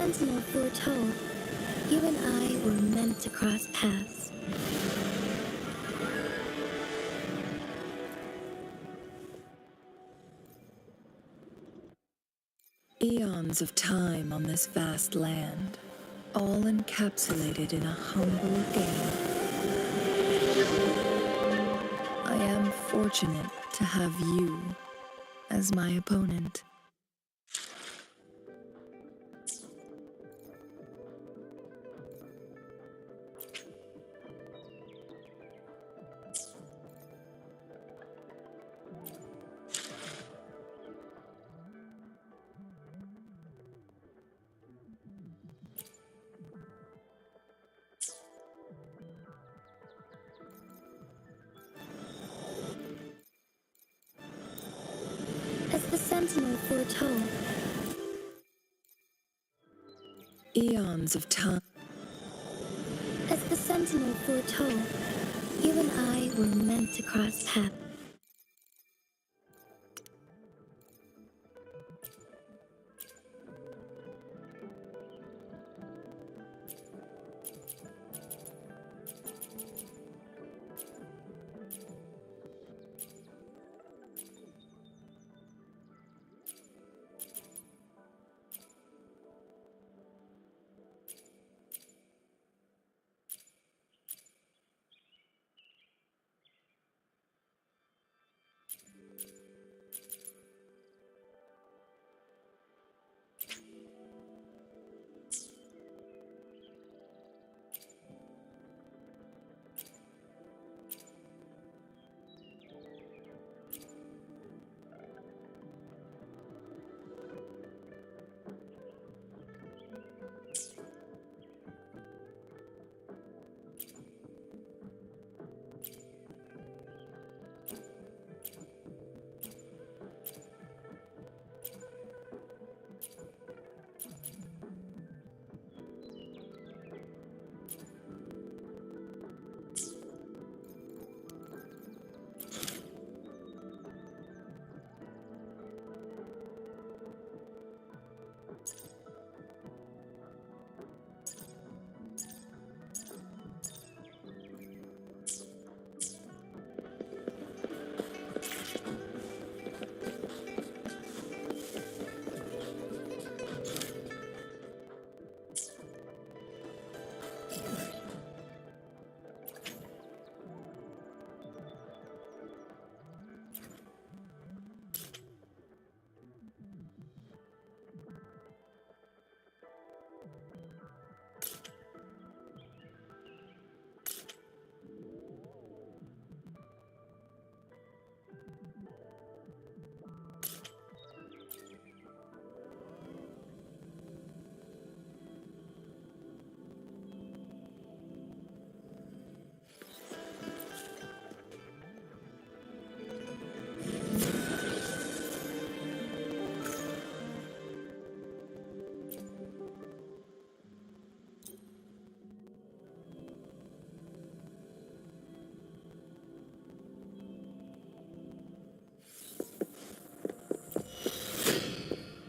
sentinel foretold, you and I were meant to cross paths. Eons of time on this vast land, all encapsulated in a humble game. I am fortunate to have you as my opponent. As the sentinel foretold, Eons of time. as the sentinel foretold, you and I were meant to cross paths.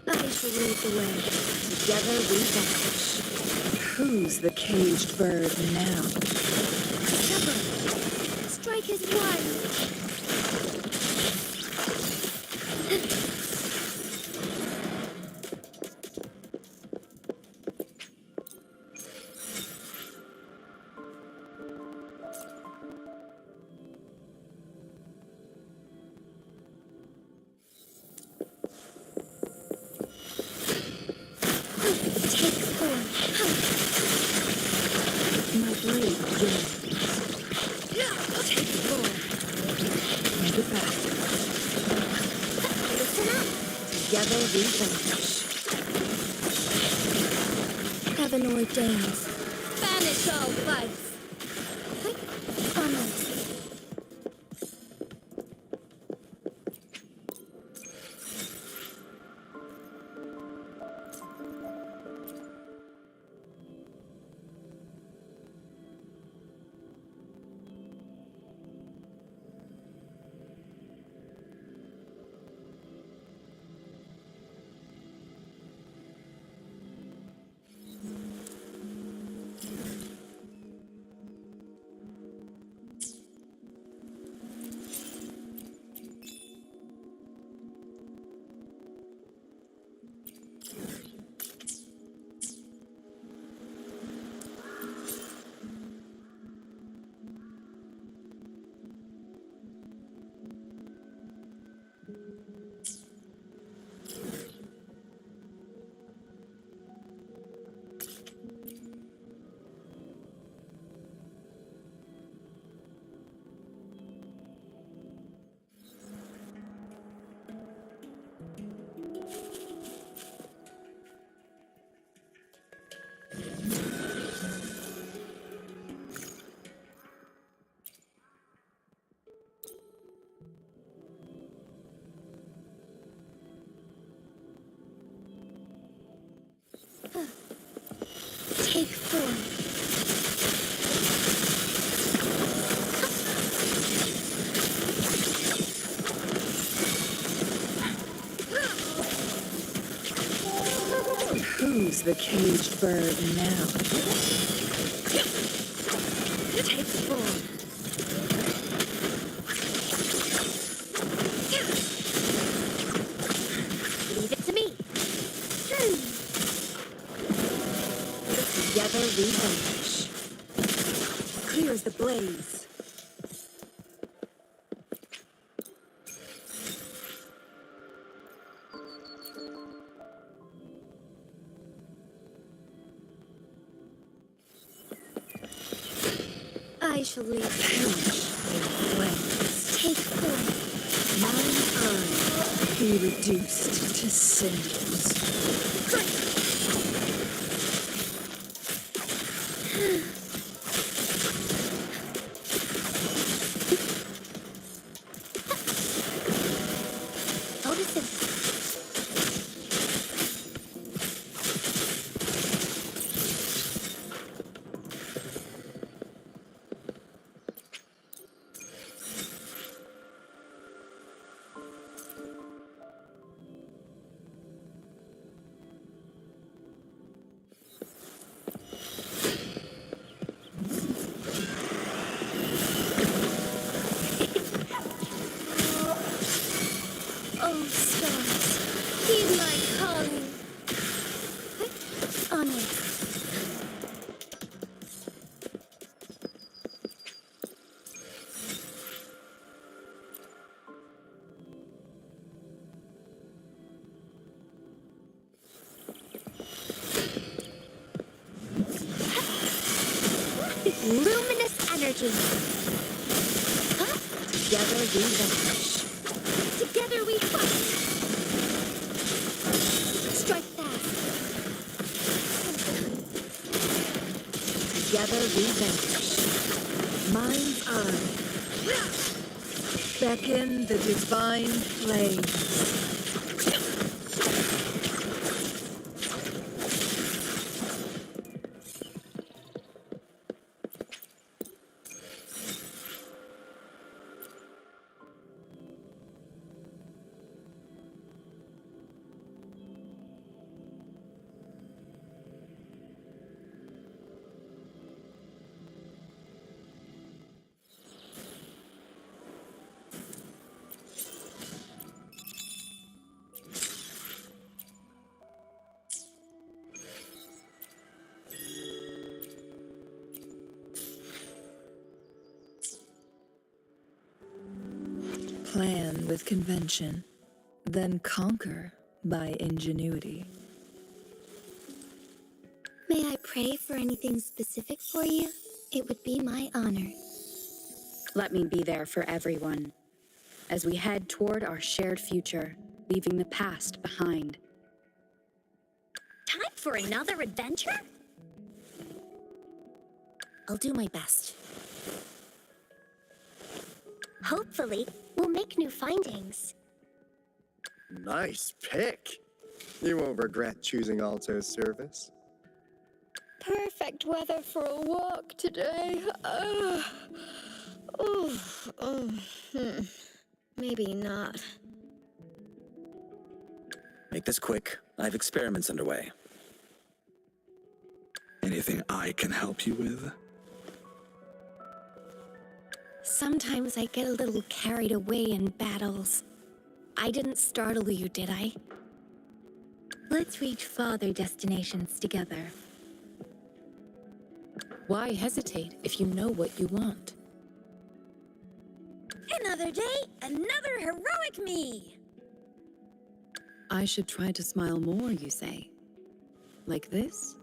I shall lead the way. Together we vanquish. Who's the caged bird now? Stubborn. Strike is one. My blade burns. Take the floor. Make it back. Listen up. Together we vanquish. Heaven ordains. Banish all vice. Honor. Who's the caged bird now? Take form. Leave it to me. Together we vanish. Clear as the blaze. I shall leave Flames. take form. Mine eye be reduced to cinders. Notice Oh, stars, heed my calling. Onward. Luminous energy. Together we vanish. Together we fight. Strike fast. Together we vanish. Mind's eye. Beckon the divine flames. Plan with convention, then conquer by ingenuity. May I pray for anything specific for you? It would be my honor. Let me be there for everyone, as we head toward our shared future, leaving the past behind. Time for another adventure? I'll do my best. Hopefully, we'll make new findings. Nice pick. You won't regret choosing Alto's service. Perfect weather for a walk today. Maybe not. Make this quick. I have experiments underway. Anything I can help you with? Sometimes I get a little carried away in battles. I didn't startle you, did I? Let's reach farther destinations together. Why hesitate if you know what you want? Another day, another heroic me! I should try to smile more, you say? Like this?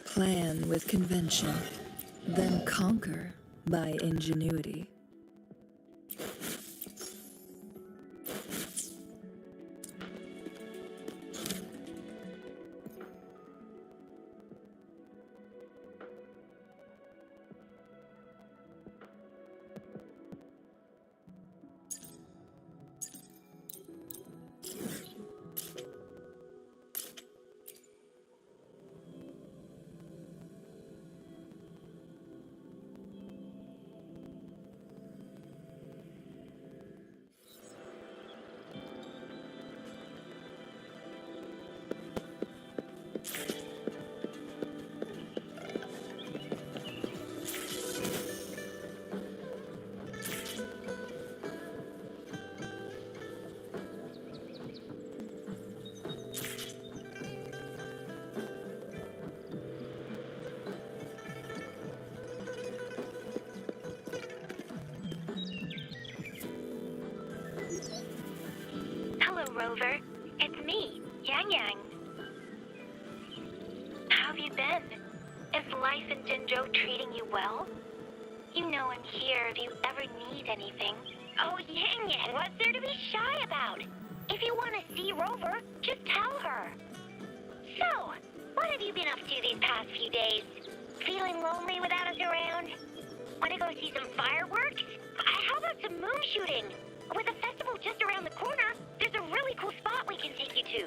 Plan with convention, then conquer by ingenuity. Rover. It's me, Yang Yang. How have you been? Is life in Jinzhou treating you well? You know I'm here if you ever need anything. Oh, Yang Yang, what's there to be shy about? If you want to see Rover, just tell her. So, what have you been up to these past few days? Feeling lonely without us around? Want to go see some fireworks? How about some moon shooting? With the festival just around the corner, there's a really cool spot we can take you to.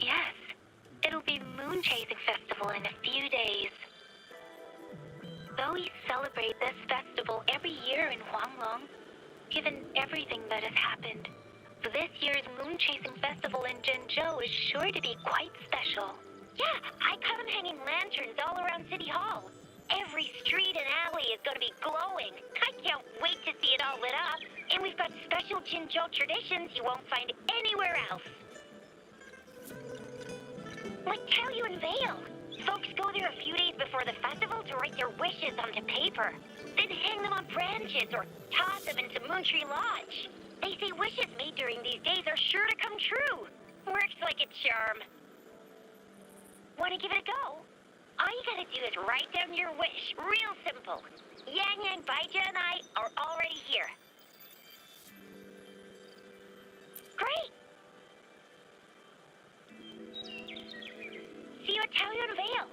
Yes, it'll be Moon Chasing Festival in a few days. Though we celebrate this festival every year in Huanglong, given everything that has happened, this year's Moon Chasing Festival in Jinzhou is sure to be quite special. Yeah, I caught them hanging lanterns all around City Hall. Every street and alley is going to be glowing. I can't wait to see it all lit up. And we've got special Jinzhou traditions you won't find anywhere else. Like Taoyuan Unveil. Folks go there a few days before the festival to write their wishes onto paper. Then hang them on branches or toss them into Moontree Lodge. They say wishes made during these days are sure to come true. Works like a charm. Want to give it a go? All you gotta do is write down your wish. Real simple. Yang Yang, Baija, and I are already here. Great! See you at Taoyuan Unveil.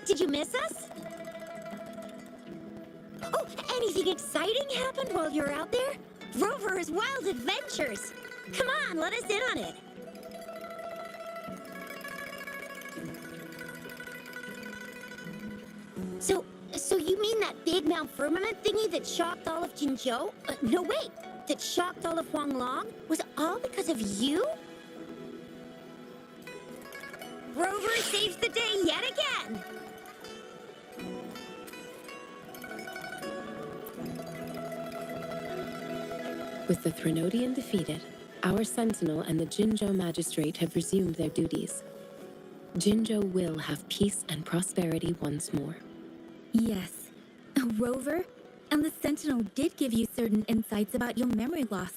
Did you miss us? Oh, anything exciting happened while you were out there? Rover's Wild Adventures! Come on, let us in on it! So you mean that big Mount Firmament thingy that shocked all of Jinzhou? No, wait! That shocked all of Huanglong? Was it all because of you? Rover saves the day yet again! With the Threnodian defeated, our Sentinel and the Jinzhou Magistrate have resumed their duties. Jinzhou will have peace and prosperity once more. Yes. Rover and the Sentinel did give you certain insights about your memory loss.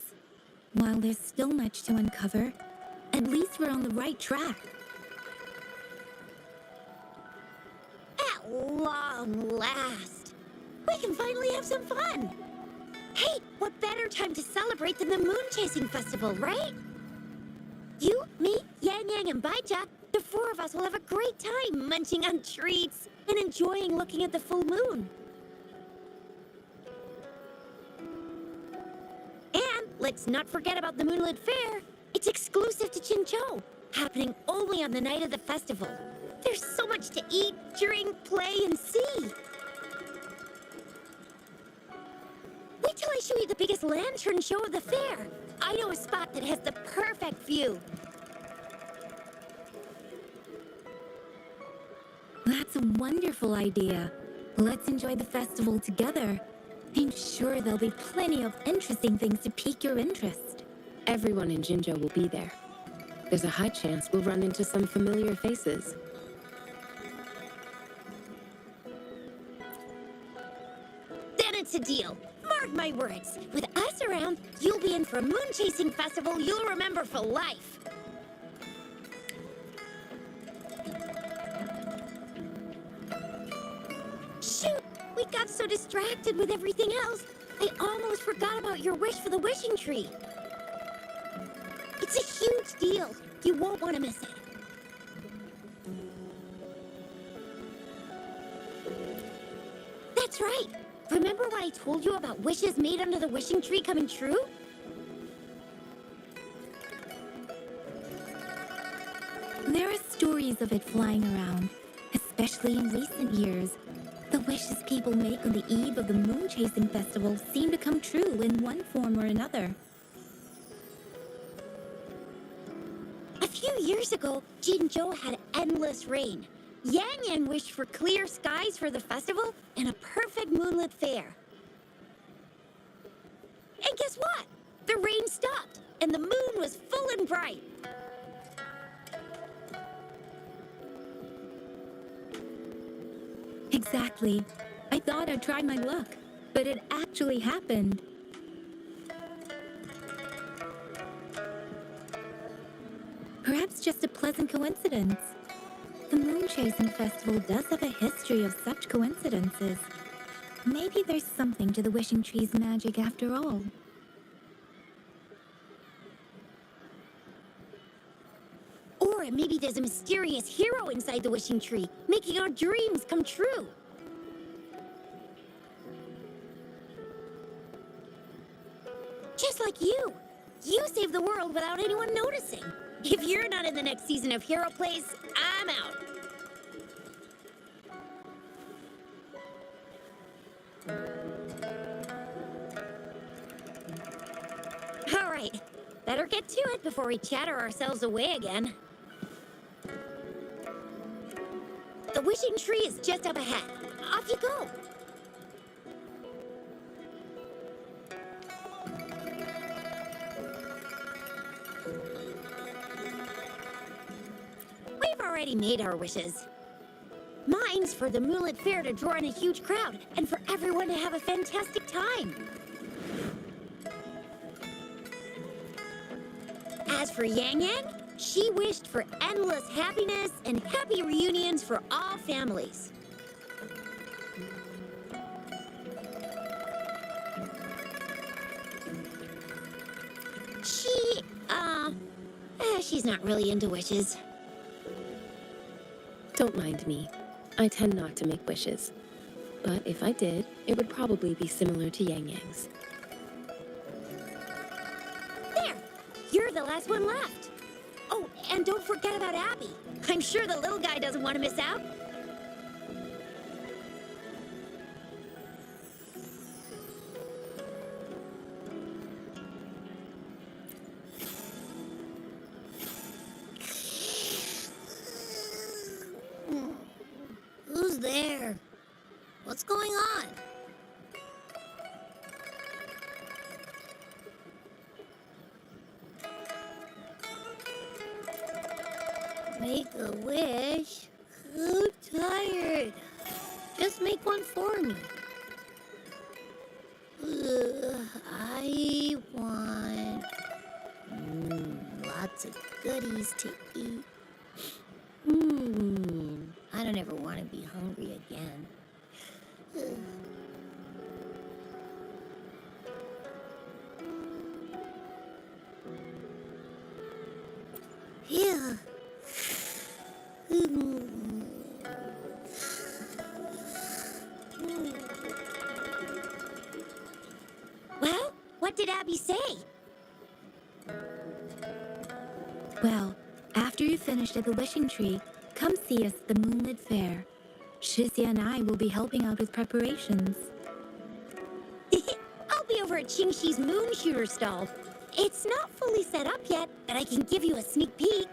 While there's still much to uncover, at least we're on the right track. At long last, we can finally have some fun. Hey, what better time to celebrate than the Moon Chasing Festival, right? You, me, Yang Yang, and Baija, the four of us will have a great time munching on treats and enjoying looking at the full moon. And let's not forget about the Moonlit Fair. It's exclusive to Jinzhou, happening only on the night of the festival. There's so much to eat, drink, play, and see. Wait till I show you the biggest lantern show of the fair. I know a spot that has the perfect view. That's a wonderful idea. Let's enjoy the festival together. I'm sure there'll be plenty of interesting things to pique your interest. Everyone in Jinzhou will be there. There's a high chance we'll run into some familiar faces. Then it's a deal. Mark my words. With us around, you'll be in for a Moon Chasing Festival you'll remember for life. got so distracted with everything else, I almost forgot about your wish for the wishing tree. It's a huge deal. You won't want to miss it. That's right. Remember what I told you about wishes made under the wishing tree coming true? There are stories of it flying around, especially in recent years. The wishes people make on the eve of the moon chasing festival seem to come true in one form or another. A few years ago, Jinzhou had endless rain. Yang Yang wished for clear skies for the festival and a perfect moonlit fair. And guess what? The rain stopped, and the moon was full and bright. Exactly. I thought I'd try my luck, but it actually happened. Perhaps just a pleasant coincidence. The Moon Chasing Festival does have a history of such coincidences. Maybe there's something to the wishing tree's magic after all. Or maybe there's a mysterious hero inside the wishing tree, making our dreams come true. Just like you. You saved the world without anyone noticing. If you're not in the next season of Hero Plays, I'm out. All right, better get to it before we chatter ourselves away again. The wishing tree is just up ahead. Off you go. We've already made our wishes. Mine's for the Moonlit Fair to draw in a huge crowd and for everyone to have a fantastic time. As for Yang Yang, she wished for endless happiness and happy reunions for all families. She's not really into wishes. Don't mind me. I tend not to make wishes. But if I did, it would probably be similar to Yang Yang's. There! You're the last one left. Oh, and don't forget about Abby. I'm sure the little guy doesn't want to miss out. Who's there? What's going on? Make a wish? I'm tired. Just make one for me. I want lots of goodies to eat. I don't ever want to be hungry again. Yeah. Well, what did Abby say? Well, after you finished at the wishing tree, come see us at the Moonlit Fair. Shizia and I will be helping out with preparations. I'll be over at Qingxi's moon shooter stall. It's not fully set up yet, but I can give you a sneak peek.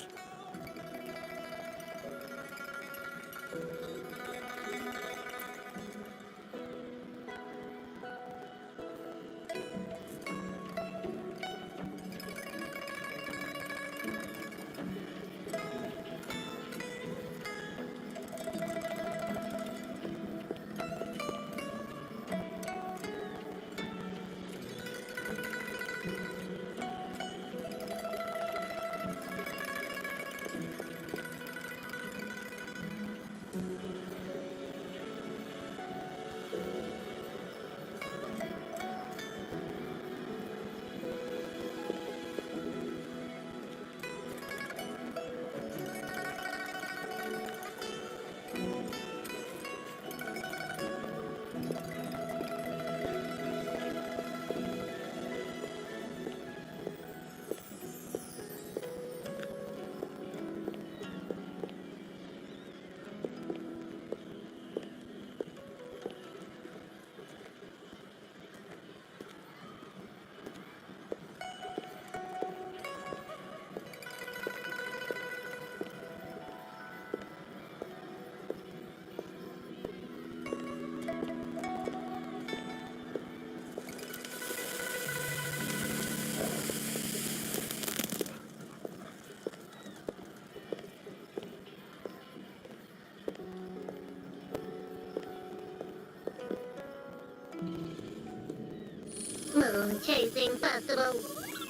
Moon chasing festival.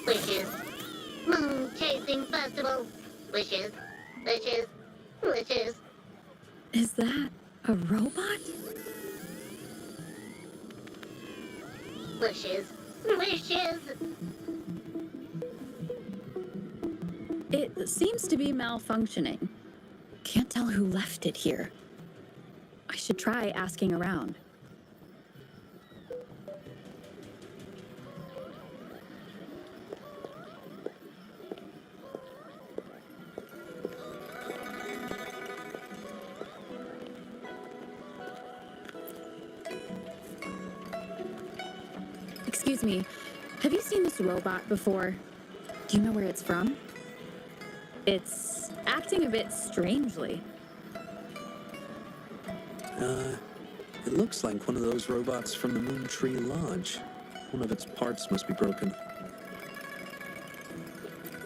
Wishes. Moon chasing festival. Wishes. Wishes. Wishes. Is that a robot? Wishes. Wishes. It seems to be malfunctioning. Can't tell who left it here. I should try asking around. Excuse me, have you seen this robot before? Do you know where it's from? It's acting a bit strangely. It looks like one of those robots from the Moon Tree Lodge. One of its parts must be broken.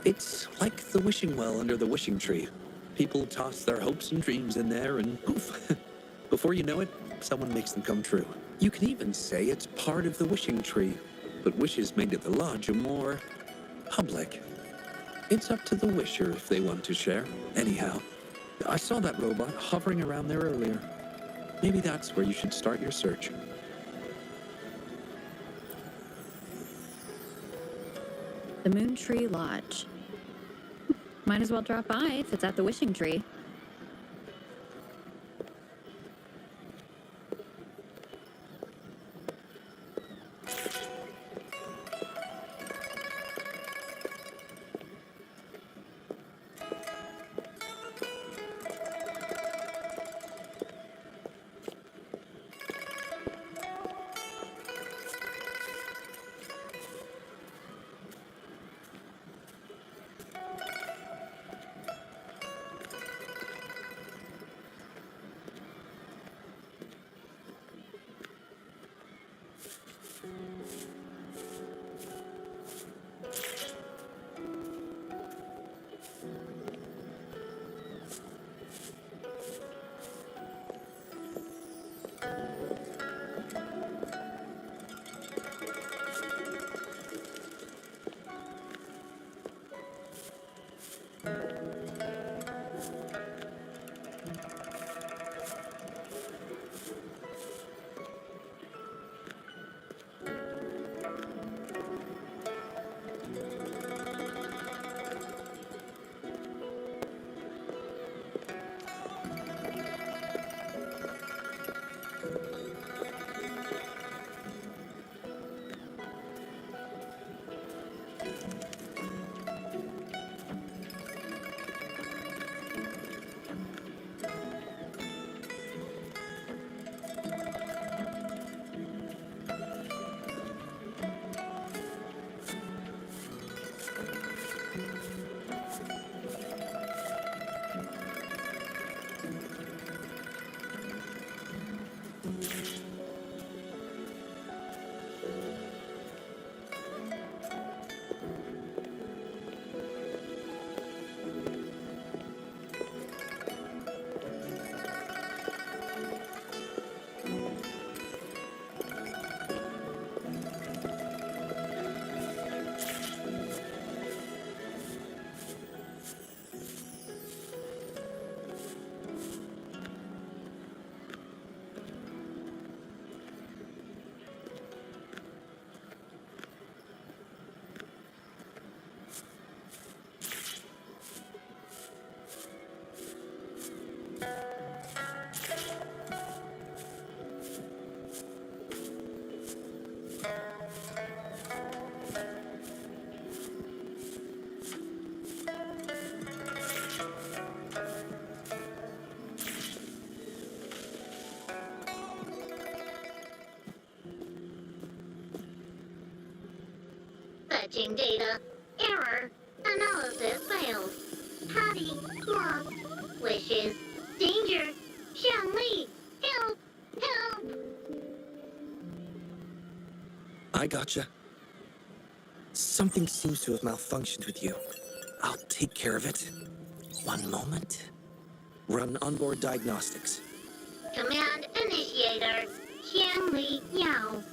It's like the wishing well under the wishing tree. People toss their hopes and dreams in there and poof. Before you know it, someone makes them come true. You can even say it's part of the wishing tree, but wishes made at the lodge are more public. It's up to the wisher if they want to share. Anyhow, I saw that robot hovering around there earlier. Maybe that's where you should start your search. The Moon Tree Lodge. Might as well drop by if it's at the wishing tree. Fetching data. Error. Analysis failed. Patty lost. Wishes. Danger. Xiangli. Help. Help. I gotcha. Something seems to have malfunctioned with you. I'll take care of it. One moment. Run onboard diagnostics. Command initiator. Xiangli Yao.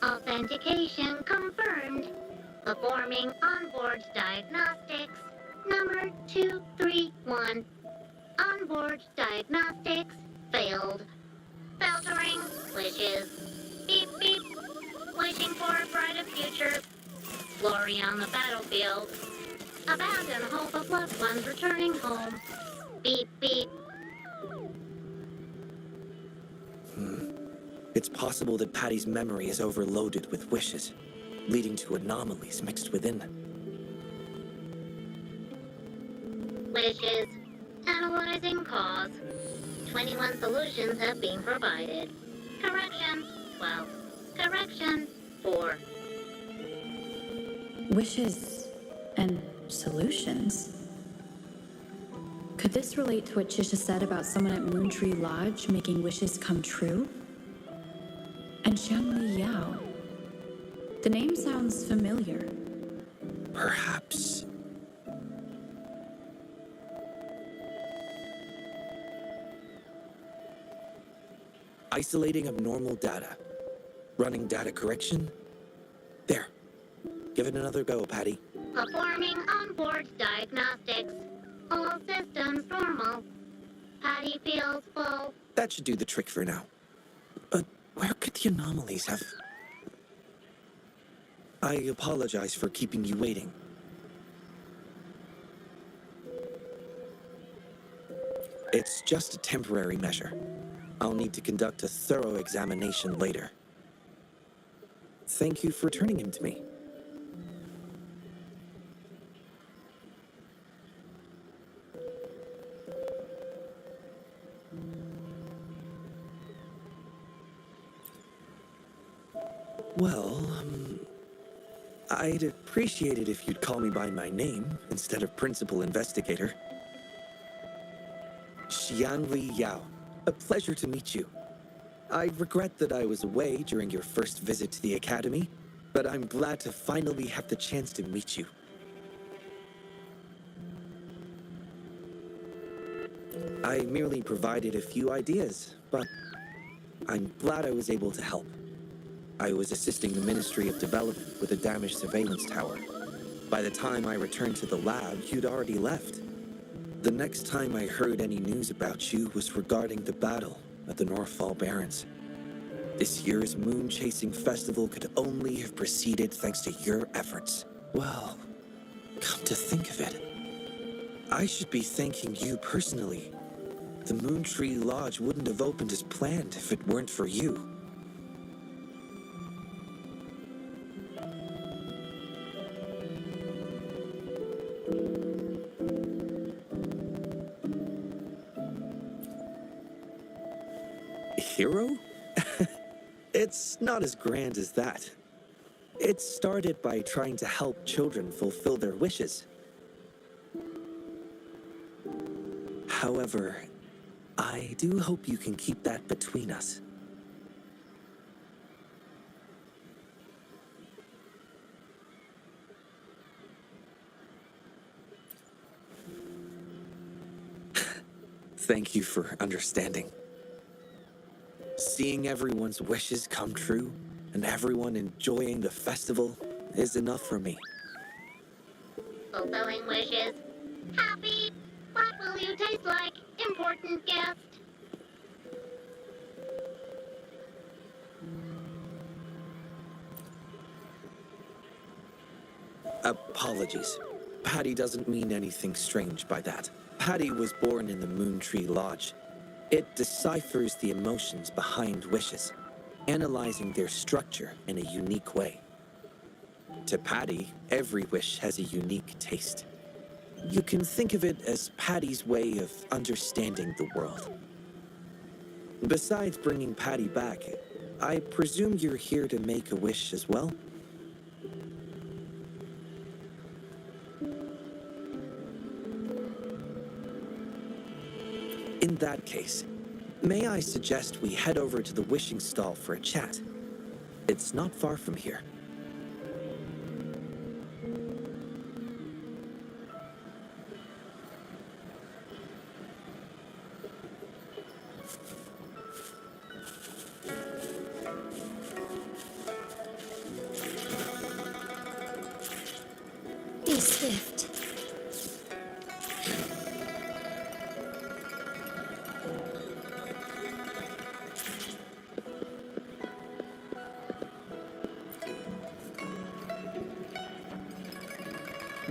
Authentication confirmed. Performing onboard diagnostics. Number 231. Onboard diagnostics failed. Filtering wishes. Beep beep. Wishing for a brighter future. Glory on the battlefield. Abandon hope of loved ones returning home. Beep beep. It's possible that Patty's memory is overloaded with wishes, leading to anomalies mixed within. Wishes. Analyzing cause. 21 solutions have been provided. Correction 12. Correction 4. Wishes and solutions? Could this relate to what Chisha said about someone at Moontree Lodge making wishes come true? And Xiangli Yao. The name sounds familiar. Perhaps. Isolating abnormal data. Running data correction. There. Give it another go, Patty. Performing onboard diagnostics. All systems normal. Patty feels full. That should do the trick for now. But where could the anomalies have... I apologize for keeping you waiting. It's just a temporary measure. I'll need to conduct a thorough examination later. Thank you for turning him to me. Well, I'd appreciate it if you'd call me by my name instead of Principal Investigator. Xiangli Yao, a pleasure to meet you. I regret that I was away during your first visit to the Academy, but I'm glad to finally have the chance to meet you. I merely provided a few ideas, but I'm glad I was able to help. I was assisting the Ministry of Development with a damaged surveillance tower. By the time I returned to the lab, you'd already left. The next time I heard any news about you was regarding the battle at the Northfall Barrens. This year's moon-chasing festival could only have proceeded thanks to your efforts. Well, come to think of it, I should be thanking you personally. The Moontree Lodge wouldn't have opened as planned if it weren't for you. Hero? It's not as grand as that. It started by trying to help children fulfill their wishes. However, I do hope you can keep that between us. Thank you for understanding. Seeing everyone's wishes come true and everyone enjoying the festival is enough for me. Fulfilling wishes. Happy. What will you taste like, important guest? Apologies. Patty doesn't mean anything strange by that. Patty was born in the Moontree Lodge. It deciphers the emotions behind wishes, analyzing their structure in a unique way. To Patty, every wish has a unique taste. You can think of it as Patty's way of understanding the world. Besides bringing Patty back, I presume you're here to make a wish as well? In that case, may I suggest we head over to the wishing stall for a chat? It's not far from here. Be swift.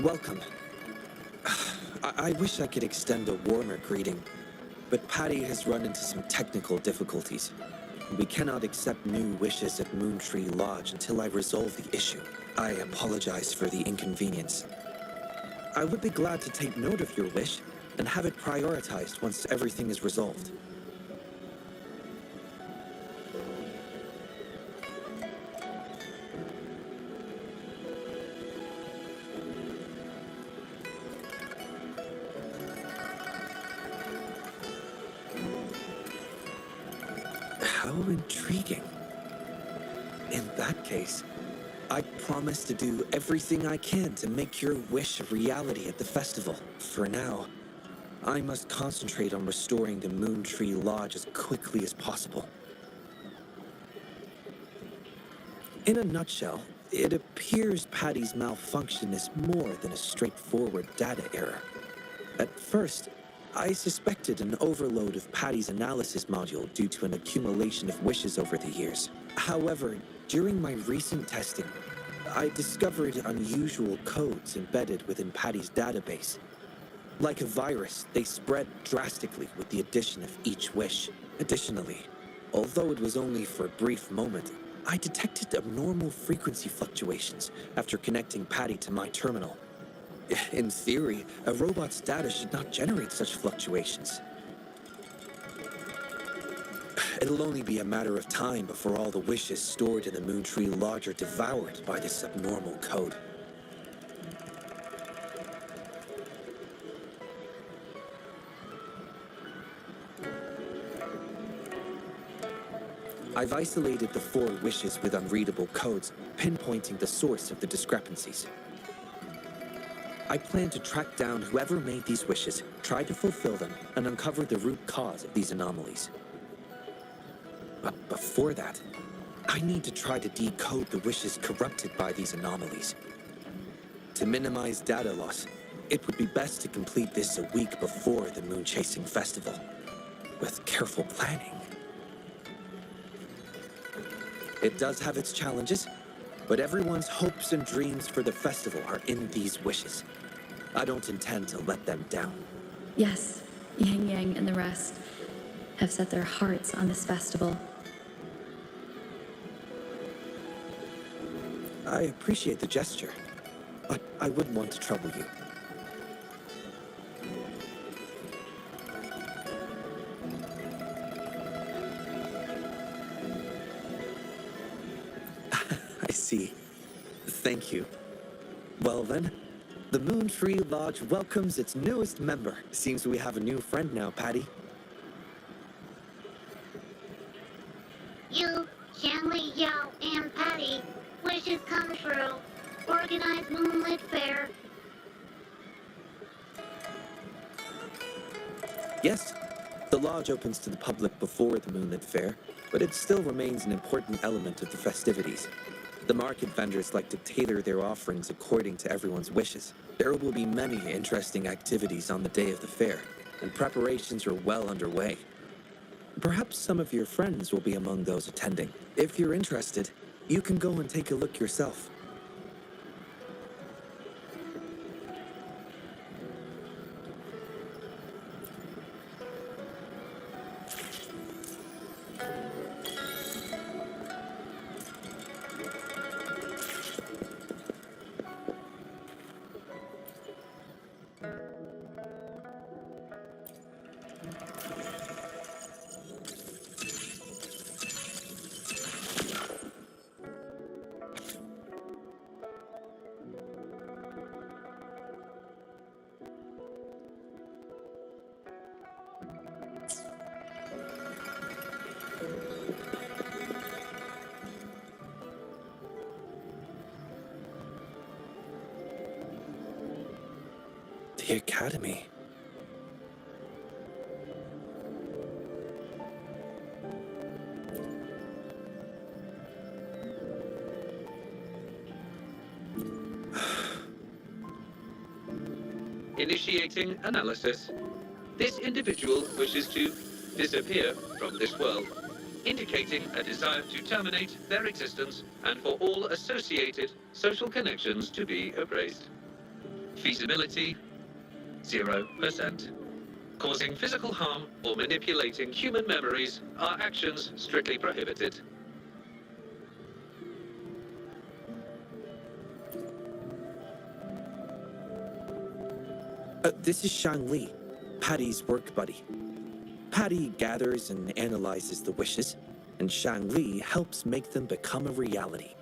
Welcome. I wish I could extend a warmer greeting, but Patty has run into some technical difficulties. We cannot accept new wishes at Moontree Lodge until I resolve the issue. I apologize for the inconvenience. I would be glad to take note of your wish and have it prioritized once everything is resolved. How intriguing. In that case, I promise to do everything I can to make your wish a reality at the festival. For now, I must concentrate on restoring the Moontree Lodge as quickly as possible. In a nutshell, it appears Patty's malfunction is more than a straightforward data error. At first, I suspected an overload of Patty's analysis module due to an accumulation of wishes over the years. However, during my recent testing, I discovered unusual codes embedded within Patty's database. Like a virus, they spread drastically with the addition of each wish. Additionally, although it was only for a brief moment, I detected abnormal frequency fluctuations after connecting Patty to my terminal. In theory, a robot's data should not generate such fluctuations. It'll only be a matter of time before all the wishes stored in the Moontree Lodge are devoured by this abnormal code. I've isolated the 4 wishes with unreadable codes, pinpointing the source of the discrepancies. I plan to track down whoever made these wishes, try to fulfill them, and uncover the root cause of these anomalies. But before that, I need to try to decode the wishes corrupted by these anomalies. To minimize data loss, it would be best to complete this a week before the Moon Chasing Festival, with careful planning. It does have its challenges, but everyone's hopes and dreams for the festival are in these wishes. I don't intend to let them down. Yes, Yang Yang and the rest have set their hearts on this festival. I appreciate the gesture, but I wouldn't want to trouble you. I see. Thank you. Well then, the Moontree Lodge welcomes its newest member. Seems we have a new friend now, Patty. You, Shanley, Yao, and Patty, wishes come true. Organize Moonlit Fair. Yes, the lodge opens to the public before the Moonlit Fair, but it still remains an important element of the festivities. The market vendors like to tailor their offerings according to everyone's wishes. There will be many interesting activities on the day of the fair, and preparations are well underway. Perhaps some of your friends will be among those attending. If you're interested, you can go and take a look yourself. The Academy. Initiating analysis. This individual wishes to disappear from this world, indicating a desire to terminate their existence and for all associated social connections to be erased. Feasibility, 0%. Causing physical harm or manipulating human memories are actions strictly prohibited. This is Shang Li, Patty's work buddy. Patty gathers and analyzes the wishes, and Shang Li helps make them become a reality.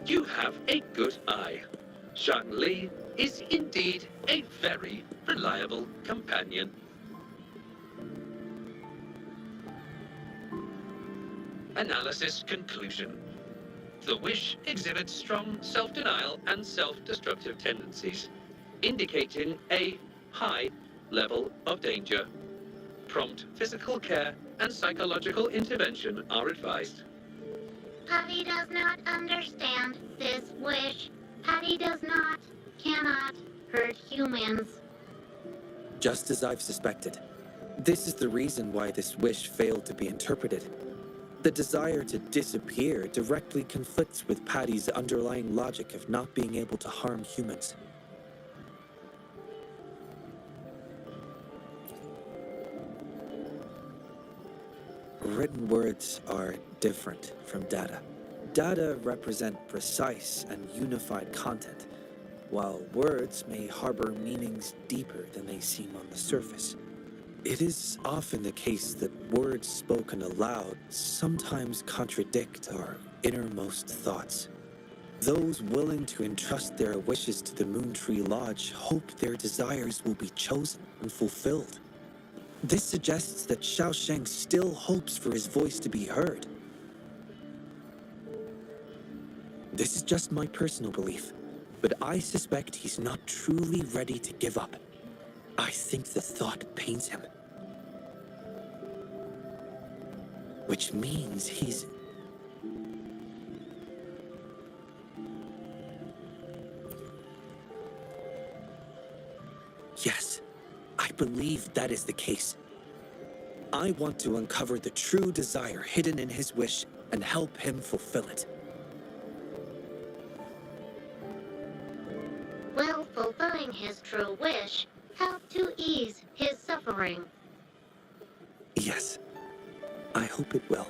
You have a good eye. Shang Li is indeed a very reliable companion. Analysis conclusion. The wish exhibits strong self-denial and self-destructive tendencies, indicating a high level of danger. Prompt physical care and psychological intervention are advised. Patty does not understand this wish. Patty cannot hurt humans. Just as I've suspected. This is the reason why this wish failed to be interpreted. The desire to disappear directly conflicts with Patty's underlying logic of not being able to harm humans. Written words are different from data. Data represent precise and unified content, while words may harbor meanings deeper than they seem on the surface. It is often the case that words spoken aloud sometimes contradict our innermost thoughts. Those willing to entrust their wishes to the Moontree Lodge hope their desires will be chosen and fulfilled. This suggests that Xiaosheng still hopes for his voice to be heard. This is just my personal belief, but I suspect he's not truly ready to give up. I think the thought pains him. Which means he's... Yes, I believe that is the case. I want to uncover the true desire hidden in his wish and help him fulfill it. Will fulfilling his true wish help to ease his suffering? Yes, I hope it will.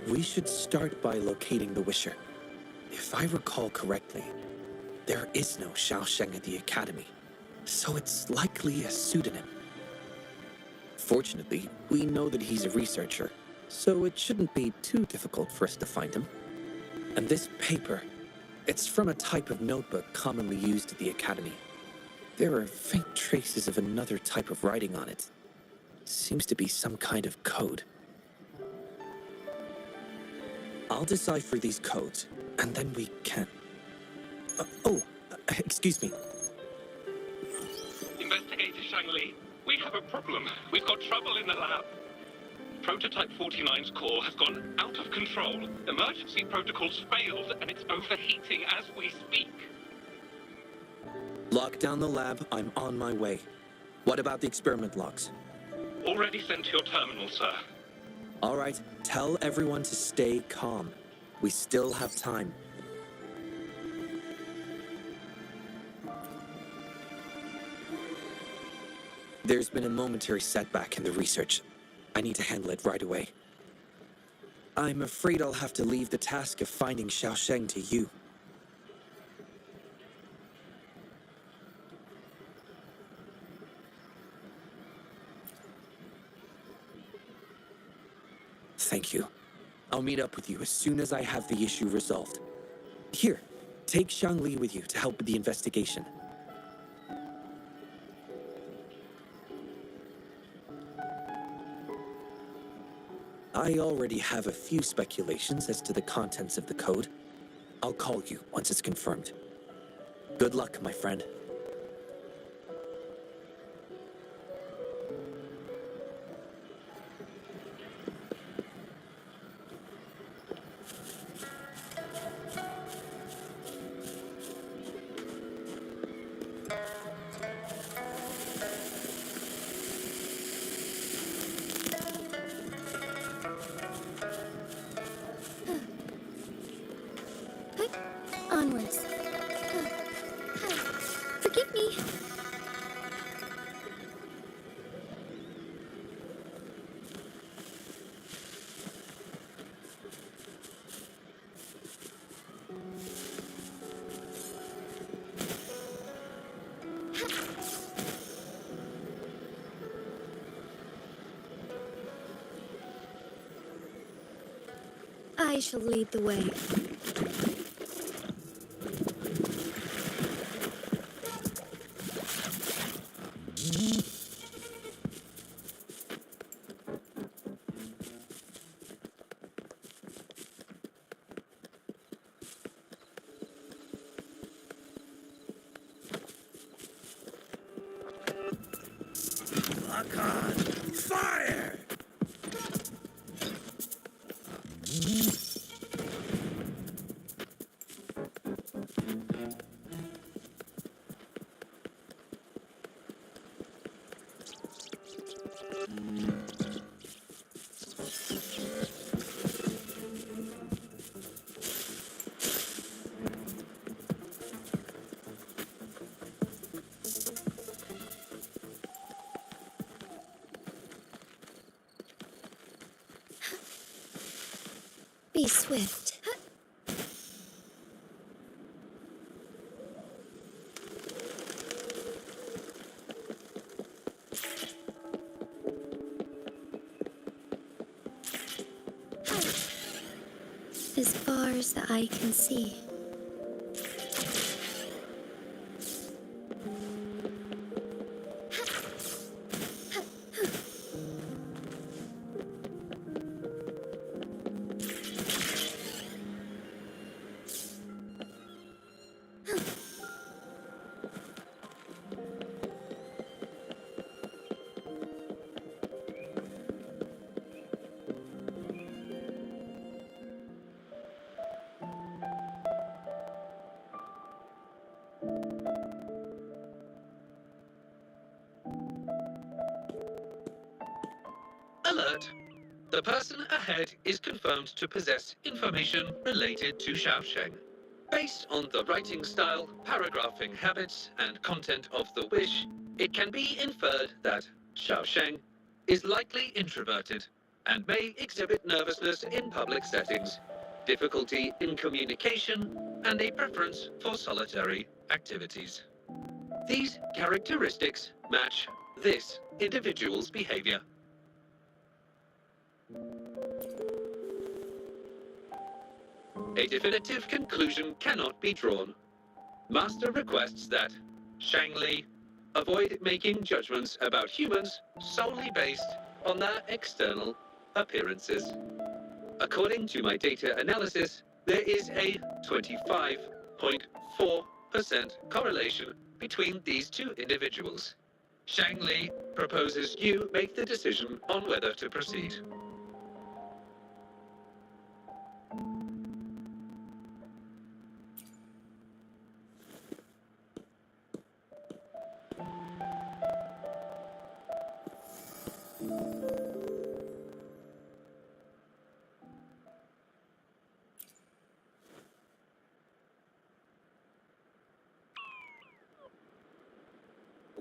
We should start by locating the Wisher. If I recall correctly, there is no Xiaosheng at the Academy, so it's likely a pseudonym. Fortunately, we know that he's a researcher, so it shouldn't be too difficult for us to find him. And this paper, it's from a type of notebook commonly used at the Academy. There are faint traces of another type of writing on it. Seems to be some kind of code. I'll decipher these codes, and then we can... excuse me. Investigator Shang Li, we have a problem. We've got trouble in the lab. Prototype 49's core has gone out of control. Emergency protocols failed, and it's overheating as we speak. Lock down the lab. I'm on my way. What about the experiment logs? Already sent to your terminal, sir. All right, tell everyone to stay calm. We still have time. There's been a momentary setback in the research. I need to handle it right away. I'm afraid I'll have to leave the task of finding Xiaosheng to you. Thank you. I'll meet up with you as soon as I have the issue resolved. Here, take Shang Li with you to help with the investigation. I already have a few speculations as to the contents of the code. I'll call you once it's confirmed. Good luck, my friend. Onwards. Forgive me. I shall lead the way. Lock on! Fire! Be swift. As far as the eye can see. Alert! The person ahead is confirmed to possess information related to Xiaosheng. Based on the writing style, paragraphing habits, and content of the wish, it can be inferred that Xiaosheng is likely introverted and may exhibit nervousness in public settings, difficulty in communication, and a preference for solitary activities. These characteristics match this individual's behavior. A definitive conclusion cannot be drawn. Master requests that Shang Li avoid making judgments about humans solely based on their external appearances. According to my data analysis, there is a 25.4% correlation between these two individuals. Shang Li proposes you make the decision on whether to proceed.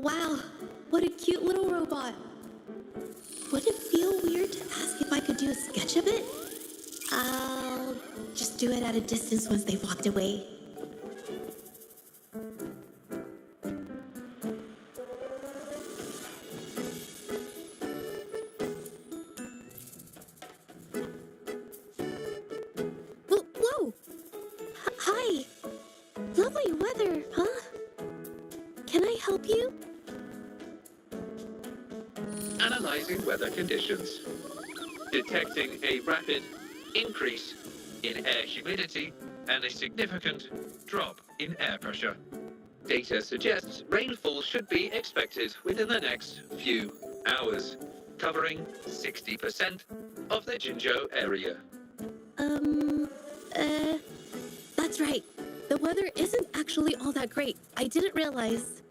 Wow, what a cute little robot. Would it feel weird to ask if I could do a sketch of it? I'll just do it at a distance once they've walked away. Whoa! Hi! Lovely weather, huh? Can I help you? Analyzing weather conditions. detecting a rapid increase in air humidity and a significant drop in air pressure. Data suggests rainfall should be expected within the next few hours, covering 60% of the Jinzhou area. That's right. The weather isn't actually all that great. I didn't realize.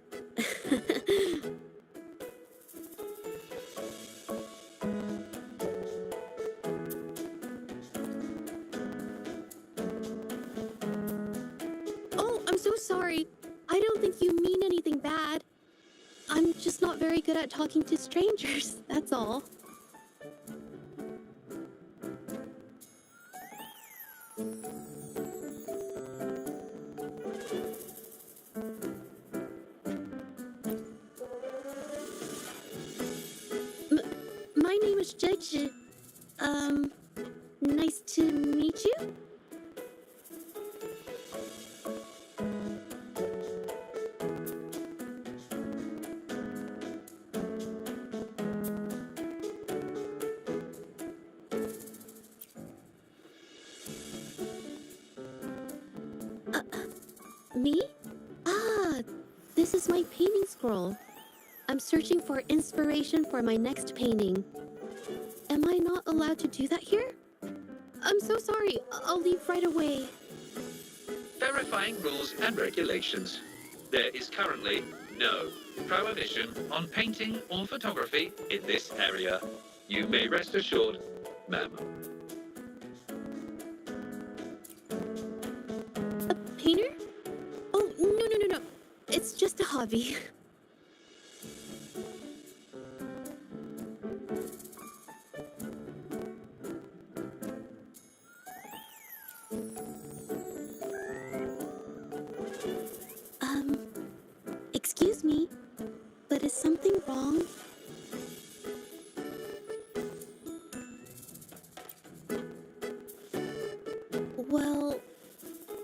Oh, I'm so sorry. I don't think you mean anything bad. I'm just not very good at talking to strangers, that's all. My name is Judge. Nice to meet you. Me? Ah, this is my painting scroll. I'm searching for inspiration for my next painting. Am I not allowed to do that here? I'm so sorry. I'll leave right away. Verifying rules and regulations. There is currently no prohibition on painting or photography in this area. You may rest assured, ma'am. A painter? Oh, no. It's just a hobby. Excuse me, but is something wrong? Well,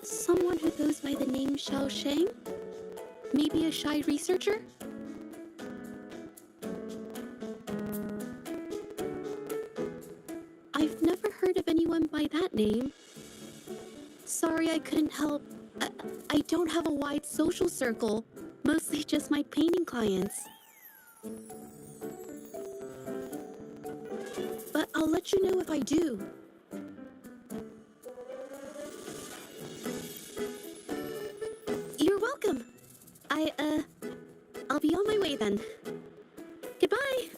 someone who goes by the name Xiao Sheng? Maybe a shy researcher? I've never heard of anyone by that name. Sorry I couldn't help. I don't have a wide social circle. Mostly just my painting clients. But I'll let you know if I do. You're welcome. I'll be on my way then. Goodbye.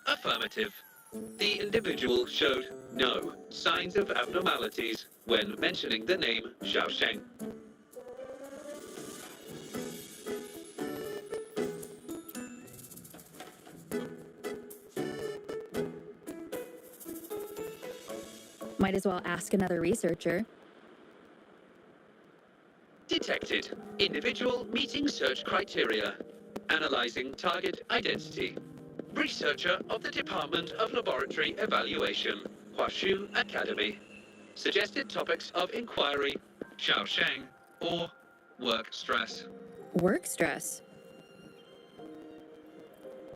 Affirmative. The individual showed no signs of abnormalities when mentioning the name Xiao Sheng. Might as well ask another researcher. Detected. Individual meeting search criteria. Analyzing target identity. Researcher of the Department of Laboratory Evaluation, Huashu Academy. Suggested topics of inquiry, Xiao Sheng, or work stress. Work stress?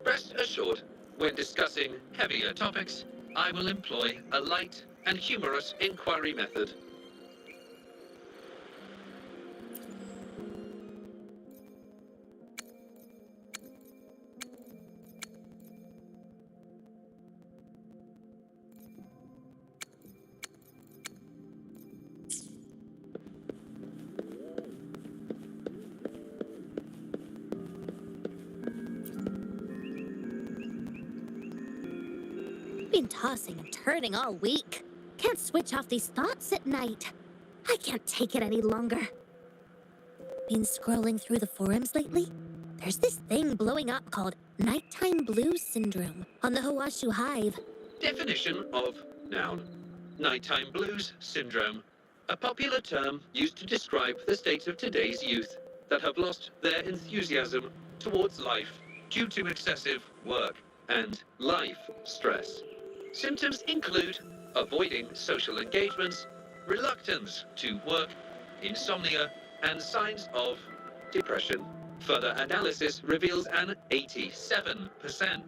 Rest assured, when discussing heavier topics, I will employ a light and humorous inquiry method. Been tossing and turning all week. Can't switch off these thoughts at night. I can't take it any longer. Been scrolling through the forums lately? There's this thing blowing up called nighttime blues syndrome on the Hawashu Hive. Definition of noun. Nighttime blues syndrome. A popular term used to describe the state of today's youth that have lost their enthusiasm towards life due to excessive work and life stress. Symptoms include avoiding social engagements, reluctance to work, insomnia, and signs of depression. Further analysis reveals an 87%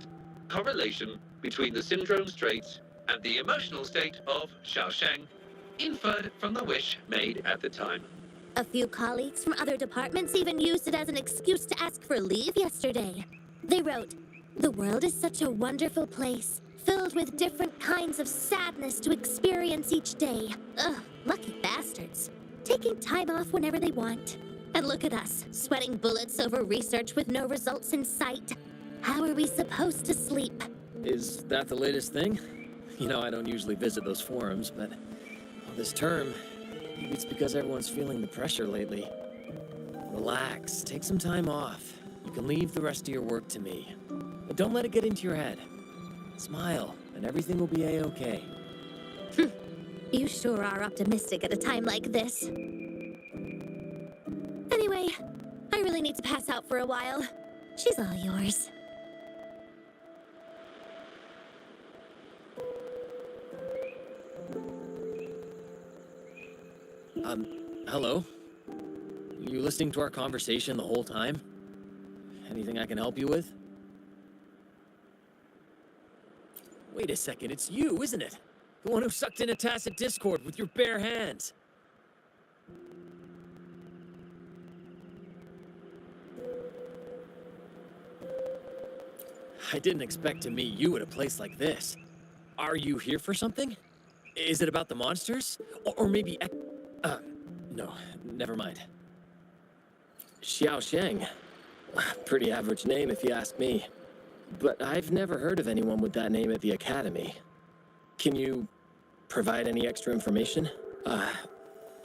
correlation between the syndrome's traits and the emotional state of Xiaosheng, inferred from the wish made at the time. A few colleagues from other departments even used it as an excuse to ask for leave yesterday. They wrote, "The world is such a wonderful place, filled with different kinds of sadness to experience each day. Ugh, lucky bastards. Taking time off whenever they want. And look at us, sweating bullets over research with no results in sight. How are we supposed to sleep?" Is that the latest thing? You know, I don't usually visit those forums, but this term, maybe it's because everyone's feeling the pressure lately. Relax, take some time off. You can leave the rest of your work to me. But don't let it get into your head. Smile, and everything will be a-okay. You sure are optimistic at a time like this. Anyway, I really need to pass out for a while. She's all yours. Hello? You listening to our conversation the whole time? Anything I can help you with? Wait a second, it's you, isn't it? The one who sucked in a tacit discord with your bare hands. I didn't expect to meet you at a place like this. Are you here for something? Is it about the monsters? Or maybe... no, never mind. Xiaosheng. Pretty average name if you ask me. But I've never heard of anyone with that name at the Academy. Can you provide any extra information?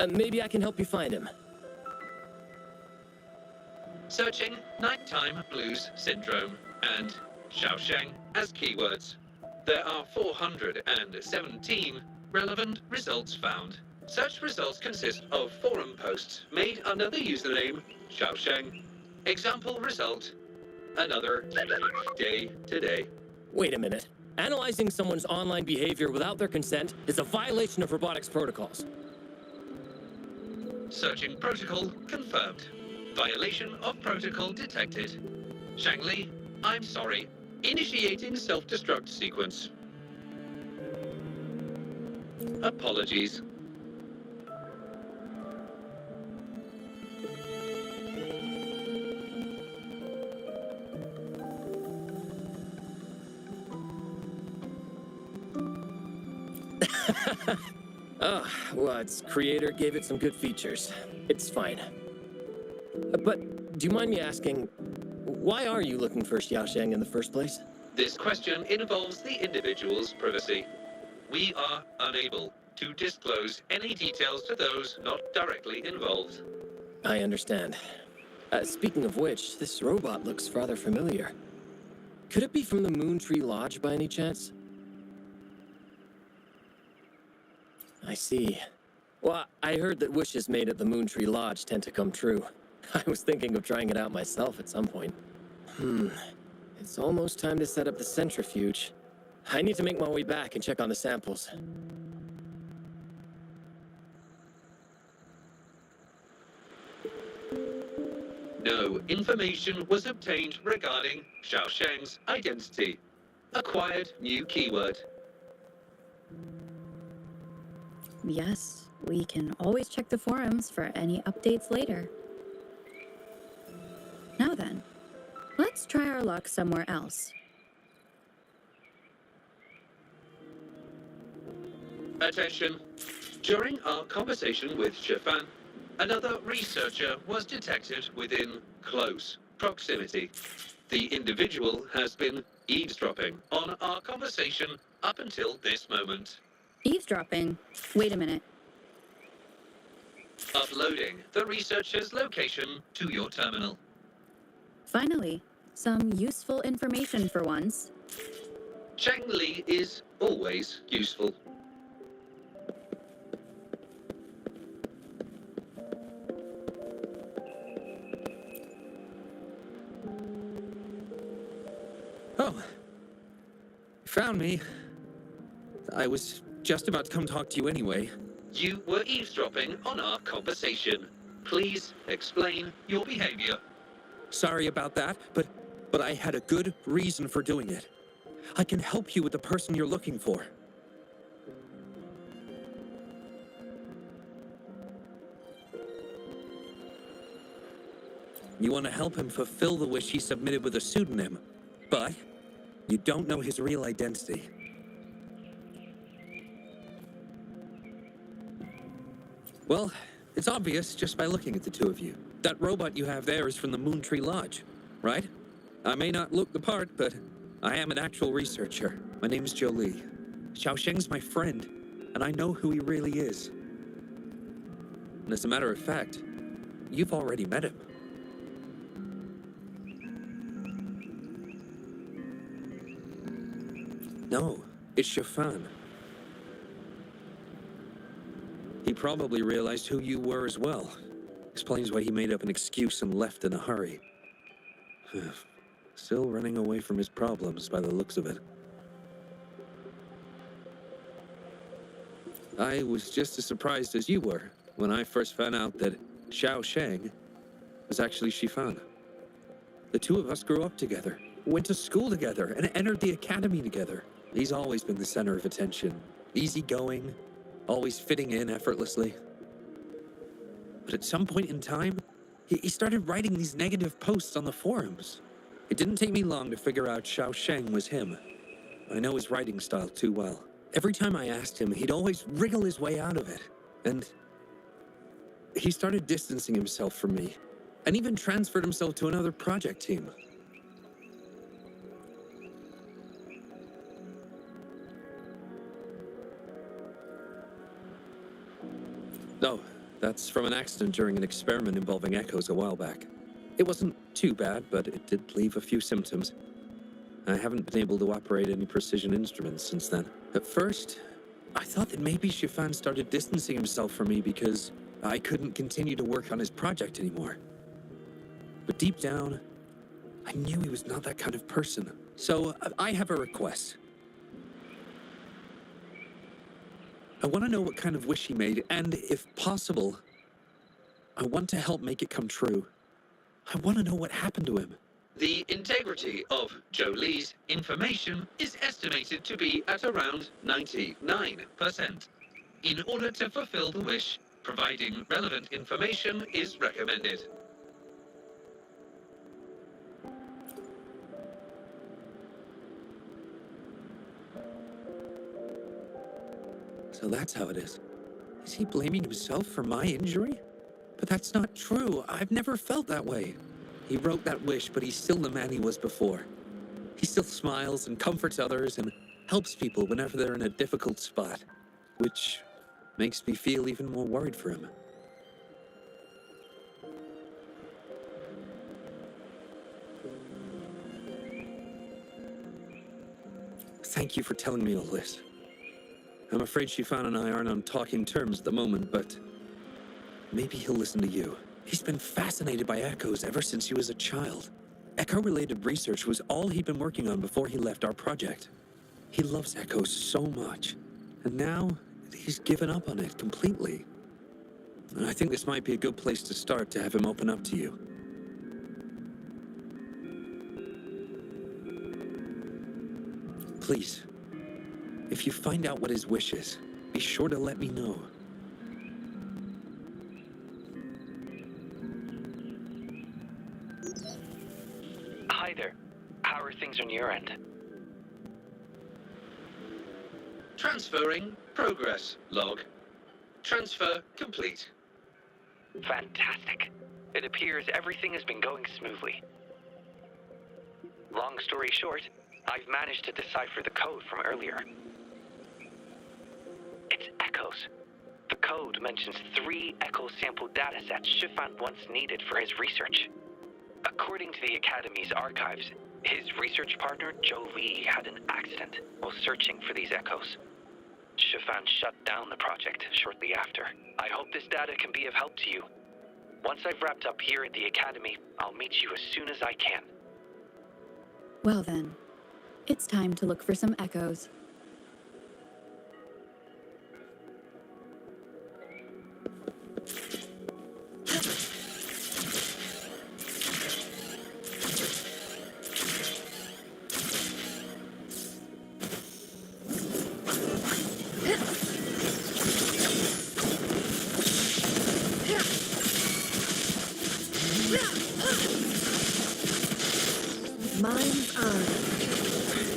Maybe I can help you find him. Searching nighttime blues syndrome and Xiaosheng as keywords. There are 417 relevant results found. Such results consist of forum posts made under the username Xiaosheng. Example result, another day today. Wait a minute. Analyzing someone's online behavior without their consent is a violation of robotics protocols. Searching protocol confirmed. Violation of protocol detected. Shangli, I'm sorry. Initiating self-destruct sequence. Apologies. Well, its creator gave it some good features. It's fine. But do you mind me asking, why are you looking for Xiaosheng in the first place? This question involves the individual's privacy. We are unable to disclose any details to those not directly involved. I understand. Speaking of which, this robot looks rather familiar. Could it be from the Moon Tree Lodge by any chance? I see. Well, I heard that wishes made at the Moon Tree Lodge tend to come true. I was thinking of trying it out myself at some point. It's almost time to set up the centrifuge. I need to make my way back and check on the samples. No information was obtained regarding Xiaosheng's identity. Acquired new keyword. Yes, we can always check the forums for any updates later. Now then, let's try our luck somewhere else. Attention. During our conversation with Shifan, another researcher was detected within close proximity. The individual has been eavesdropping on our conversation up until this moment. Eavesdropping? Wait a minute. Uploading the researcher's location to your terminal. Finally, some useful information for once. Cheng Li is always useful. So, you found me. I was just about to come talk to you anyway. You were eavesdropping on our conversation. Please explain your behavior. Sorry about that, but I had a good reason for doing it. I can help you with the person you're looking for. You want to help him fulfill the wish he submitted with a pseudonym, but you don't know his real identity. Well, it's obvious just by looking at the two of you. That robot you have there is from the Moontree Lodge, right? I may not look the part, but I am an actual researcher. My name's Jolie. Xiaosheng's my friend, and I know who he really is. And as a matter of fact, you've already met him. No, it's Shafan. He probably realized who you were as well. Explains why he made up an excuse and left in a hurry. Still running away from his problems by the looks of it. I was just as surprised as you were when I first found out that Xiaosheng was actually Shifan. The two of us grew up together, went to school together, and entered the academy together. He's always been the center of attention. Easygoing, always fitting in effortlessly. But at some point in time, he started writing these negative posts on the forums. It didn't take me long to figure out Xiaosheng was him. I know his writing style too well. Every time I asked him, he'd always wriggle his way out of it. And he started distancing himself from me, and even transferred himself to another project team. Oh, that's from an accident during an experiment involving echoes a while back. It wasn't too bad, but it did leave a few symptoms. I haven't been able to operate any precision instruments since then. At first, I thought that maybe Shifan started distancing himself from me because I couldn't continue to work on his project anymore. But deep down, I knew he was not that kind of person. So I have a request. I want to know what kind of wish he made, and if possible, I want to help make it come true. I want to know what happened to him. The integrity of Jolie's information is estimated to be at around 99%. In order to fulfill the wish, providing relevant information is recommended. So that's how it is. Is he blaming himself for my injury? But that's not true. I've never felt that way. He wrote that wish, but he's still the man he was before. He still smiles and comforts others and helps people whenever they're in a difficult spot, which makes me feel even more worried for him. Thank you for telling me all this. I'm afraid Shifan and I aren't on talking terms at the moment, but maybe he'll listen to you. He's been fascinated by echoes ever since he was a child. Echo-related research was all he'd been working on before he left our project. He loves echoes so much, and now he's given up on it completely. And I think this might be a good place to start to have him open up to you. Please, if you find out what his wish is, be sure to let me know. Hi there. How are things on your end? Transferring progress log. Transfer complete. Fantastic. It appears everything has been going smoothly. Long story short, I've managed to decipher the code from earlier. It's echoes. The code mentions 3 echo sample datasets Shifan once needed for his research. According to the Academy's archives, his research partner, Jolie, had an accident while searching for these echoes. Shifan shut down the project shortly after. I hope this data can be of help to you. Once I've wrapped up here at the Academy, I'll meet you as soon as I can. Well then, It's time to look for some echoes. Mine's on.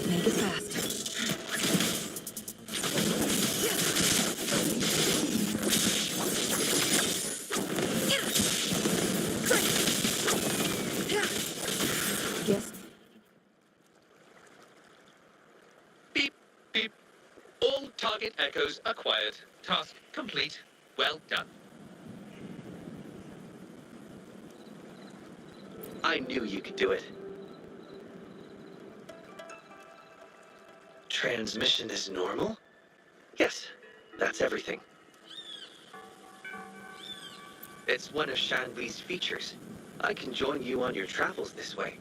Make it fast. Yes. Beep, beep. All target echoes acquired. Task complete. Well done. I knew you could do it. Transmission is normal? Yes, that's everything. It's one of Shanli's features. I can join you on your travels this way.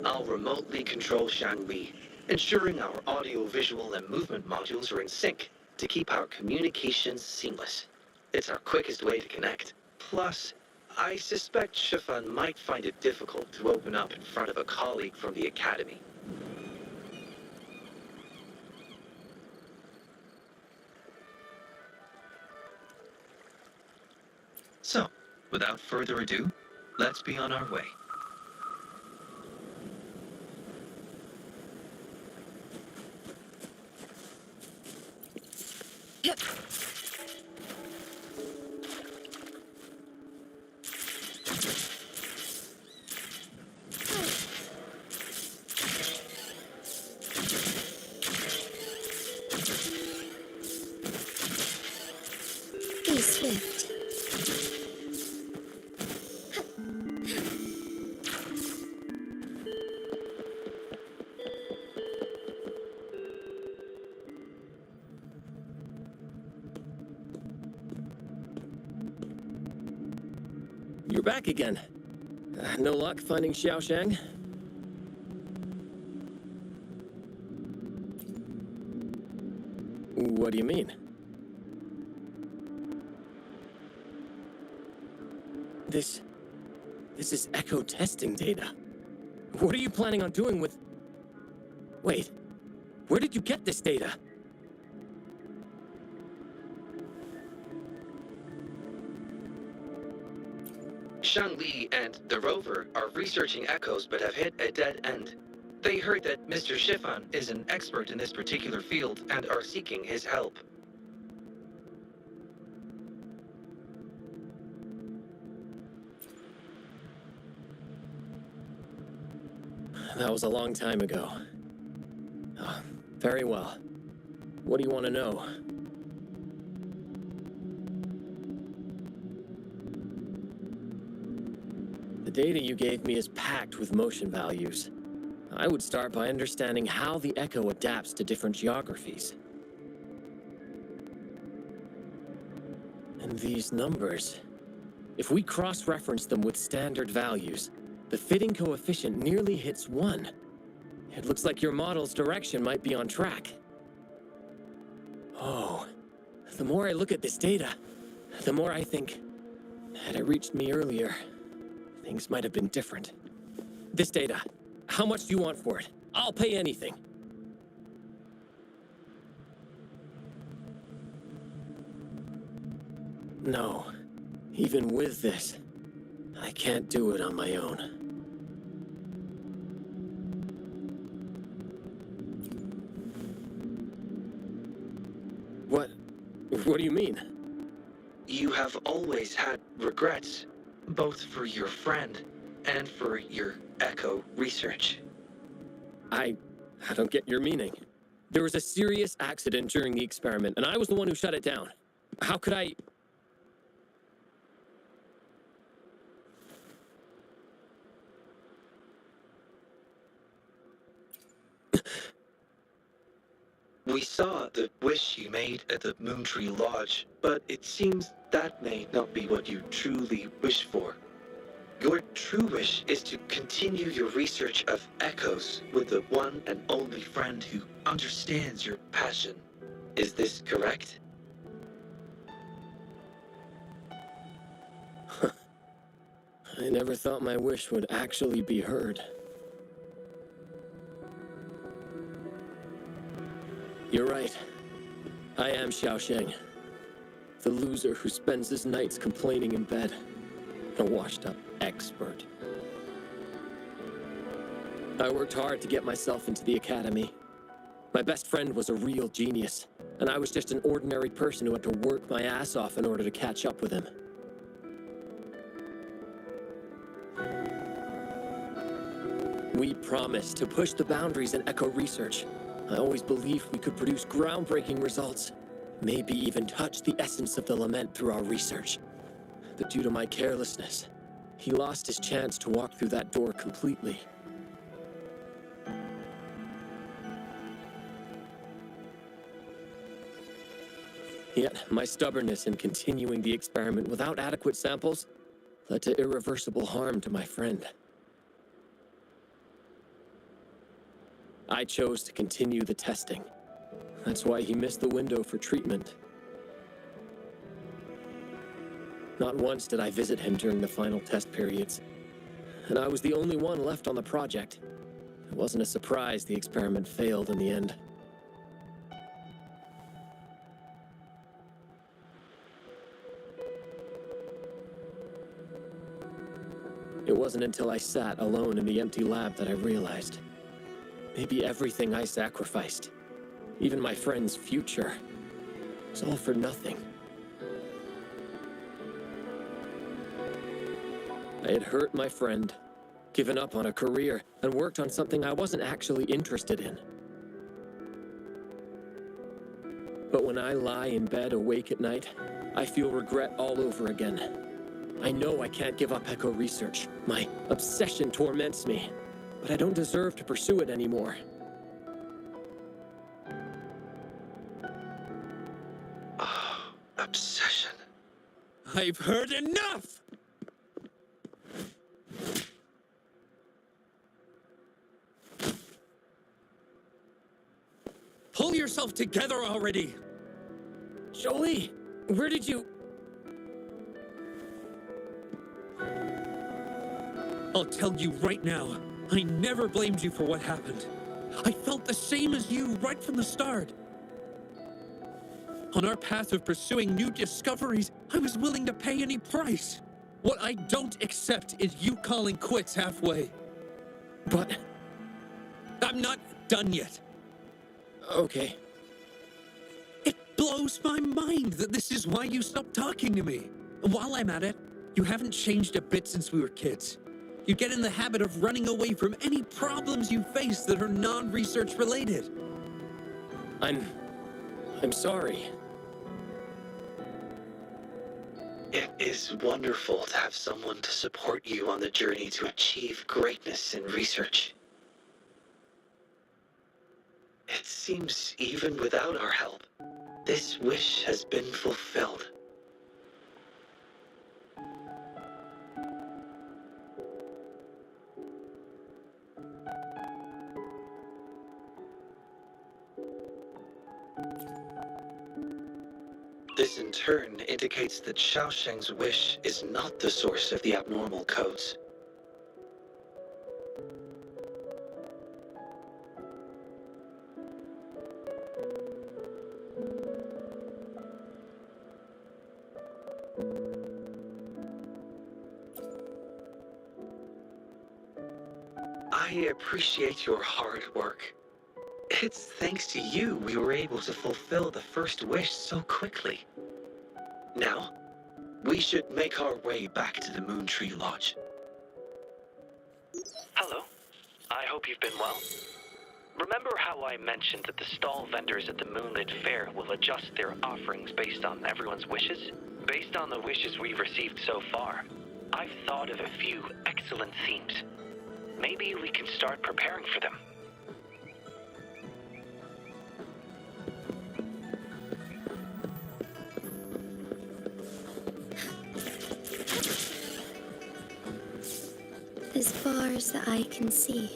I'll remotely control Shanli, ensuring our audio, visual, and movement modules are in sync to keep our communications seamless. It's our quickest way to connect. Plus, I suspect Shifan might find it difficult to open up in front of a colleague from the Academy. So, without further ado, let's be on our way. Yep. Be swift. You're back again. No luck finding Xiaoshang? What do you mean? This is echo testing data. What are you planning on doing with... Wait, where did you get this data? Shanli and the rover are researching echoes but have hit a dead end. They heard that Mr. Shifan is an expert in this particular field and are seeking his help. That was a long time ago. Very well. What do you want to know? The data you gave me is packed with motion values. I would start by understanding how the echo adapts to different geographies. And these numbers, if we cross-reference them with standard values, the fitting coefficient nearly hits 1. It looks like your model's direction might be on track. Oh, the more I look at this data, the more I think, had it reached me earlier, things might have been different. This data, how much do you want for it? I'll pay anything. No, even with this, I can't do it on my own. What do you mean? You have always had regrets, both for your friend and for your echo research. I don't get your meaning. There was a serious accident during the experiment, and I was the one who shut it down. How could I... We saw the wish you made at the Moontree Lodge, but it seems that may not be what you truly wish for. Your true wish is to continue your research of echoes with the one and only friend who understands your passion. Is this correct? I never thought my wish would actually be heard. You're right. I am Xiaosheng, the loser who spends his nights complaining in bed. A washed-up expert. I worked hard to get myself into the academy. My best friend was a real genius, and I was just an ordinary person who had to work my ass off in order to catch up with him. We promised to push the boundaries in echo research. I always believed we could produce groundbreaking results, maybe even touch the essence of the lament through our research. But due to my carelessness, he lost his chance to walk through that door completely. Yet, my stubbornness in continuing the experiment without adequate samples led to irreversible harm to my friend. I chose to continue the testing. That's why he missed the window for treatment. Not once did I visit him during the final test periods, and I was the only one left on the project. It wasn't a surprise the experiment failed in the end. It wasn't until I sat alone in the empty lab that I realized maybe everything I sacrificed, even my friend's future, was all for nothing. I had hurt my friend, given up on a career, and worked on something I wasn't actually interested in. But when I lie in bed awake at night, I feel regret all over again. I know I can't give up echo research. My obsession torments me, but I don't deserve to pursue it anymore. Oh, obsession. I've heard enough! Pull yourself together already! Jolie, where did you... I'll tell you right now, I never blamed you for what happened. I felt the same as you right from the start. On our path of pursuing new discoveries, I was willing to pay any price. What I don't accept is you calling quits halfway. But I'm not done yet. Okay. It blows my mind that this is why you stopped talking to me. And while I'm at it, you haven't changed a bit since we were kids. You get in the habit of running away from any problems you face that are non-research related. I'm sorry. It is wonderful to have someone to support you on the journey to achieve greatness in research. It seems even without our help, this wish has been fulfilled. This in turn indicates that Xiaosheng's wish is not the source of the abnormal codes. I appreciate your hard work. It's thanks to you we were able to fulfill the first wish so quickly. Now, we should make our way back to the Moon Tree Lodge. Hello. I hope you've been well. Remember how I mentioned that the stall vendors at the Moonlit Fair will adjust their offerings based on everyone's wishes? Based on the wishes we've received so far, I've thought of a few excellent themes. Maybe we can start preparing for them. As far as the eye can see.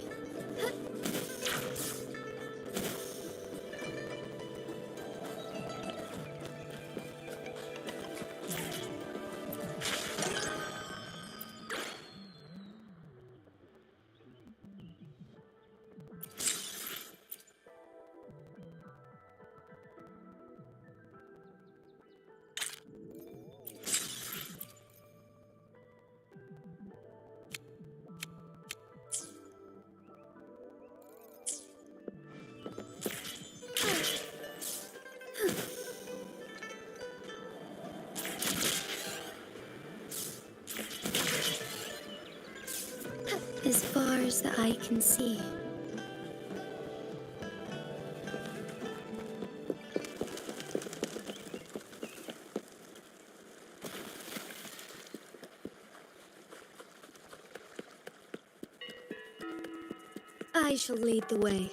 As far as the eye can see. I shall lead the way.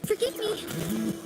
Forgive me.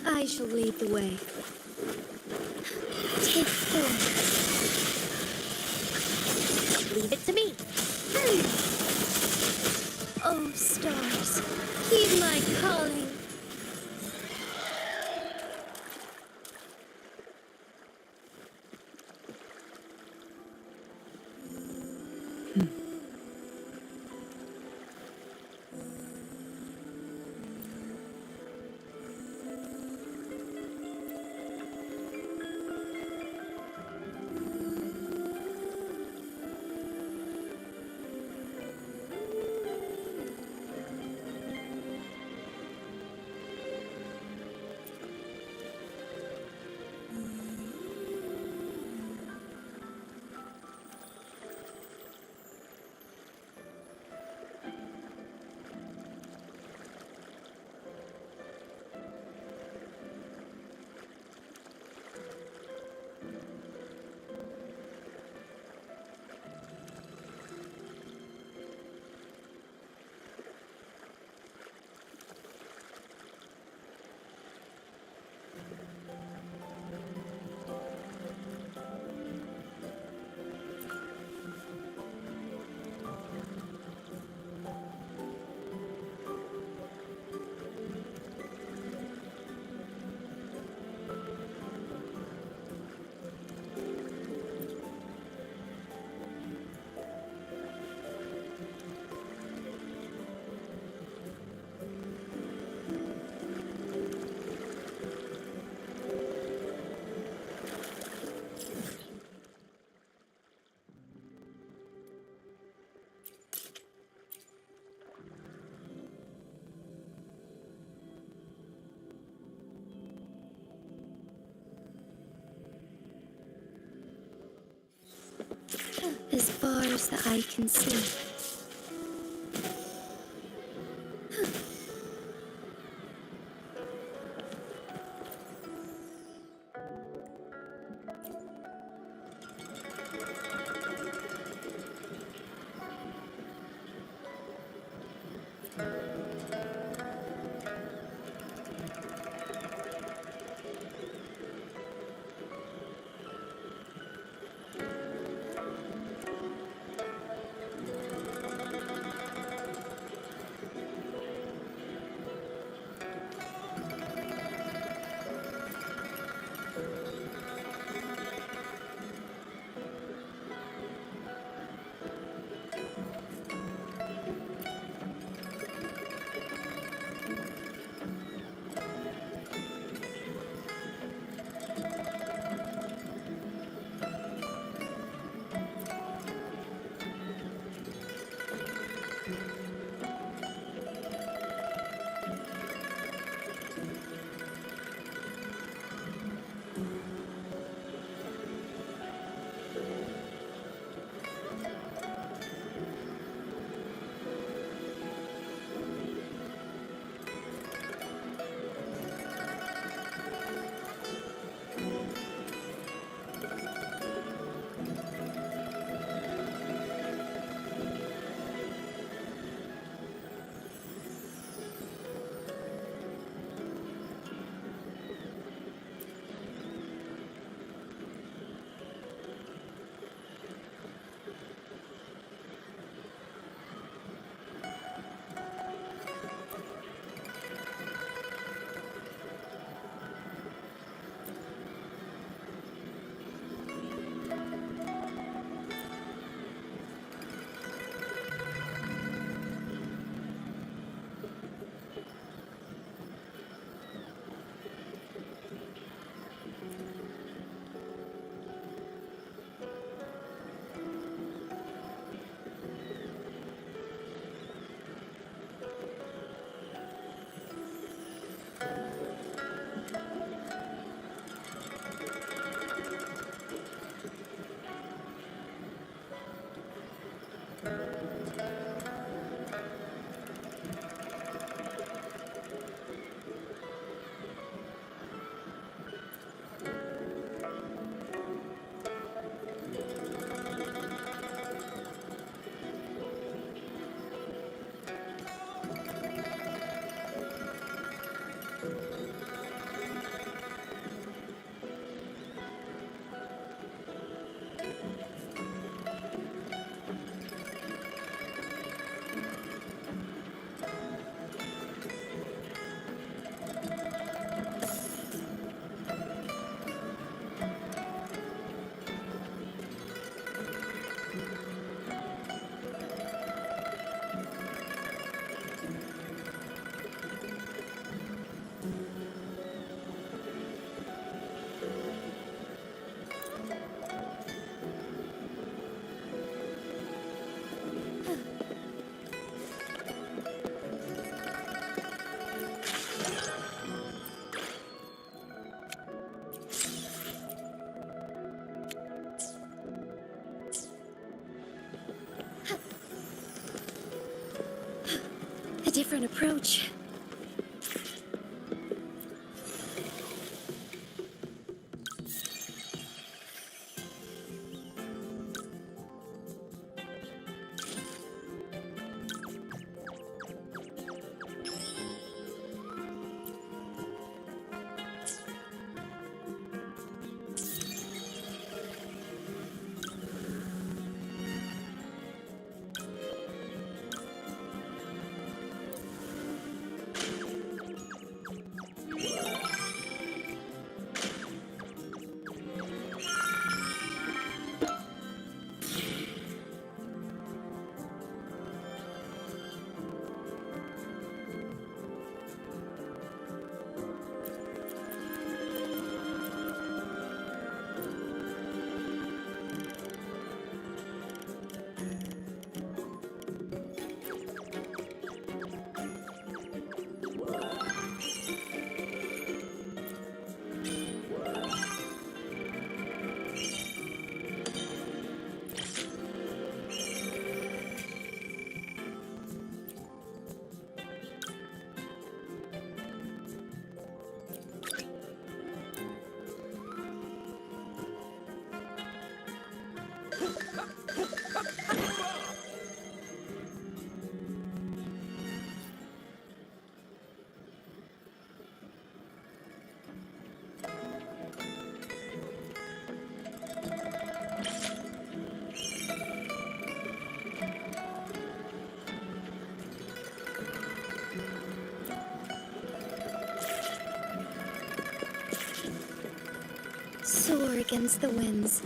I shall lead the way. Take form. Leave it to me. Oh, stars, heed my calling. As far as the eye can see. different approach. Soar against the winds.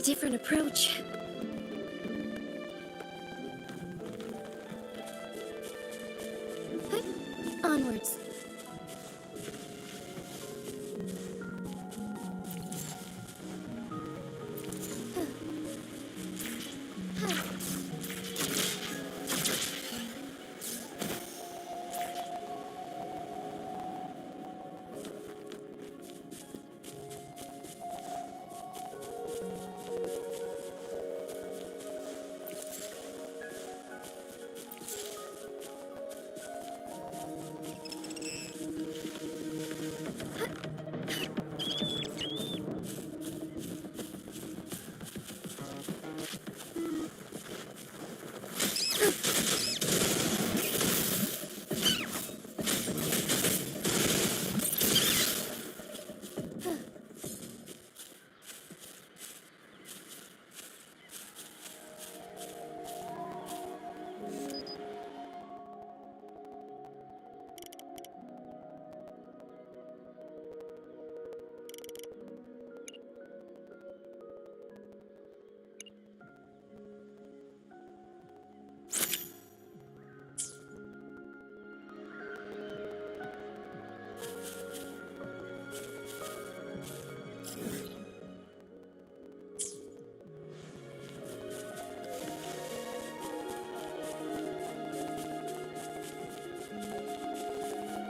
different approach. Onwards.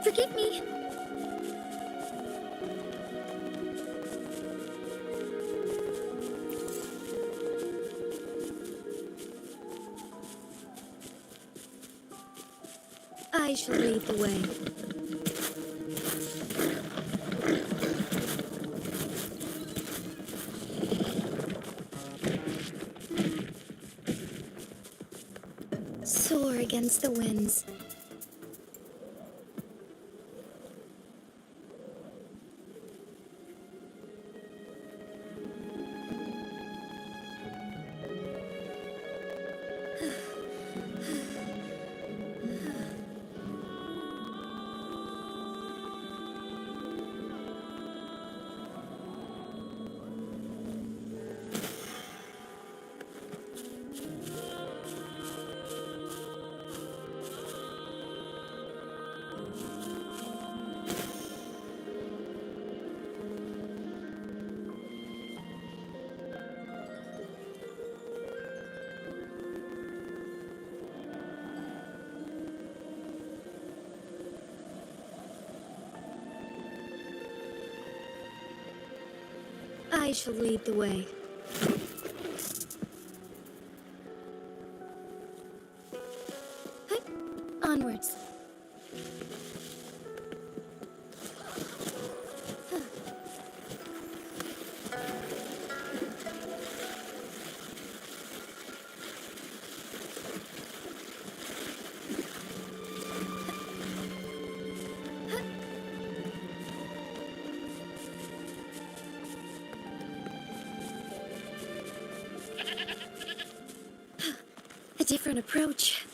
Forgive me. I shall lead the way. Soar against the winds. I shall lead the way. Onwards. A different approach.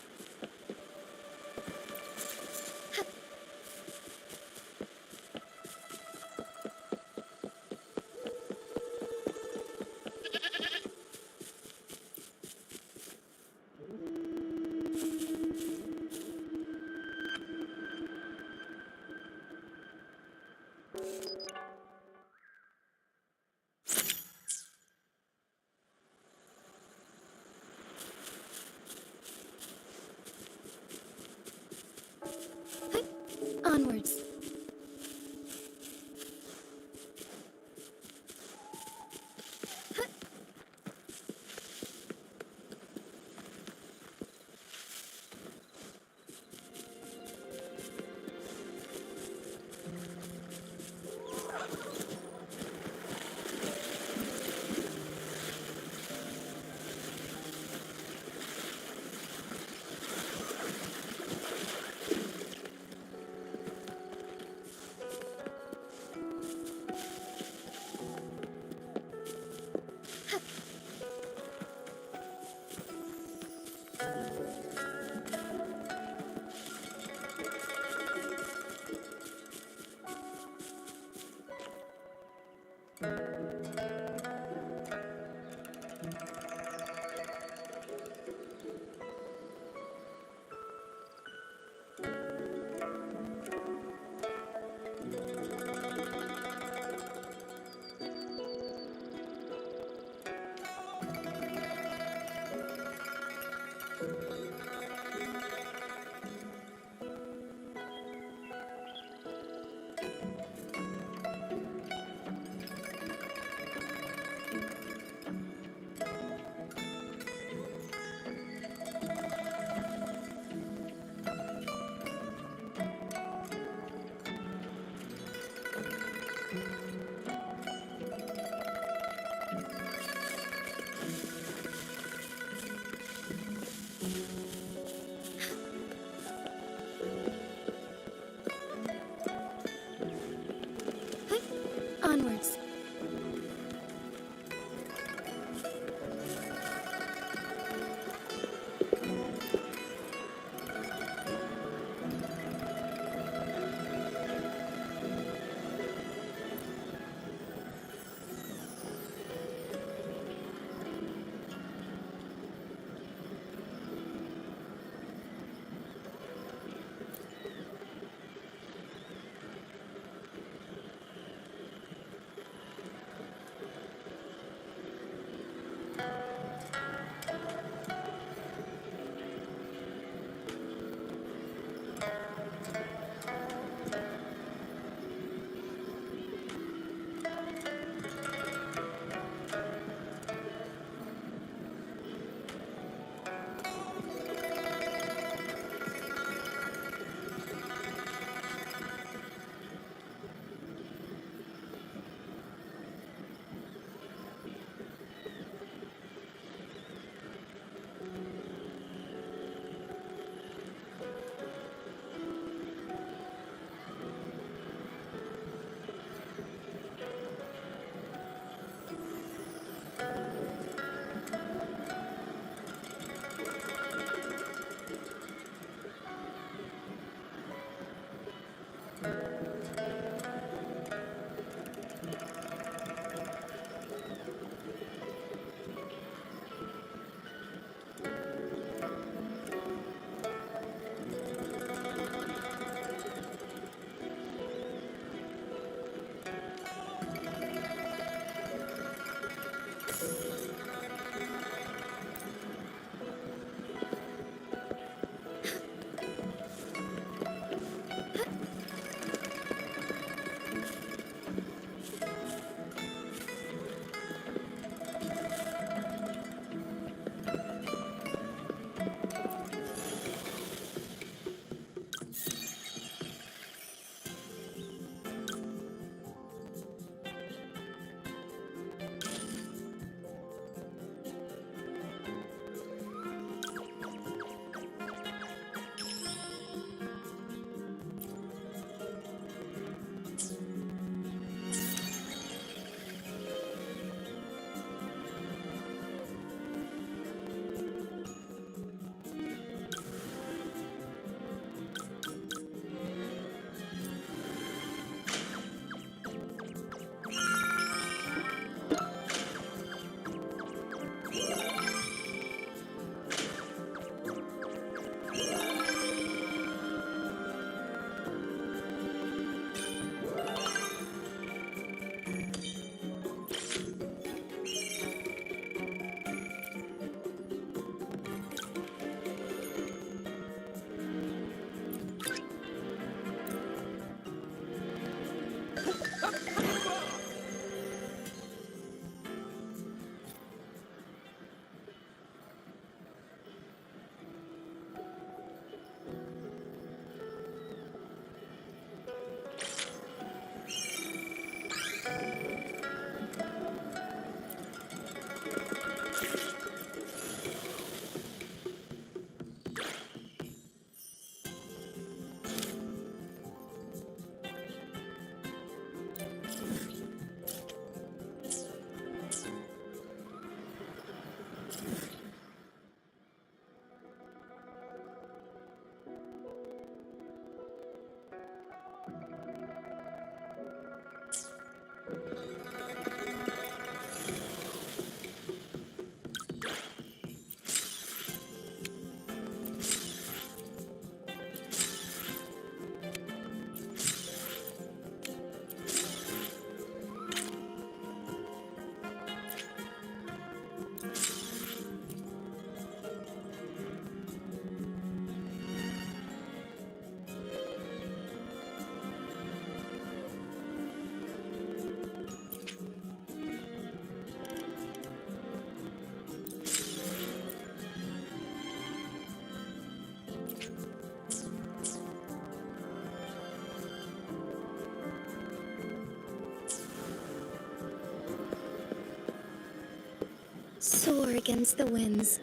soar against the winds.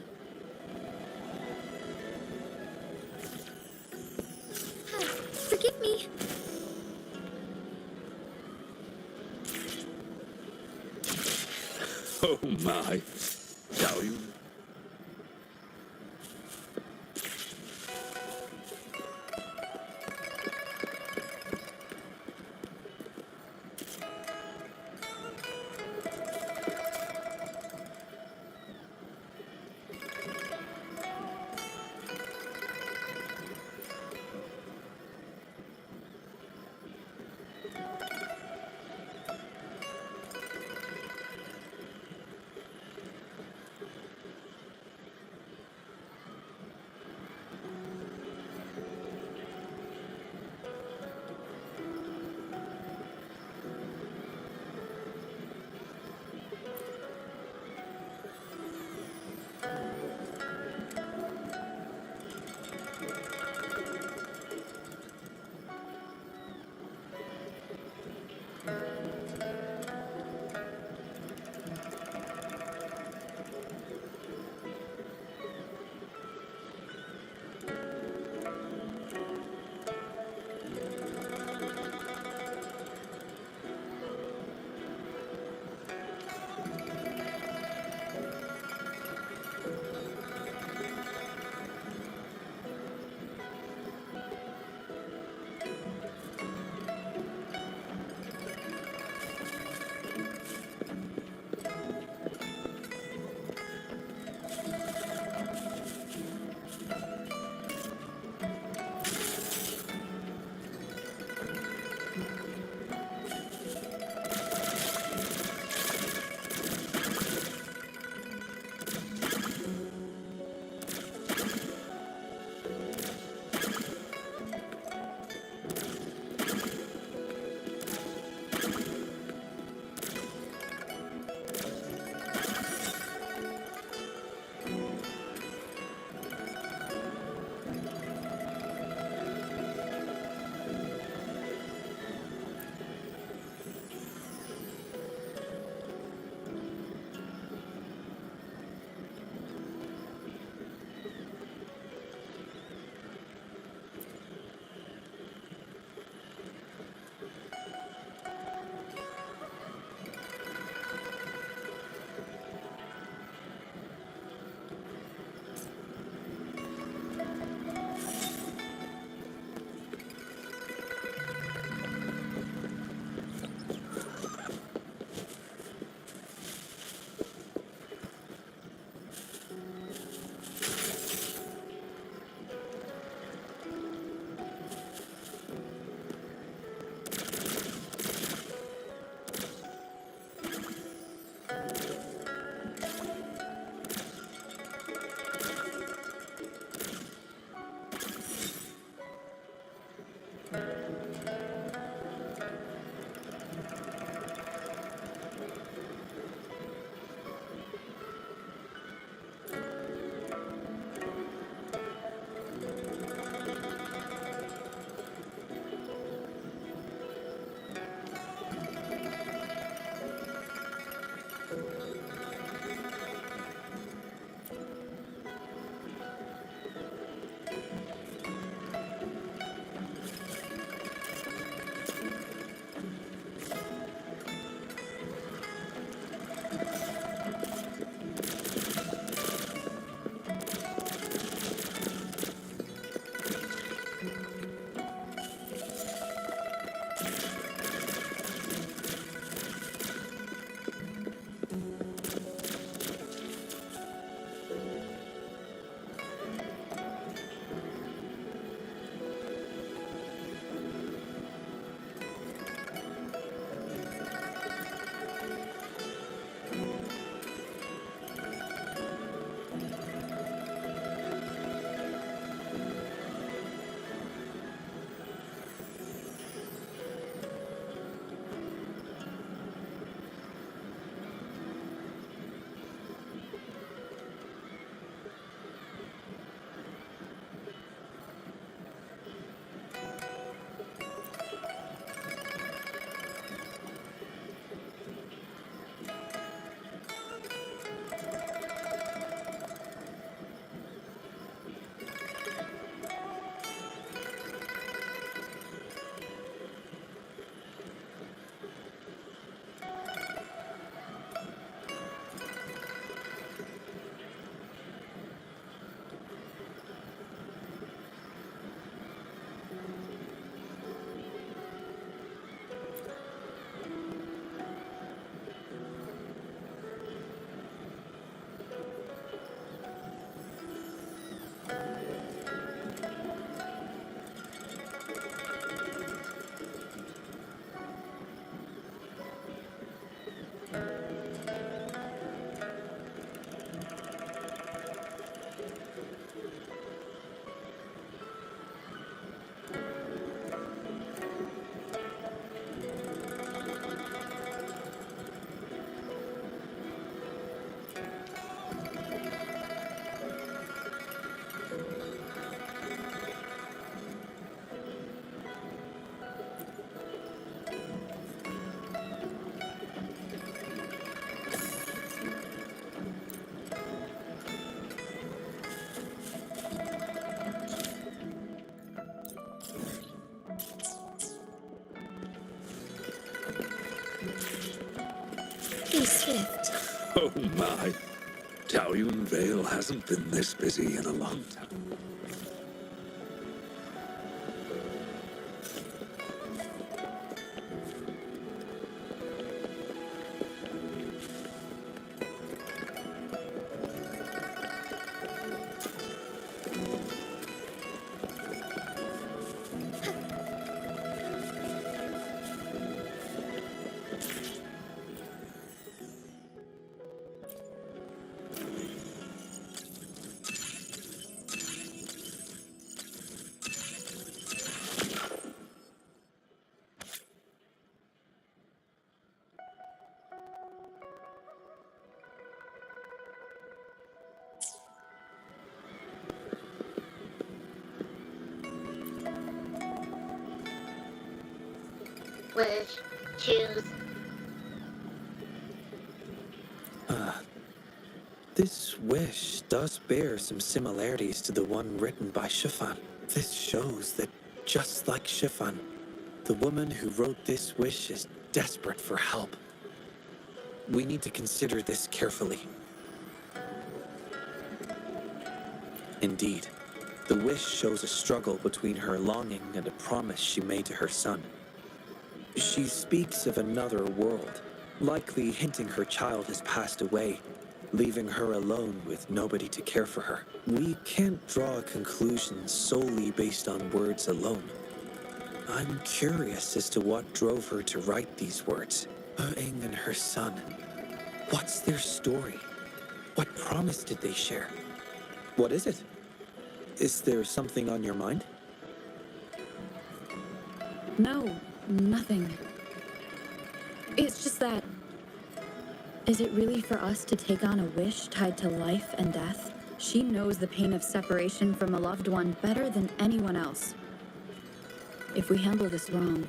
Forgive me. Oh my. Shall you? Oh my. Taoyuan Vale hasn't been this busy in a long time. Wish. Choose. This wish does bear some similarities to the one written by Shifan. This shows that, just like Shifan, the woman who wrote this wish is desperate for help. We need to consider this carefully. Indeed, the wish shows a struggle between her longing and a promise she made to her son. She speaks of another world, likely hinting her child has passed away, leaving her alone with nobody to care for her. We can't draw conclusions solely based on words alone. I'm curious as to what drove her to write these words. Ing and her son. What's their story? What promise did they share? What is it? Is there something on your mind? No, nothing. It's just that... Is it really for us to take on a wish tied to life and death? She knows the pain of separation from a loved one better than anyone else. If we handle this wrong,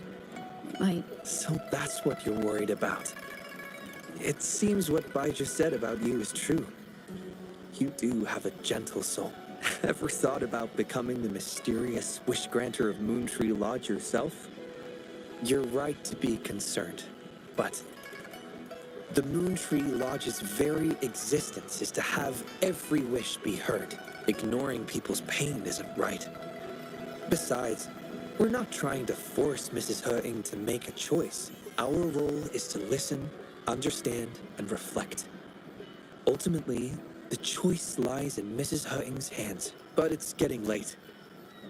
it might... So that's what you're worried about. It seems what Bai just said about you is true. You do have a gentle soul. Ever thought about becoming the mysterious wish granter of Moontree Lodge yourself? You're right to be concerned, but the Moontree Lodge's very existence is to have every wish be heard. Ignoring people's pain isn't right. Besides, we're not trying to force Mrs. He-Ing to make a choice. Our role is to listen, understand, and reflect. Ultimately, the choice lies in Mrs. He-Ing's hands, but it's getting late.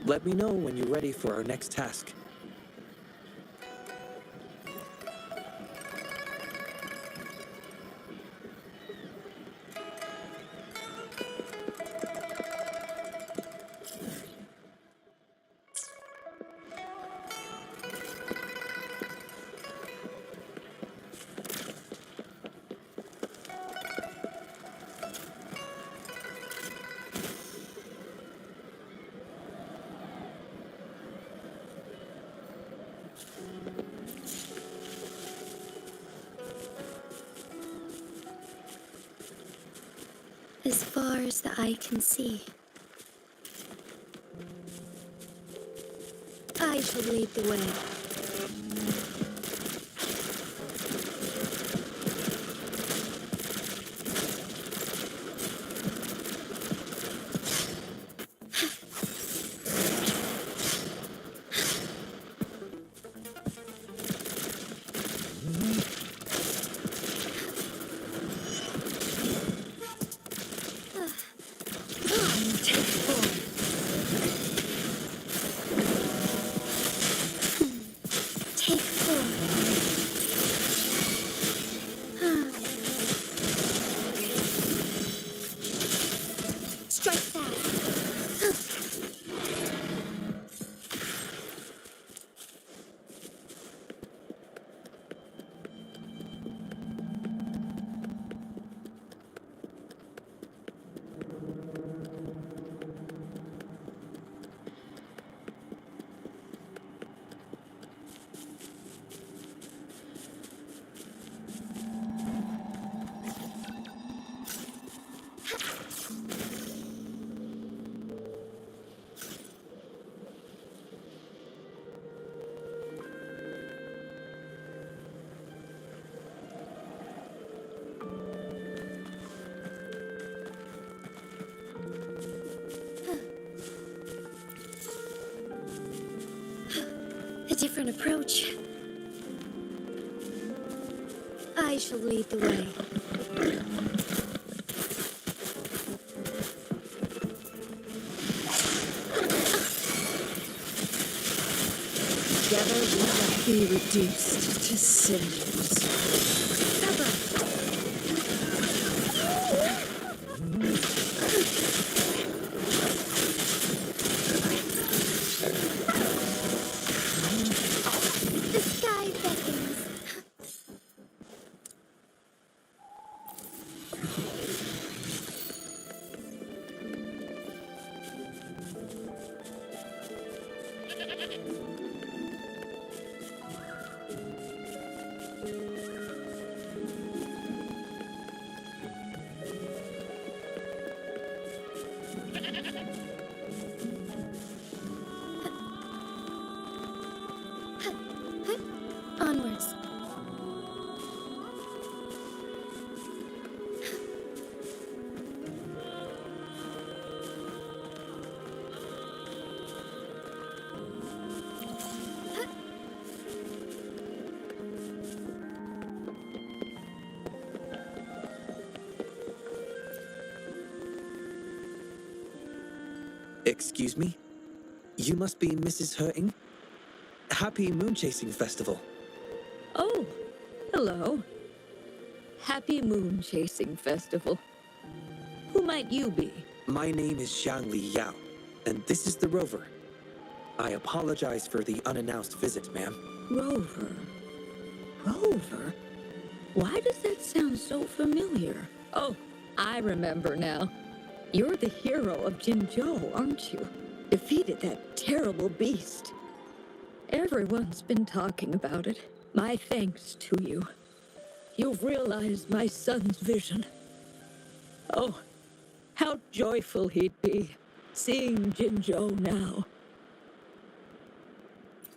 Let me know when you're ready for our next task. As far as the eye can see. I shall lead the way. different approach. I shall lead the way. Together we will be reduced to cinders. The sky beckons. Onwards. Excuse me? You must be Mrs. Hurting? Happy Moon Chasing Festival. Oh, hello. Happy Moon Chasing Festival. Who might you be? My name is Xiangli Yao, and this is the Rover. I apologize for the unannounced visit, ma'am. Rover. Rover? Why does that sound so familiar? Oh, I remember now. You're the hero of Jinzhou, aren't you? Defeated that terrible beast. Everyone's been talking about it. My thanks to you. You've realized my son's vision. Oh, how joyful he'd be, seeing Jinzhou now.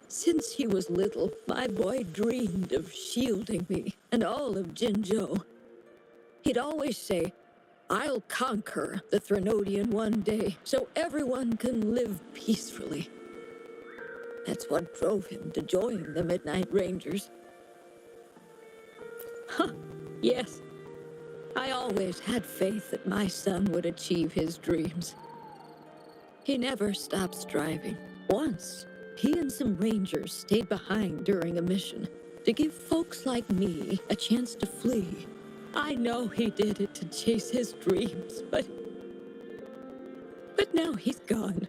Since he was little, my boy dreamed of shielding me and all of Jinzhou. He'd always say, "I'll conquer the Threnodian one day, so everyone can live peacefully." That's what drove him to join the Midnight Rangers. Huh, yes. I always had faith that my son would achieve his dreams. He never stopped striving. Once, he and some rangers stayed behind during a mission to give folks like me a chance to flee. I know he did it to chase his dreams, but now he's gone.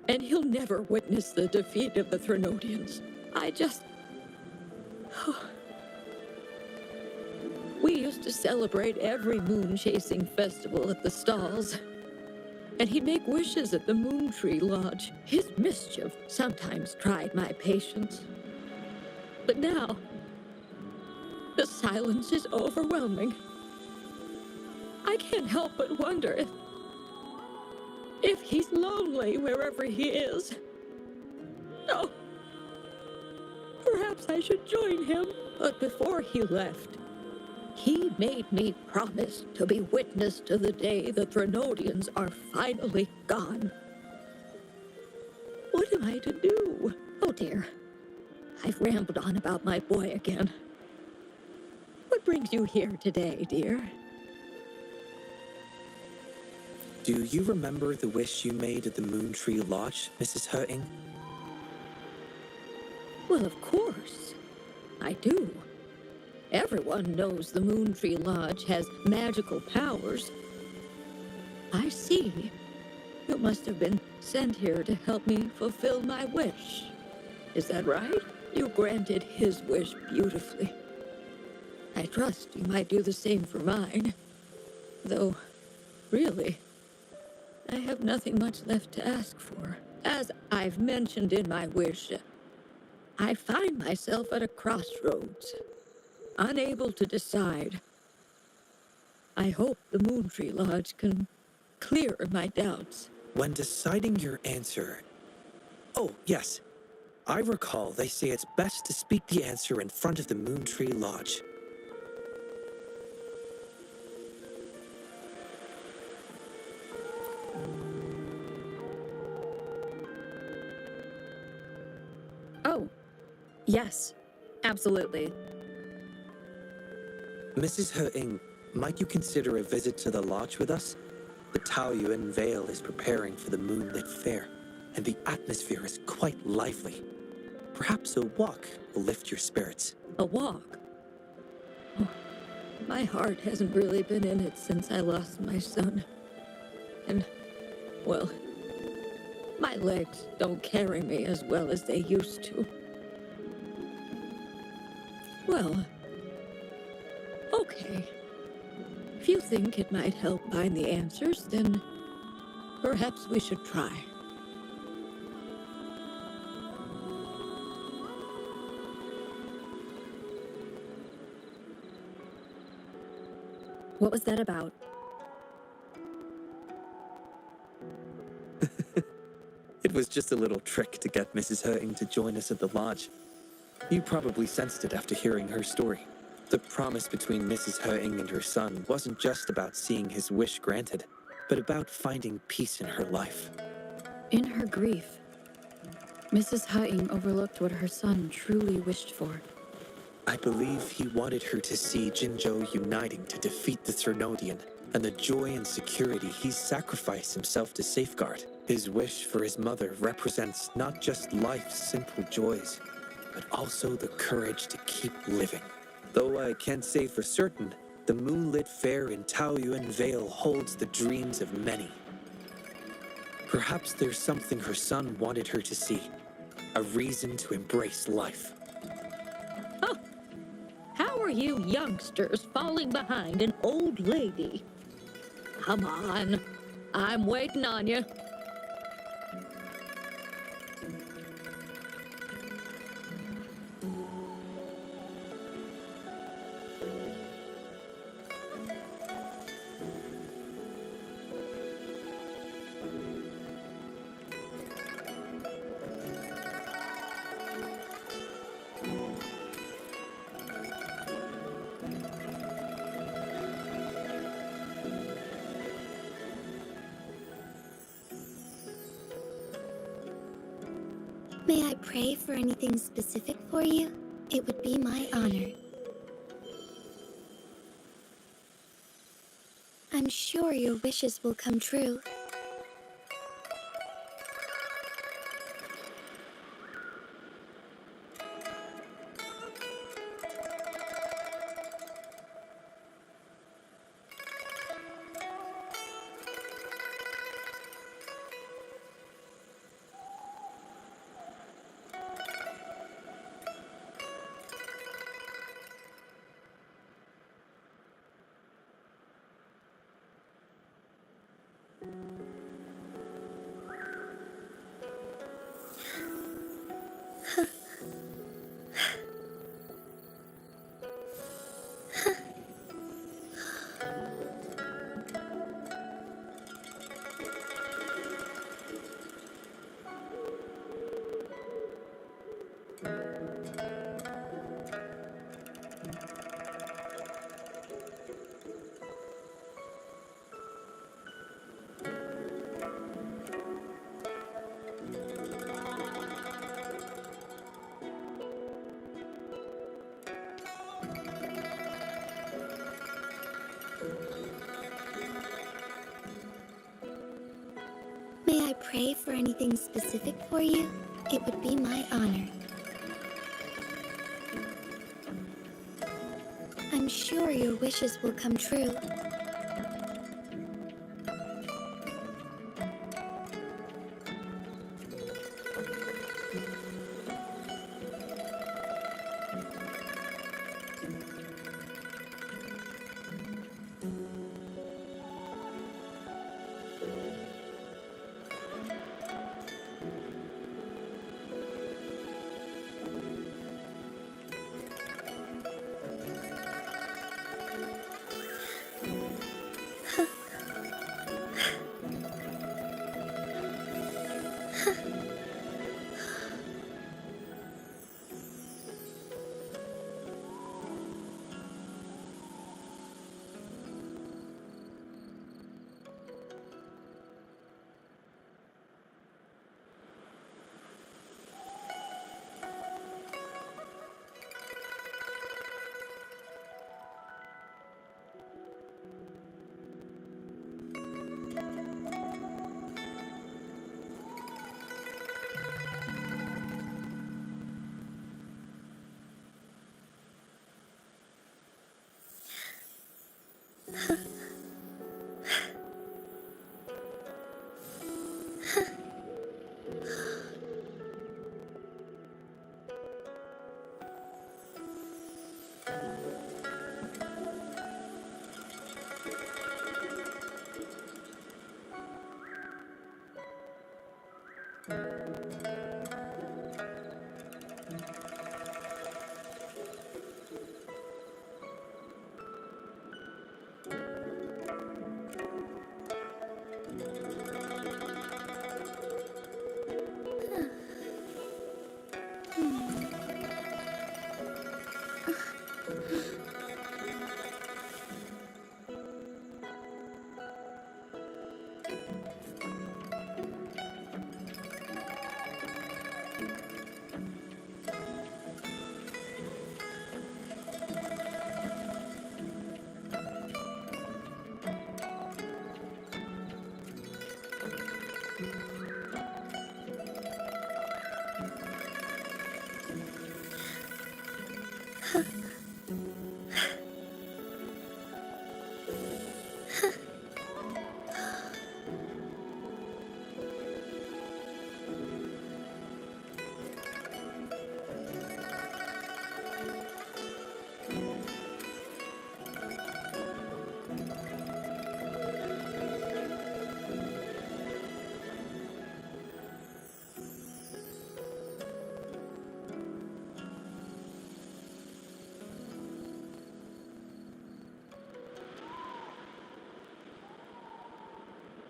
And he'll never witness the defeat of the Threnodians. We used to celebrate every moon-chasing festival at the stalls. And he'd make wishes at the Moon Tree Lodge. His mischief sometimes tried my patience. But now, the silence is overwhelming. I can't help but wonder if he's lonely wherever he is. Oh, perhaps I should join him. But before he left, he made me promise to be witness to the day the Threnodians are finally gone. What am I to do? Oh dear, I've rambled on about my boy again. What brings you here today, dear? Do you remember the wish you made at the Moon Tree Lodge, Mrs. Hurting? Well, of course. I do. Everyone knows the Moon Tree Lodge has magical powers. I see. You must have been sent here to help me fulfill my wish. Is that right? You granted his wish beautifully. I trust you might do the same for mine. Though, really, I have nothing much left to ask for. As I've mentioned in my wish, I find myself at a crossroads, unable to decide. I hope the Moon Tree Lodge can clear my doubts. When deciding your answer... Oh, yes. I recall they say it's best to speak the answer in front of the Moon Tree Lodge. Oh, Yes, absolutely. Mrs. He-ing, might you consider a visit to the lodge with us? The Taoyuan Vale is preparing for the moonlit fair, and the atmosphere is quite lively. Perhaps a walk will lift your spirits. A walk? Oh, my heart hasn't really been in it since I lost my son. And, well, my legs don't carry me as well as they used to. Well, okay. If you think it might help find the answers, then perhaps we should try. What was that about? It was just a little trick to get Mrs. He-ing to join us at the lodge. You probably sensed it after hearing her story. The promise between Mrs. He-ing and her son wasn't just about seeing his wish granted, but about finding peace in her life. In her grief, Mrs. He-ing overlooked what her son truly wished for. I believe he wanted her to see Jinzhou uniting to defeat the Threnodian, and the joy and security he sacrificed himself to safeguard. His wish for his mother represents not just life's simple joys, but also the courage to keep living. Though I can't say for certain, the moonlit fair in Taoyuan Vale holds the dreams of many. Perhaps there's something her son wanted her to see, a reason to embrace life. Oh, how are you youngsters falling behind an old lady? Come on, I'm waiting on you. May I pray for anything specific for you? It would be my honor. I'm sure your wishes will come true. May I pray for anything specific for you? It would be my honor. I'm sure your wishes will come true.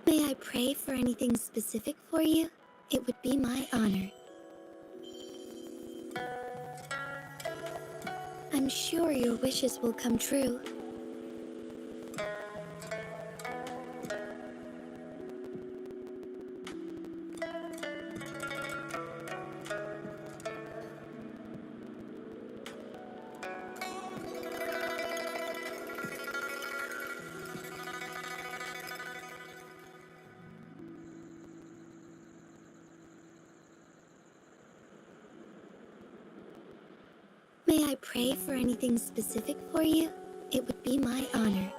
May I pray for anything specific for you? It would be my honor. I'm sure your wishes will come true. May I pray for anything specific for you? It would be my honor.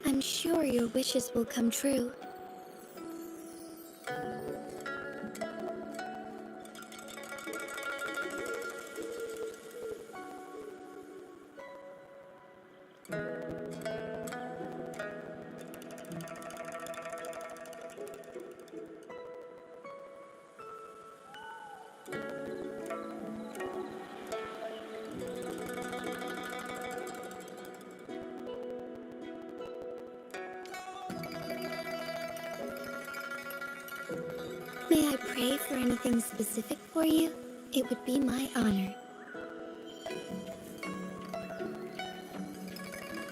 I'm sure your wishes will come true. May I pray for anything specific for you? It would be my honor.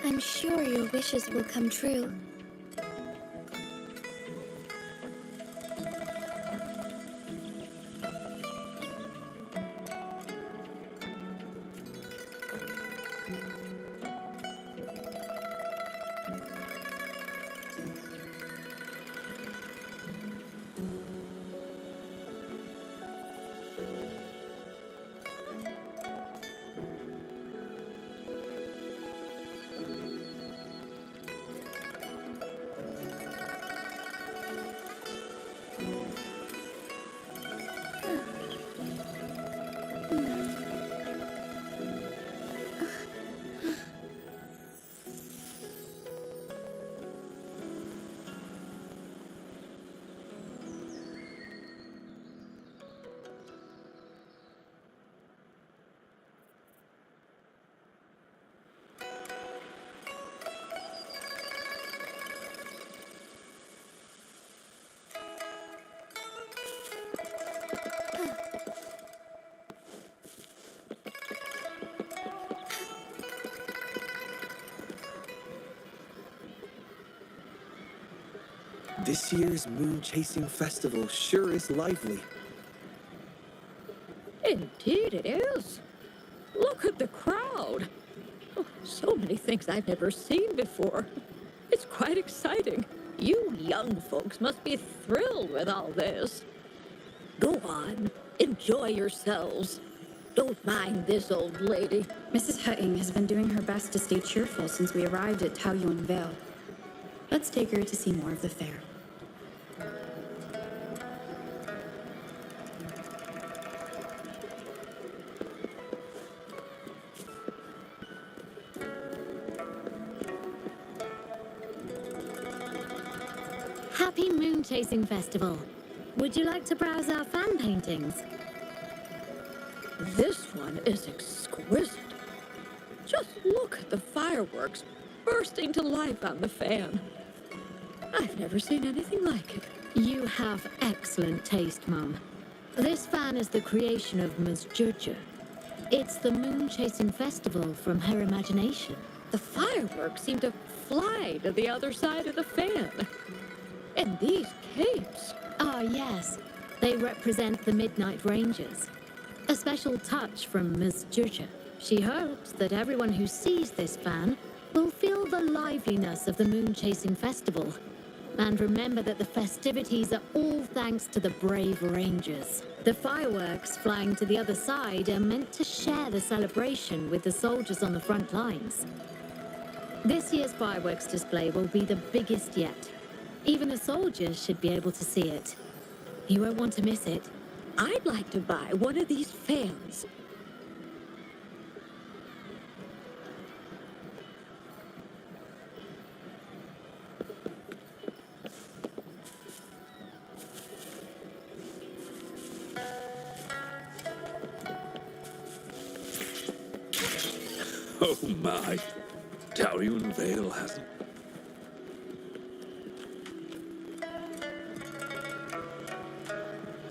I'm sure your wishes will come true. This year's moon chasing festival sure is lively. Indeed it is. Look at the crowd. Oh, so many things I've never seen before. It's quite exciting. You young folks must be thrilled with all this. Go on, enjoy yourselves. Don't mind this old lady. Mrs. Hutting has been doing her best to stay cheerful since we arrived at Taoyuan Vale. Let's take her to see more of the fair. Happy Moon Chasing Festival. Would you like to browse our fan paintings? This one is exquisite. Just look at the fireworks bursting to life on the fan. I've never seen anything like it. You have excellent taste, Mum. This fan is the creation of Ms. Juja. It's the Moon Chasing Festival from her imagination. The fireworks seem to fly to the other side of the fan. And these capes. Ah, yes. They represent the Midnight Rangers. A special touch from Ms. Juja. She hopes that everyone who sees this fan will feel the liveliness of the Moon Chasing Festival. And remember that the festivities are all thanks to the brave Rangers. The fireworks flying to the other side are meant to share the celebration with the soldiers on the front lines. This year's fireworks display will be the biggest yet. Even the soldiers should be able to see it. You won't want to miss it. I'd like to buy one of these fans. Oh my. Taurian Vale hasn't.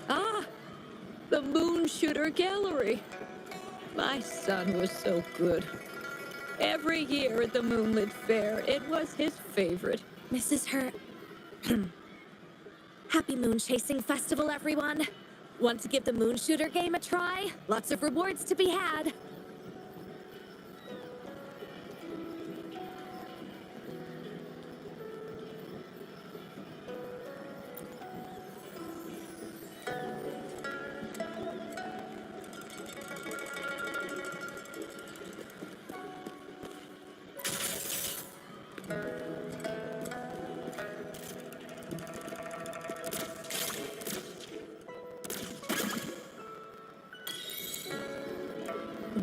Ah! The Moon Shooter Gallery. My son was so good. Every year at the Moonlit Fair, it was his favorite. Mrs. Happy Moon Chasing Festival, everyone! Want to give the Moon Shooter game a try? Lots of rewards to be had.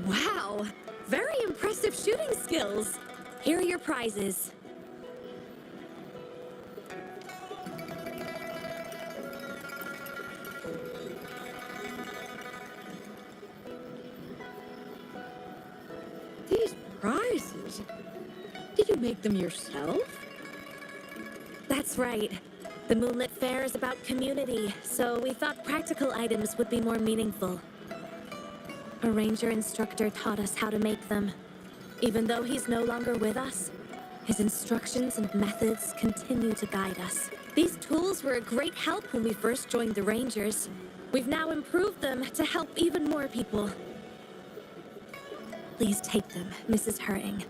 Wow! Very impressive shooting skills! Here are your prizes. These prizes? Did you make them yourself? That's right. The Moonlit Fair is about community, so we thought practical items would be more meaningful. A ranger instructor taught us how to make them. Even though he's no longer with us, his instructions and methods continue to guide us. These tools were a great help when we first joined the Rangers. We've now improved them to help even more people. Please take them, Mrs. Hurting.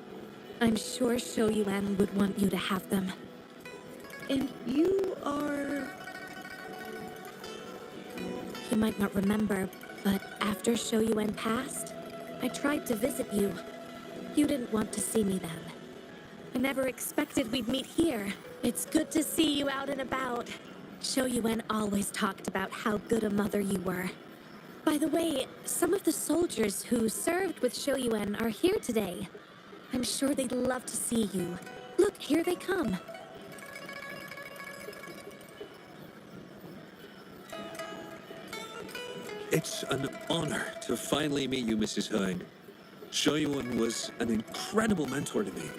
I'm sure Shoyuan would want you to have them. And you are... You might not remember, but after Shoyuan passed, I tried to visit you. You didn't want to see me then. I never expected we'd meet here. It's good to see you out and about. Shoyuan always talked about how good a mother you were. By the way, some of the soldiers who served with Shoyuan are here today. I'm sure they'd love to see you. Look, here they come. It's an honor to finally meet you, Mrs. Hurting. Shoyuan was an incredible mentor to me.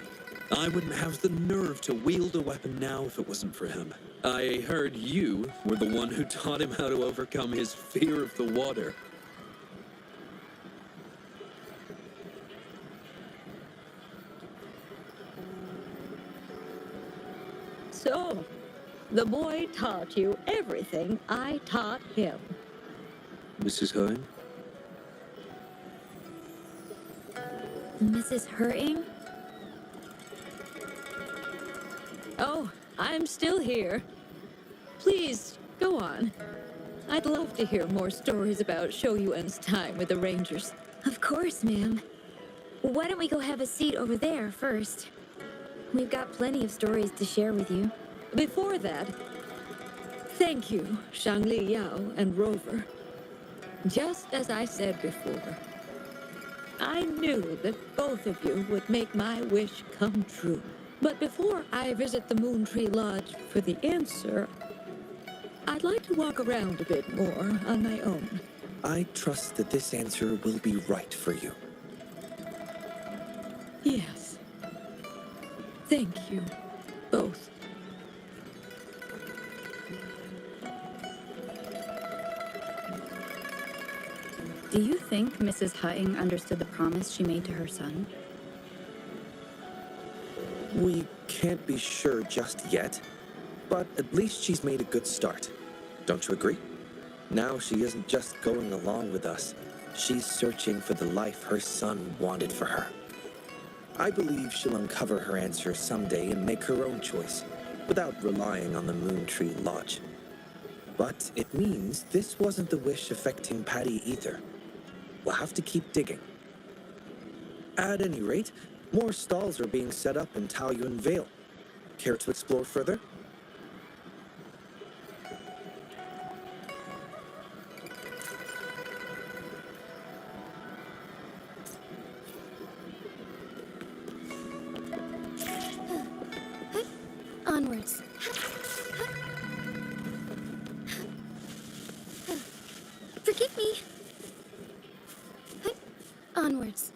I wouldn't have the nerve to wield a weapon now if it wasn't for him. I heard you were the one who taught him how to overcome his fear of the water. So, the boy taught you everything I taught him. Mrs. Hurting? Mrs. Hurting? Oh, I'm still here. Please, go on. I'd love to hear more stories about Shoyuan's time with the Rangers. Of course, ma'am. Why don't we go have a seat over there first? We've got plenty of stories to share with you. Before that, thank you, Shangli Yao and Rover. Just as I said before, I knew that both of you would make my wish come true. But before I visit the Moon Tree Lodge for the answer, I'd like to walk around a bit more on my own. I trust that this answer will be right for you. Yes. Thank you, both. Do you think Mrs. Hutting understood the promise she made to her son? We can't be sure just yet, but at least she's made a good start. Don't you agree? Now she isn't just going along with us. She's searching for the life her son wanted for her. I believe she'll uncover her answer someday and make her own choice, without relying on the Moon Tree Lodge. But it means this wasn't the wish affecting Patty either. We'll have to keep digging. At any rate, more stalls are being set up in Taoyuan Vale. Care to explore further? Onwards. Forgive me. Onwards.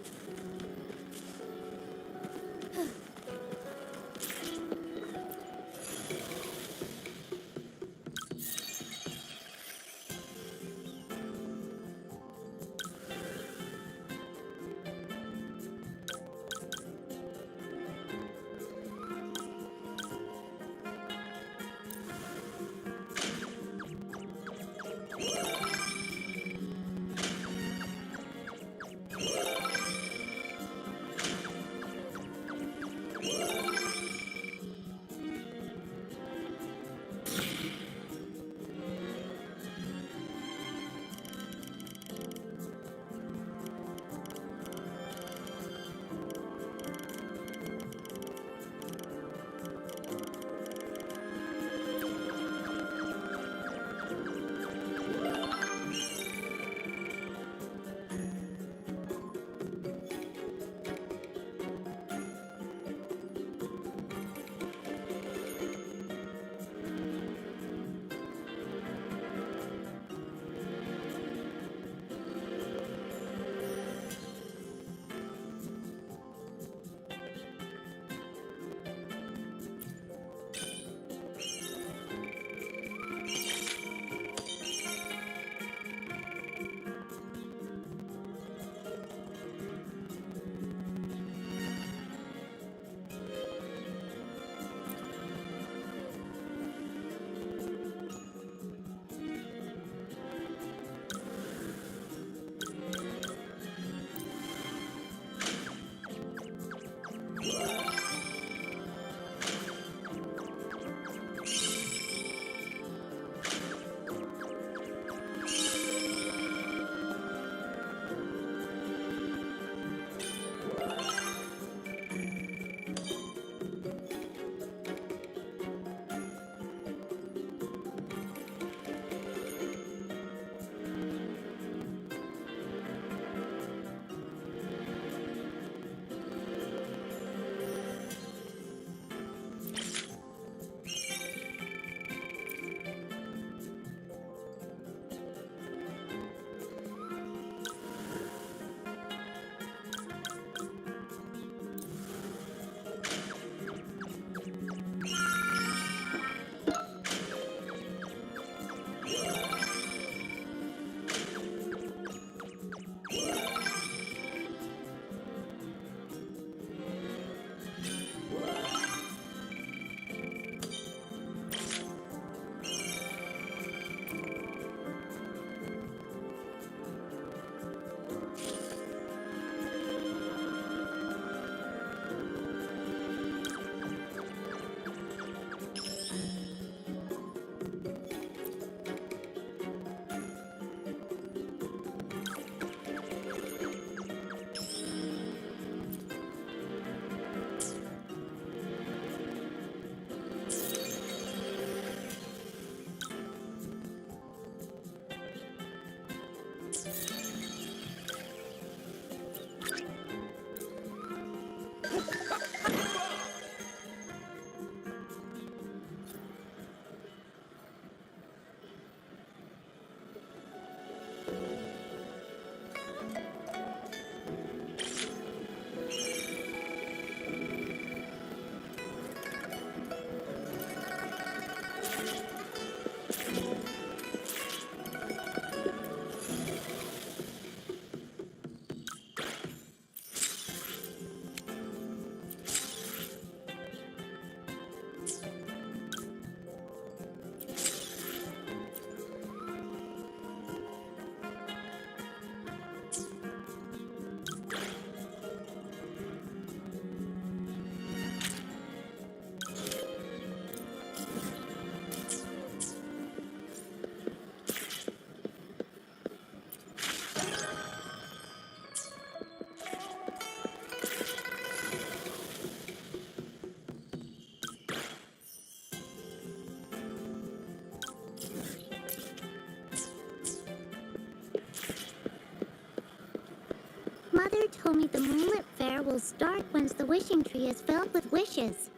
will start once the wishing tree is filled with wishes.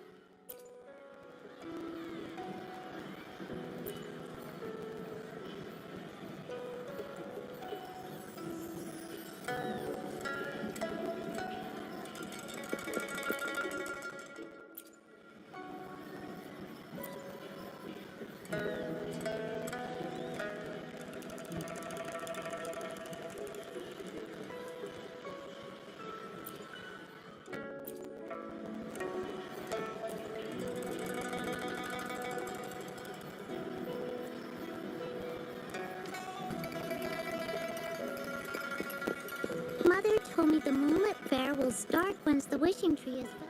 Mother told me the moonlit fair will start once the wishing tree is filled.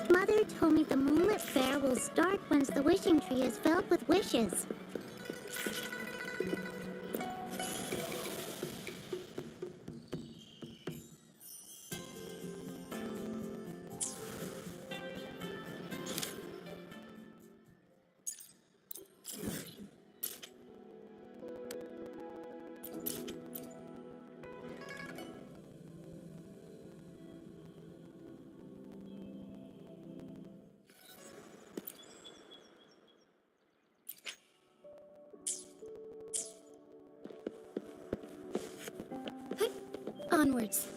Mother told me the moonlit fair will start once the wishing tree is filled with wishes. Onwards.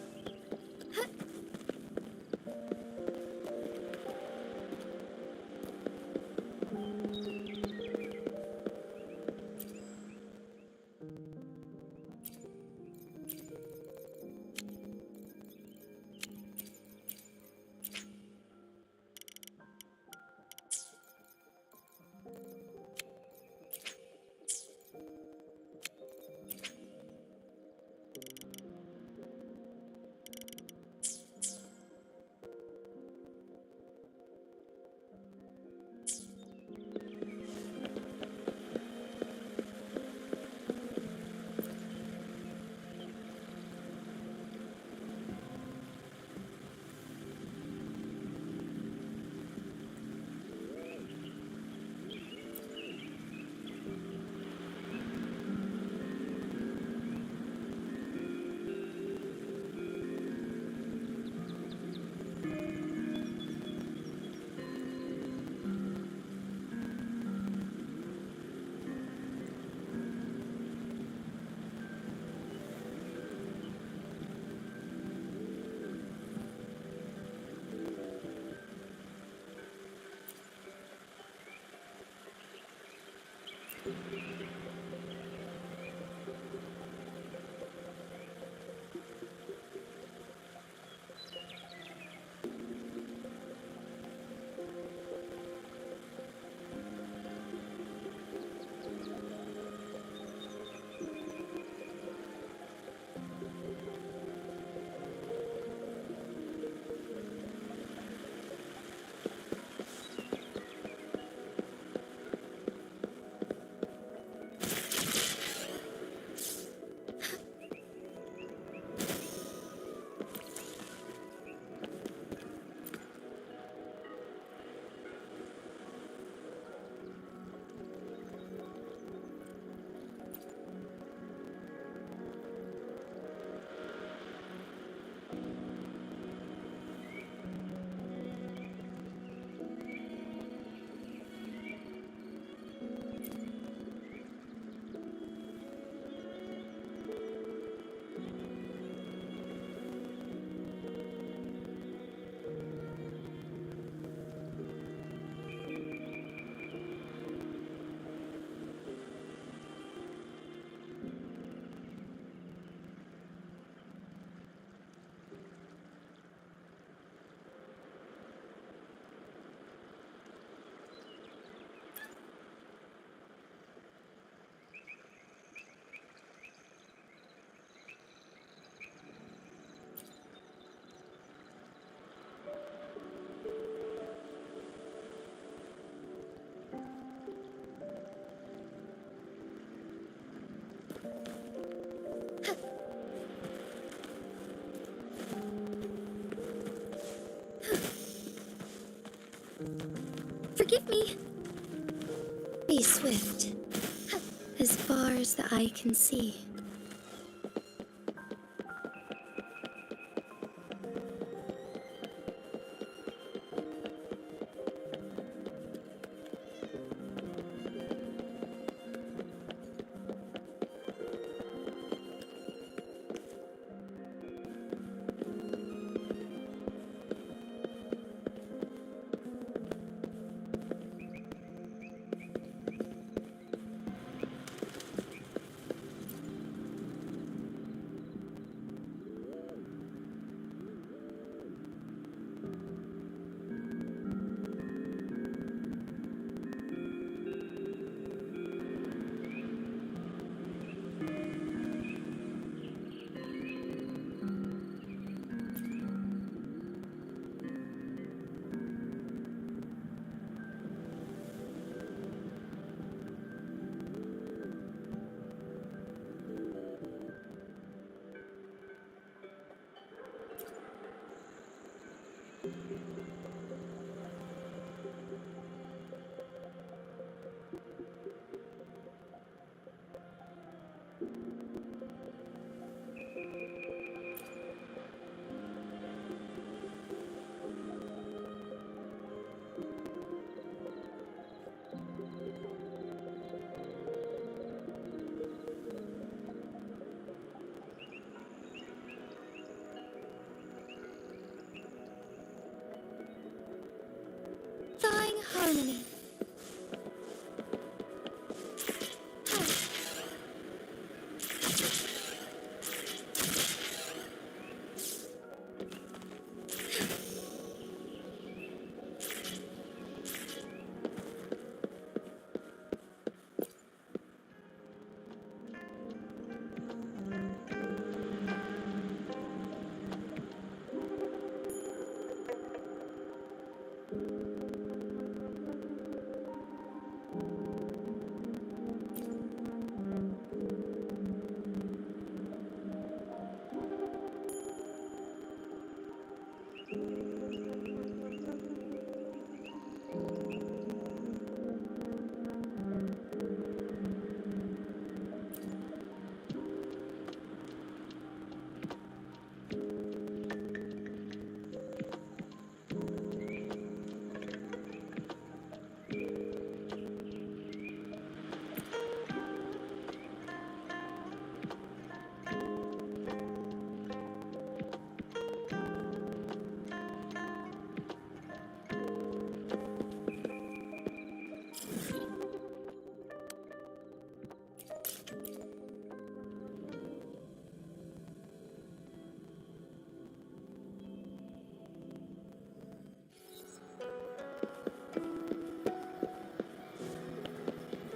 me. Be swift. As far as the eye can see. Thawing harmony.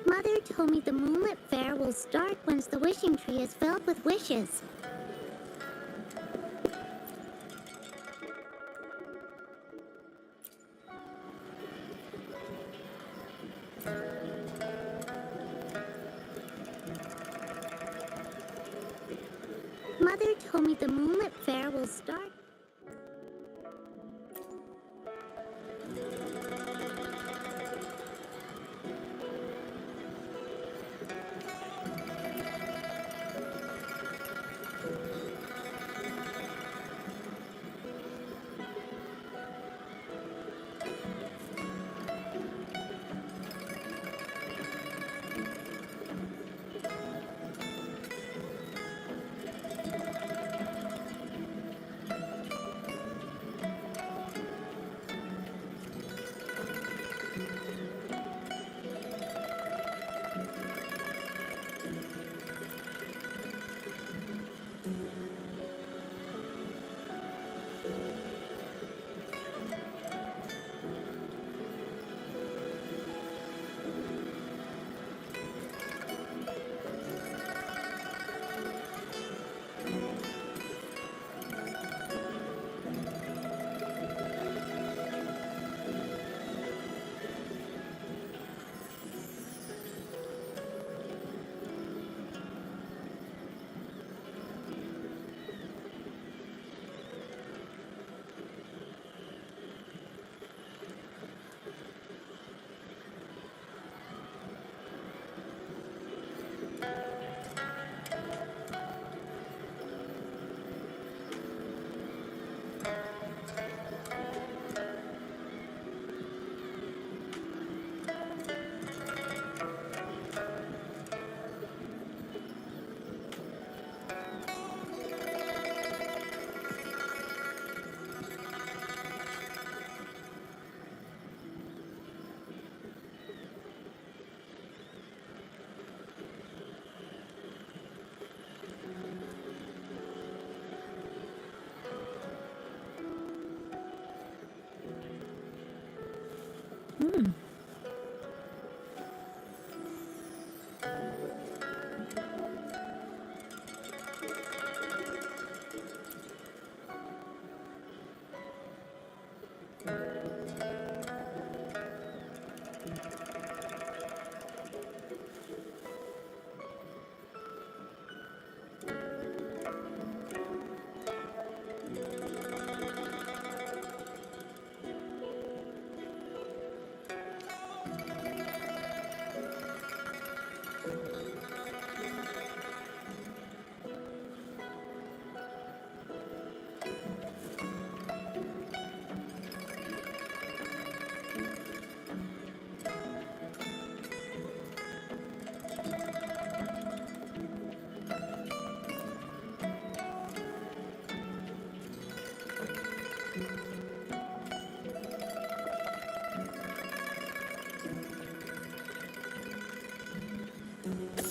Mother told me the moonlit fair will start once the wishing tree is filled with wishes. Mother told me the moonlit fair will start.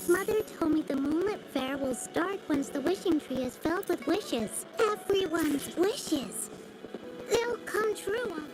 Mother told me the Moonlit Fair will start once the wishing tree is filled with wishes. Everyone's wishes. They'll come true.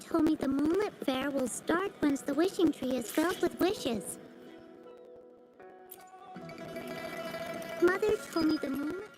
told me the Moonlit Fair will start once the wishing tree is filled with wishes. Mother told me the moonlit...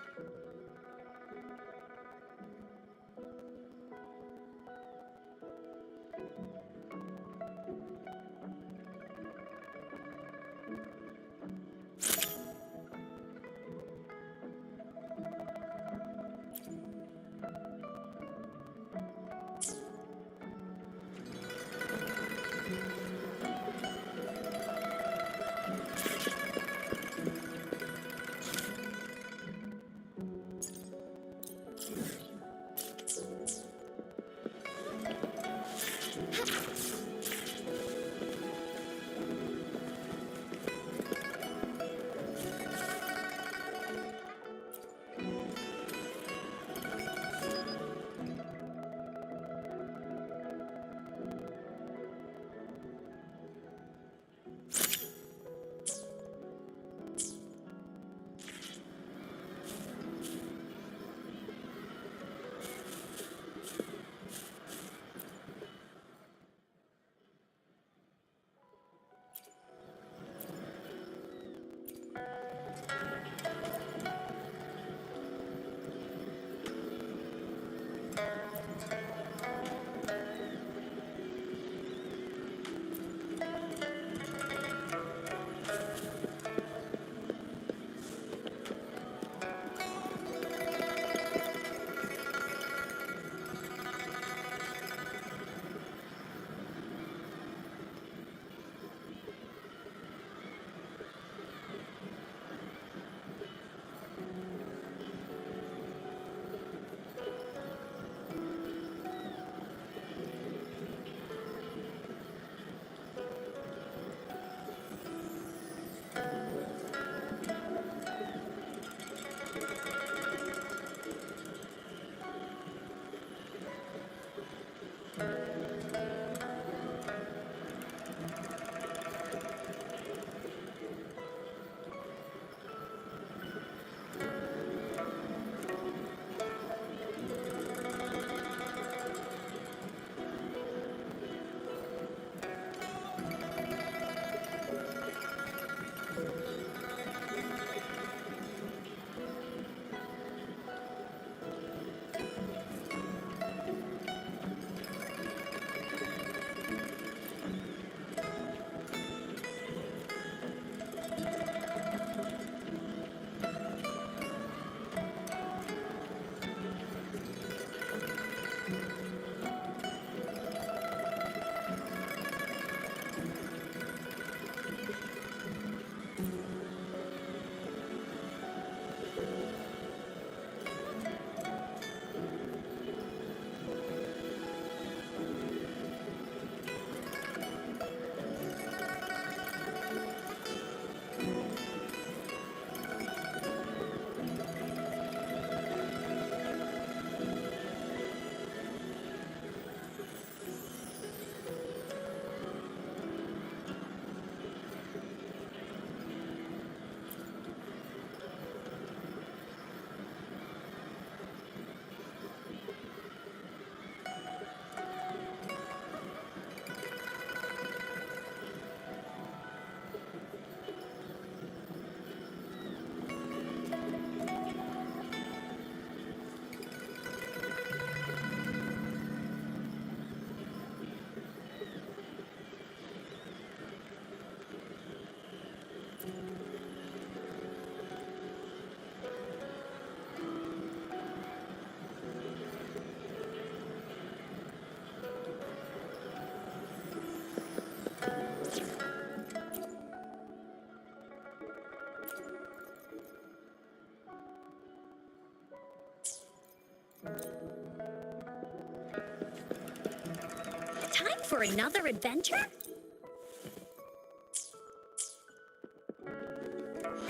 Time for another adventure?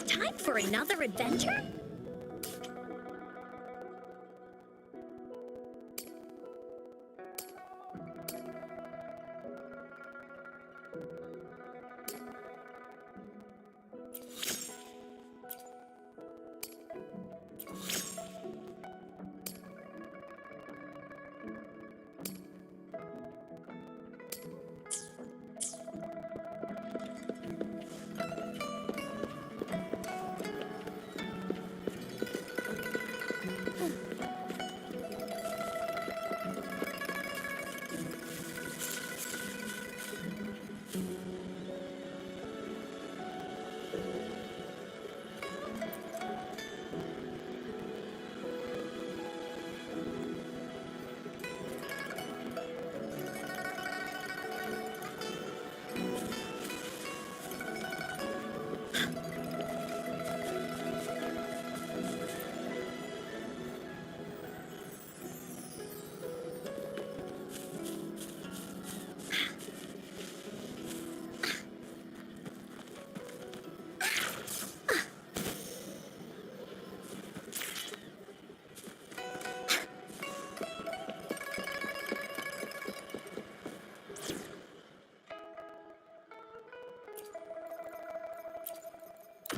Time for another adventure?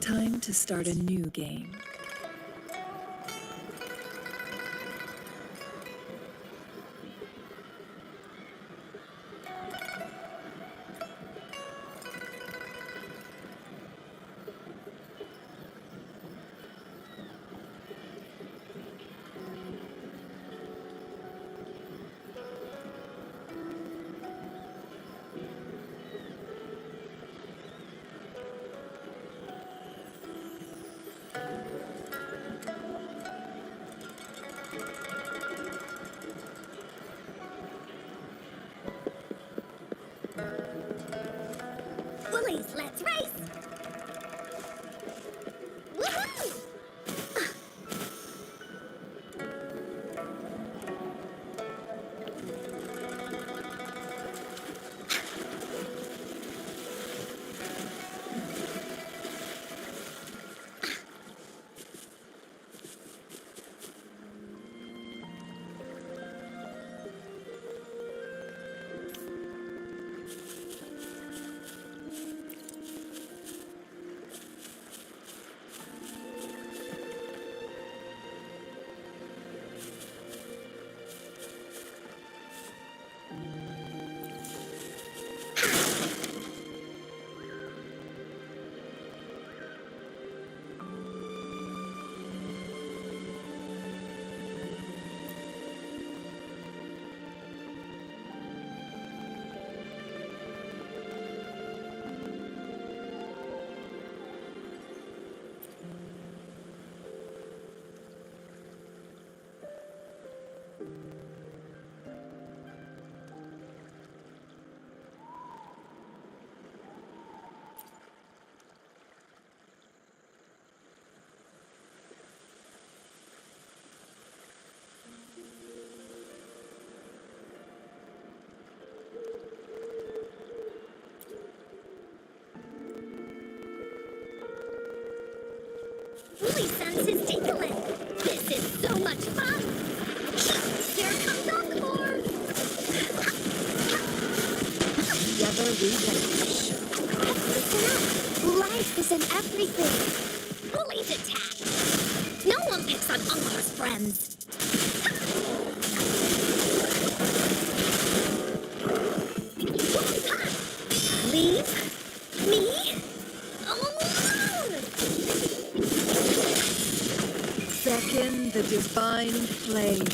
Time to start a new game. Woolies, let's race! Woohoo! Woolly senses tingling. This is so much fun. Here comes Encore. Together we vanish. Listen up. Life is in everything. Woolly's attack. No one picks on Encore's friends. Leave me alone. Beckon the divine flame.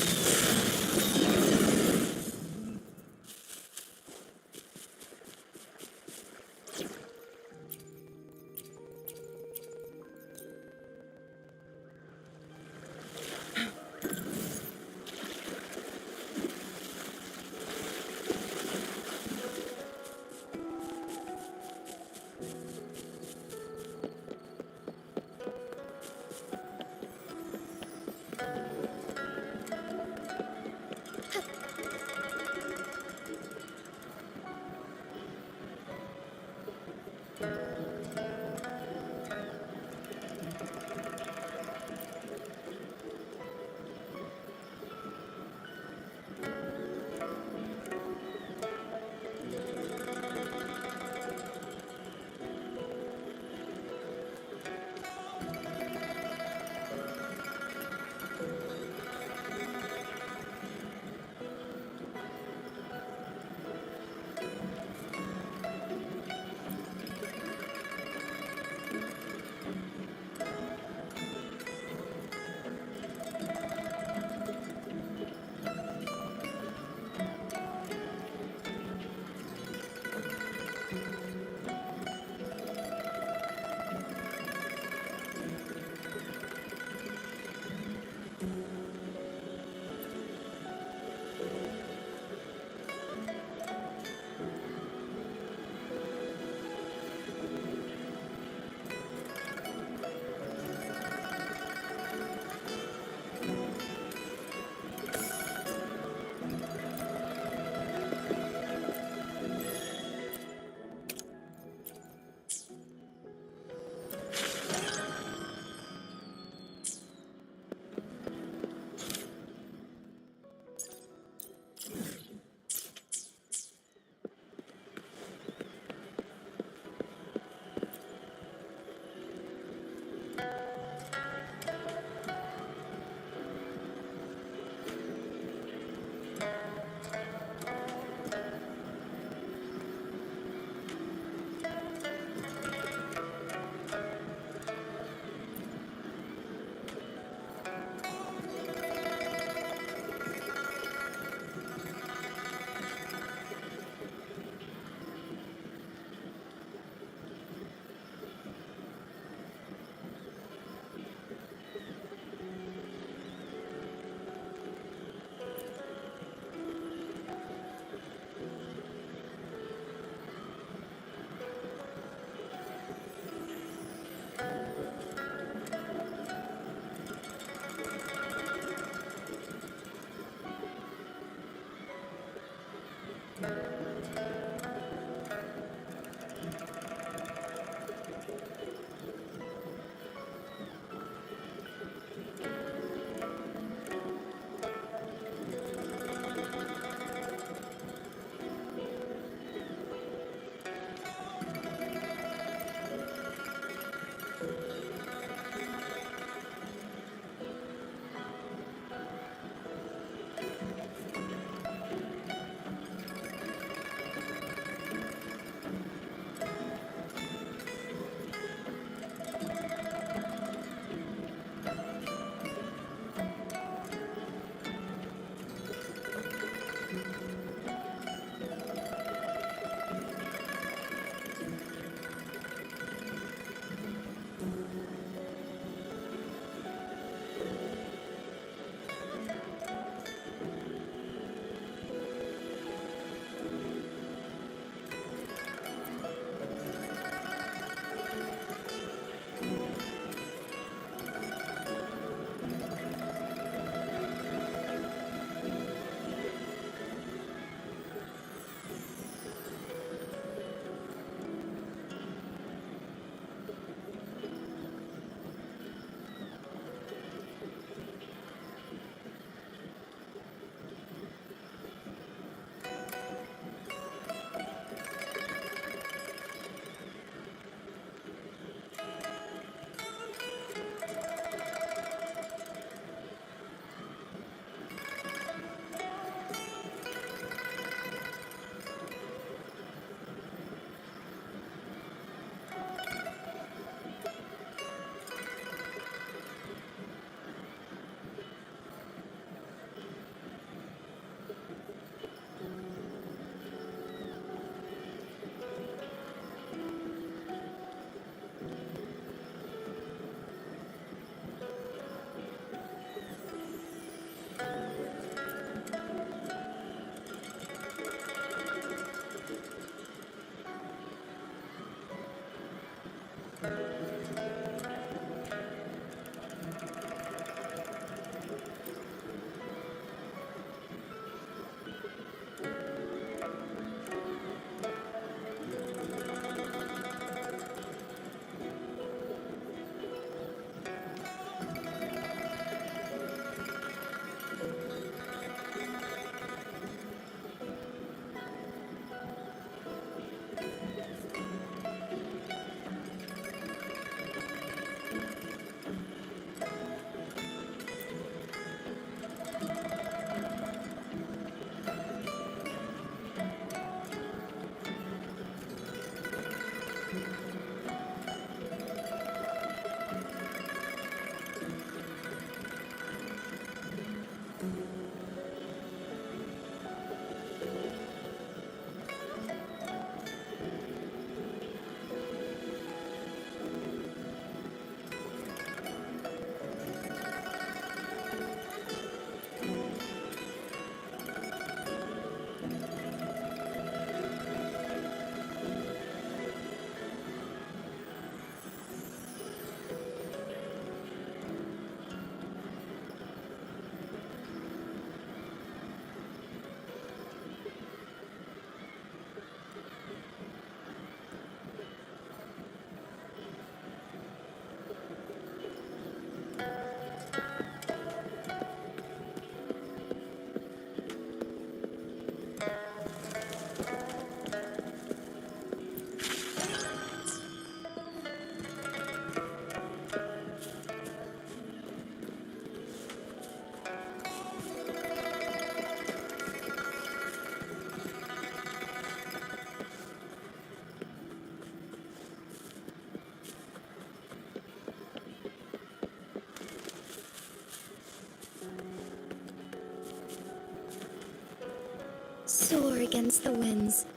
Soar against the winds.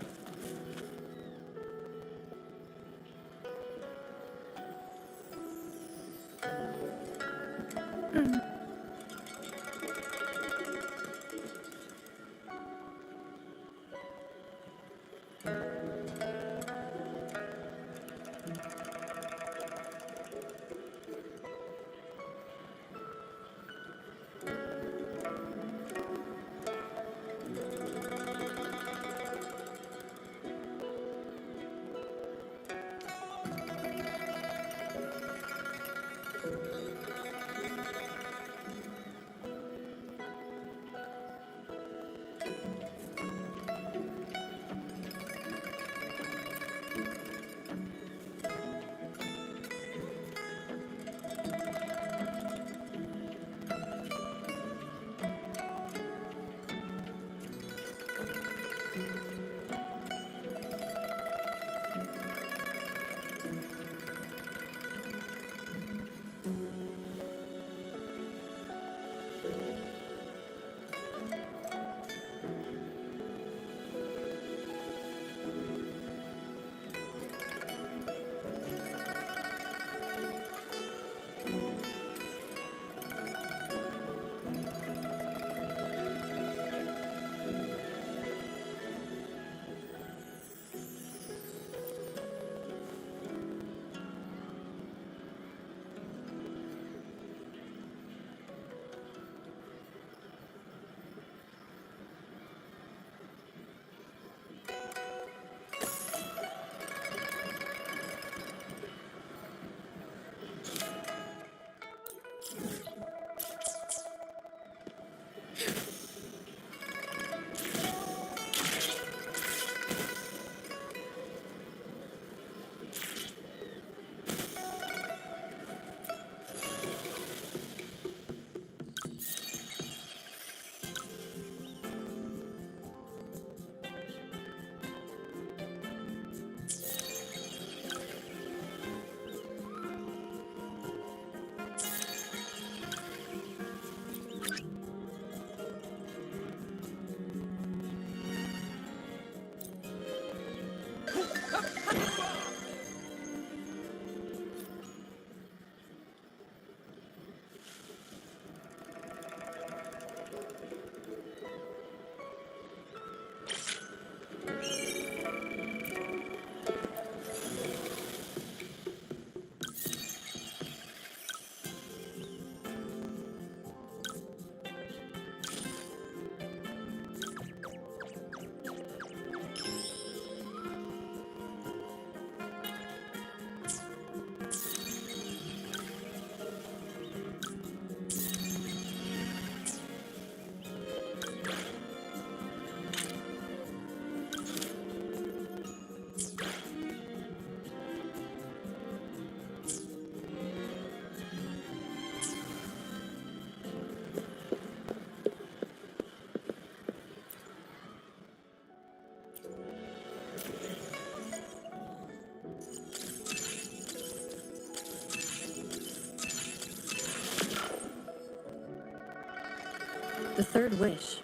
The third wish.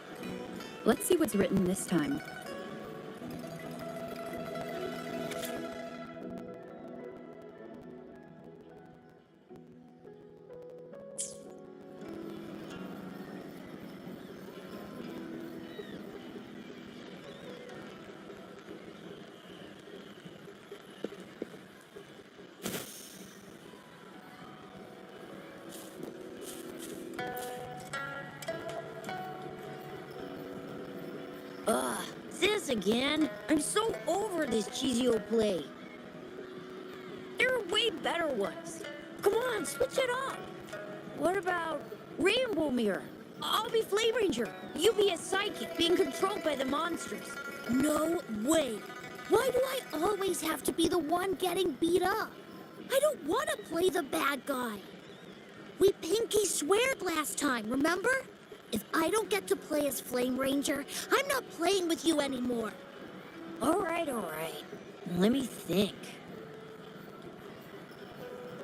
Let's see what's written this time. Ugh, this again? I'm so over this cheesy old play. There are way better ones. Come on, switch it up. What about Rainbow Mirror? I'll be Flame Ranger. You be a psychic being controlled by the monsters. No way. Why do I always have to be the one getting beat up? I don't want to play the bad guy. We pinky sweared last time, remember? If I don't get to play as Flame Ranger, I'm not playing with you anymore. All right. Let me think.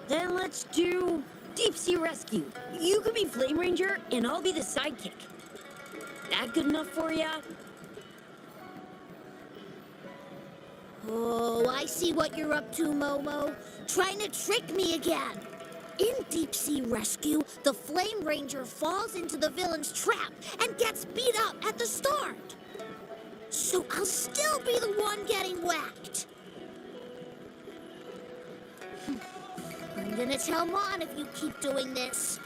Then let's do Deep Sea Rescue. You can be Flame Ranger, and I'll be the sidekick. That good enough for ya? Oh, I see what you're up to, Momo. Trying to trick me again. In Deep Sea Rescue, the Flame Ranger falls into the villain's trap and gets beat up at the start. So I'll still be the one getting whacked. I'm gonna tell Mon if you keep doing this.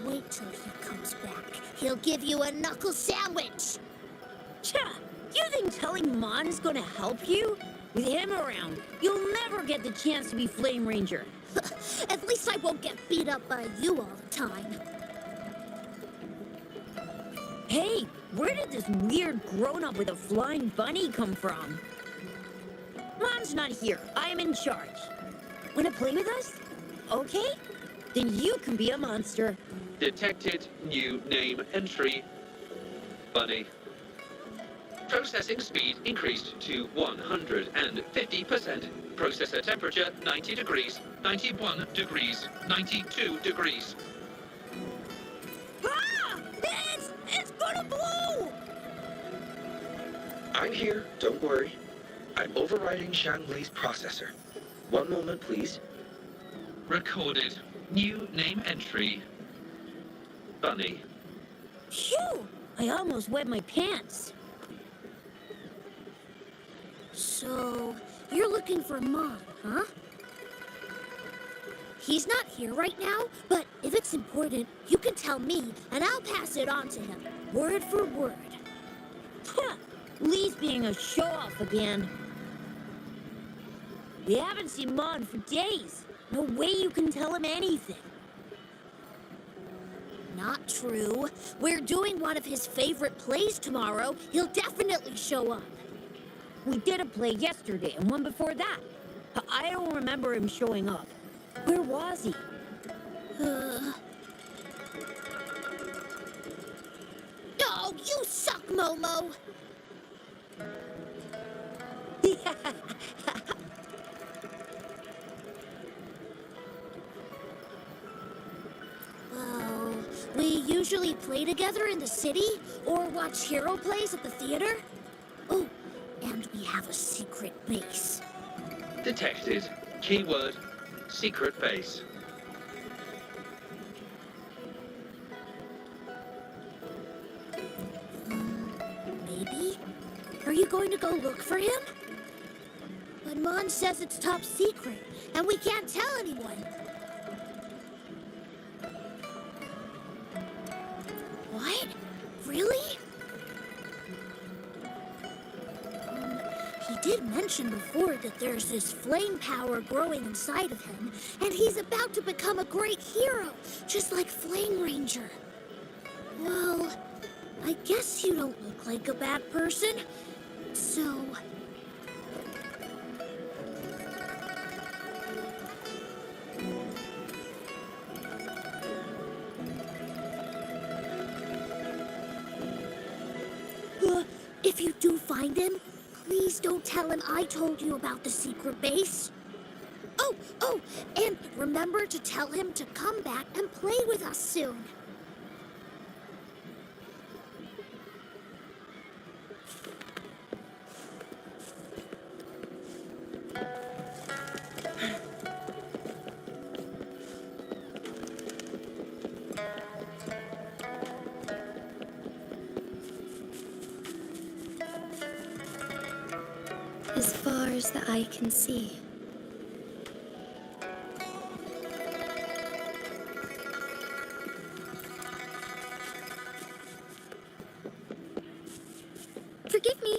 Wait till he comes back. He'll give you a knuckle sandwich. Cha! You think telling Mon is gonna help you? With him around, you'll never get the chance to be Flame Ranger. At least I won't get beat up by you all the time. Hey, where did this weird grown-up with a flying bunny come from? Mom's not here. I am in charge. Wanna play with us? Okay? Then you can be a monster. Detected new name entry. Bunny. Processing speed increased to 150%. Processor temperature 90 degrees, 91 degrees, 92 degrees. Ah! It's gonna blow! I'm here, don't worry. I'm overriding Shangli's processor. One moment, please. Recorded. New name entry. Bunny. Phew! I almost wet my pants. So, you're looking for Mon, huh? He's not here right now, but if it's important, you can tell me, and I'll pass it on to him, word for word. Huh! Lee's being a show-off again. We haven't seen Mon for days. No way you can tell him anything. Not true. We're doing one of his favorite plays tomorrow. He'll definitely show up. We did a play yesterday and one before that. I don't remember him showing up. Where was he? Oh, you suck, Momo! Well, we usually play together in the city or watch hero plays at the theater. Oh, and we have a secret base. Detected. Keyword. Secret base. Maybe? Are you going to go look for him? But Mon says it's top secret, and we can't tell anyone. What? Really? He did mention before that there's this flame power growing inside of him, and he's about to become a great hero, just like Flame Ranger. Well, I guess you don't look like a bad person, so... if you do find him, please don't tell him I told you about the secret base. Oh, and remember to tell him to come back and play with us soon. As far as the eye can see. Forgive me.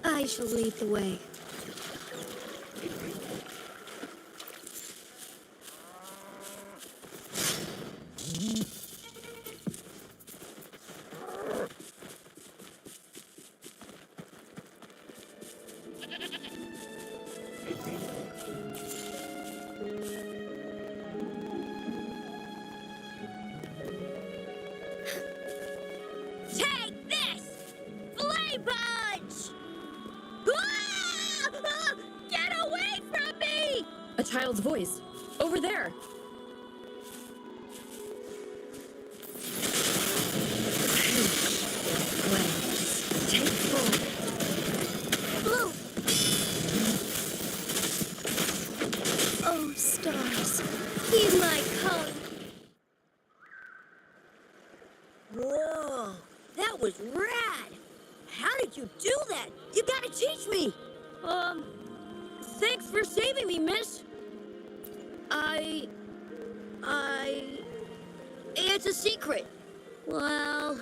I shall lead the way. Take this! Flame punch! Ah! Get away from me! A child's voice. Over there. Take full. Blue! Oh, stars. Heed my call. Whoa, that was rad. How did you do that? You gotta teach me. Thanks for saving me, miss. It's a secret. Well,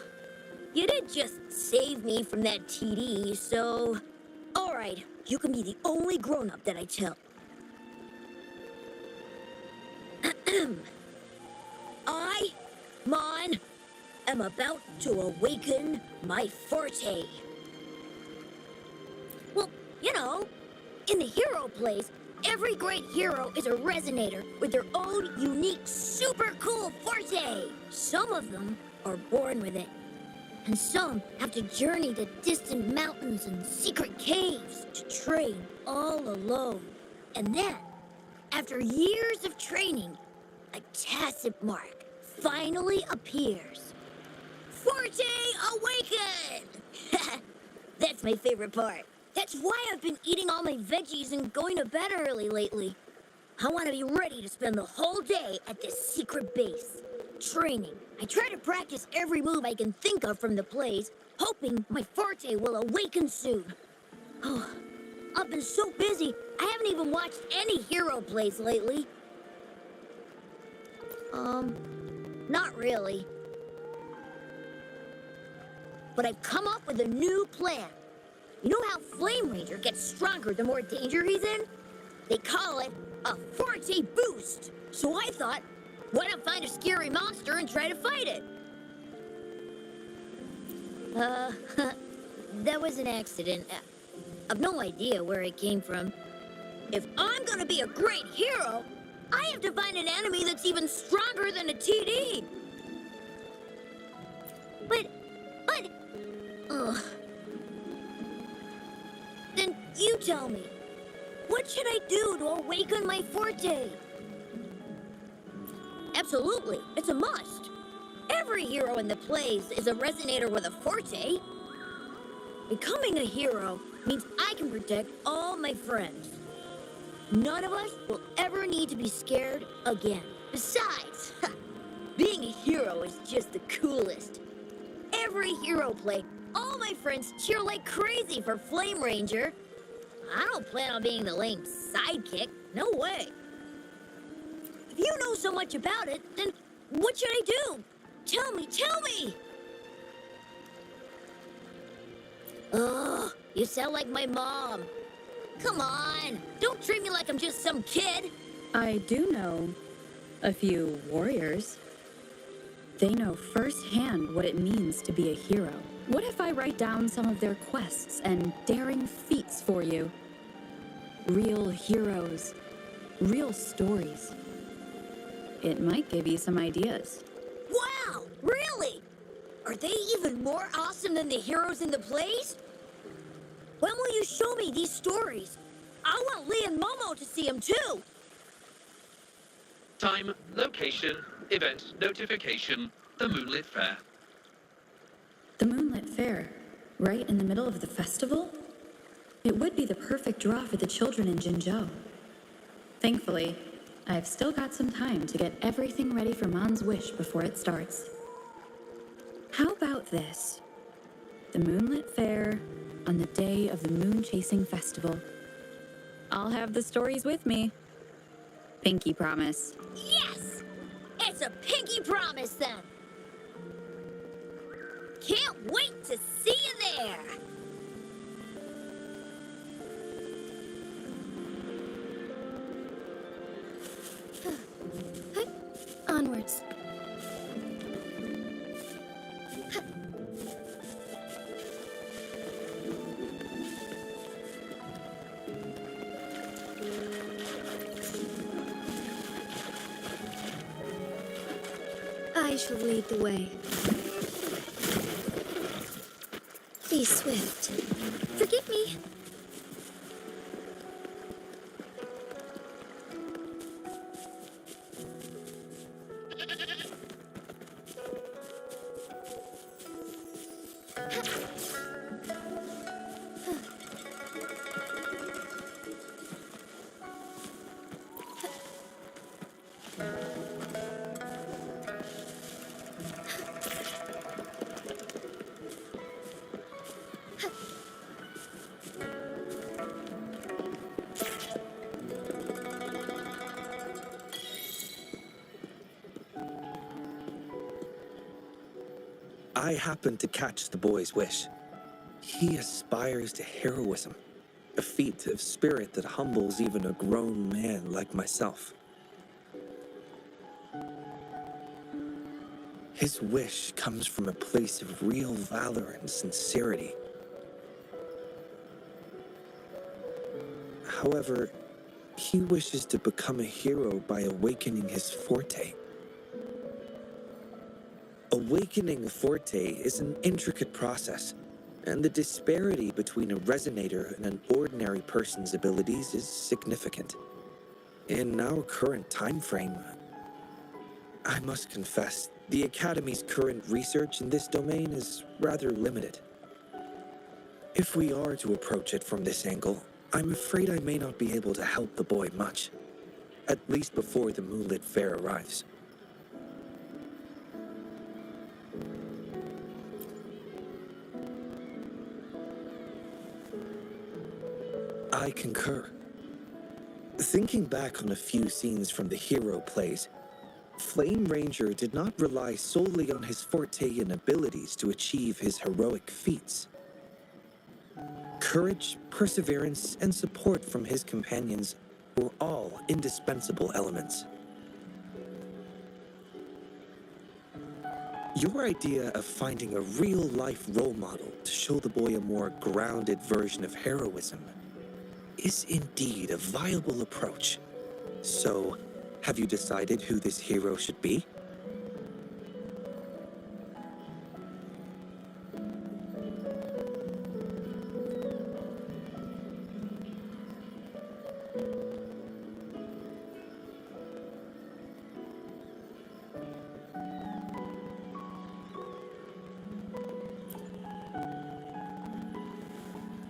you did just save me from that TD, so... All right, you can be the only grown-up that I tell. I, Mon, am about to awaken my forte. Well, you know, in the hero plays, every great hero is a resonator with their own unique, super cool forte. Some of them are born with it, and some have to journey to distant mountains and secret caves to train all alone. And then, after years of training, a tacit mark finally appears. Forte awaken! That's my favorite part. That's why I've been eating all my veggies and going to bed early lately. I want to be ready to spend the whole day at this secret base. Training. I try to practice every move I can think of from the plays, hoping my forte will awaken soon. Oh, I've been so busy, I haven't even watched any hero plays lately. Not really. But I've come up with a new plan. You know how Flame Ranger gets stronger the more danger he's in? They call it a Forte Boost. So I thought, why not find a scary monster and try to fight it? That was an accident. I've no idea where it came from. If I'm gonna be a great hero, I have to find an enemy that's even stronger than a TD. Ugh. Then you tell me, what should I do to awaken my forte? Absolutely, it's a must. Every hero in the plays is a resonator with a forte. Becoming a hero means I can protect all my friends. None of us will ever need to be scared again. Besides, being a hero is just the coolest. Every hero play, all my friends cheer like crazy for Flame Ranger. I don't plan on being the lame sidekick. No way. If you know so much about it, then what should I do? Tell me, tell me! Ugh, you sound like my mom. Come on, don't treat me like I'm just some kid. I do know a few warriors. They know firsthand what it means to be a hero. What if I write down some of their quests and daring feats for you? Real heroes, real stories. It might give you some ideas. Wow, really? Are they even more awesome than the heroes in the plays? When will you show me these stories? I want Lee and Momo to see them too. Time, location, event, notification, the Moonlit Fair. The Moonlit Fair, right in the middle of the festival? It would be the perfect draw for the children in Jinzhou. Thankfully, I've still got some time to get everything ready for Mon's wish before it starts. How about this? The Moonlit Fair on the day of the Moon Chasing Festival. I'll have the stories with me. Pinky promise. Yes! It's a pinky promise then. Can't wait to see you there. Onwards. I shall lead the way. Be swift. Forgive me. I happened to catch the boy's wish. He aspires to heroism, a feat of spirit that humbles even a grown man like myself. His wish comes from a place of real valor and sincerity. However, he wishes to become a hero by awakening his forte. Awakening a forte is an intricate process, and the disparity between a resonator and an ordinary person's abilities is significant. In our current time frame, I must confess, the Academy's current research in this domain is rather limited. If we are to approach it from this angle, I'm afraid I may not be able to help the boy much, at least before the moonlit fair arrives. I concur. Thinking back on a few scenes from the hero plays, Flame Ranger did not rely solely on his forte and abilities to achieve his heroic feats. Courage, perseverance, and support from his companions were all indispensable elements. Your idea of finding a real-life role model to show the boy a more grounded version of heroism is indeed a viable approach. So, have you decided who this hero should be?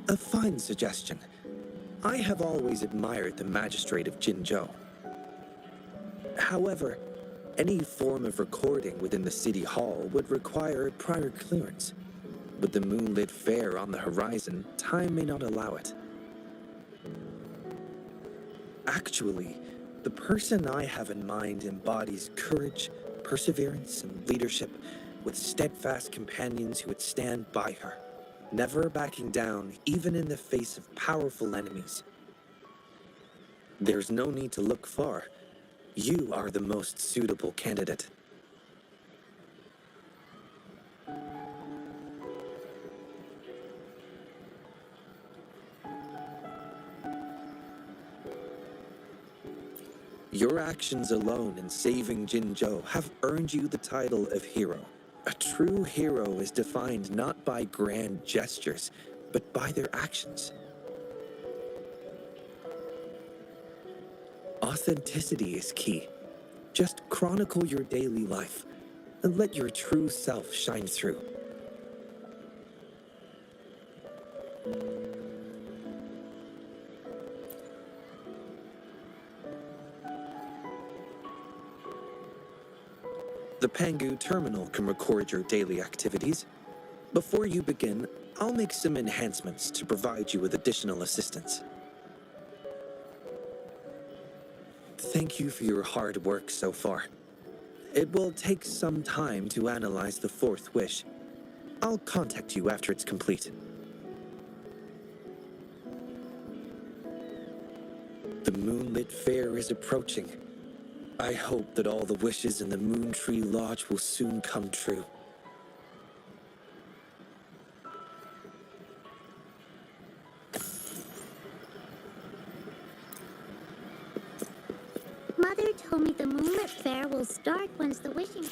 A fine suggestion. I have always admired the magistrate of Jinzhou. However, any form of recording within the city hall would require prior clearance. With the moonlit fair on the horizon, time may not allow it. Actually, the person I have in mind embodies courage, perseverance, and leadership with steadfast companions who would stand by her, never backing down even in the face of powerful enemies. There's no need to look far. You are the most suitable candidate. Your actions alone in saving Jinzhou have earned you the title of hero. A true hero is defined not by grand gestures, but by their actions. Authenticity is key. Just chronicle your daily life and let your true self shine through. The Pangu terminal can record your daily activities. Before you begin, I'll make some enhancements to provide you with additional assistance. Thank you for your hard work so far. It will take some time to analyze the fourth wish. I'll contact you after it's complete. The moonlit fair is approaching. I hope that all the wishes in the Moon Tree Lodge will soon come true. Mother told me the moonlit fair will start once the wishing...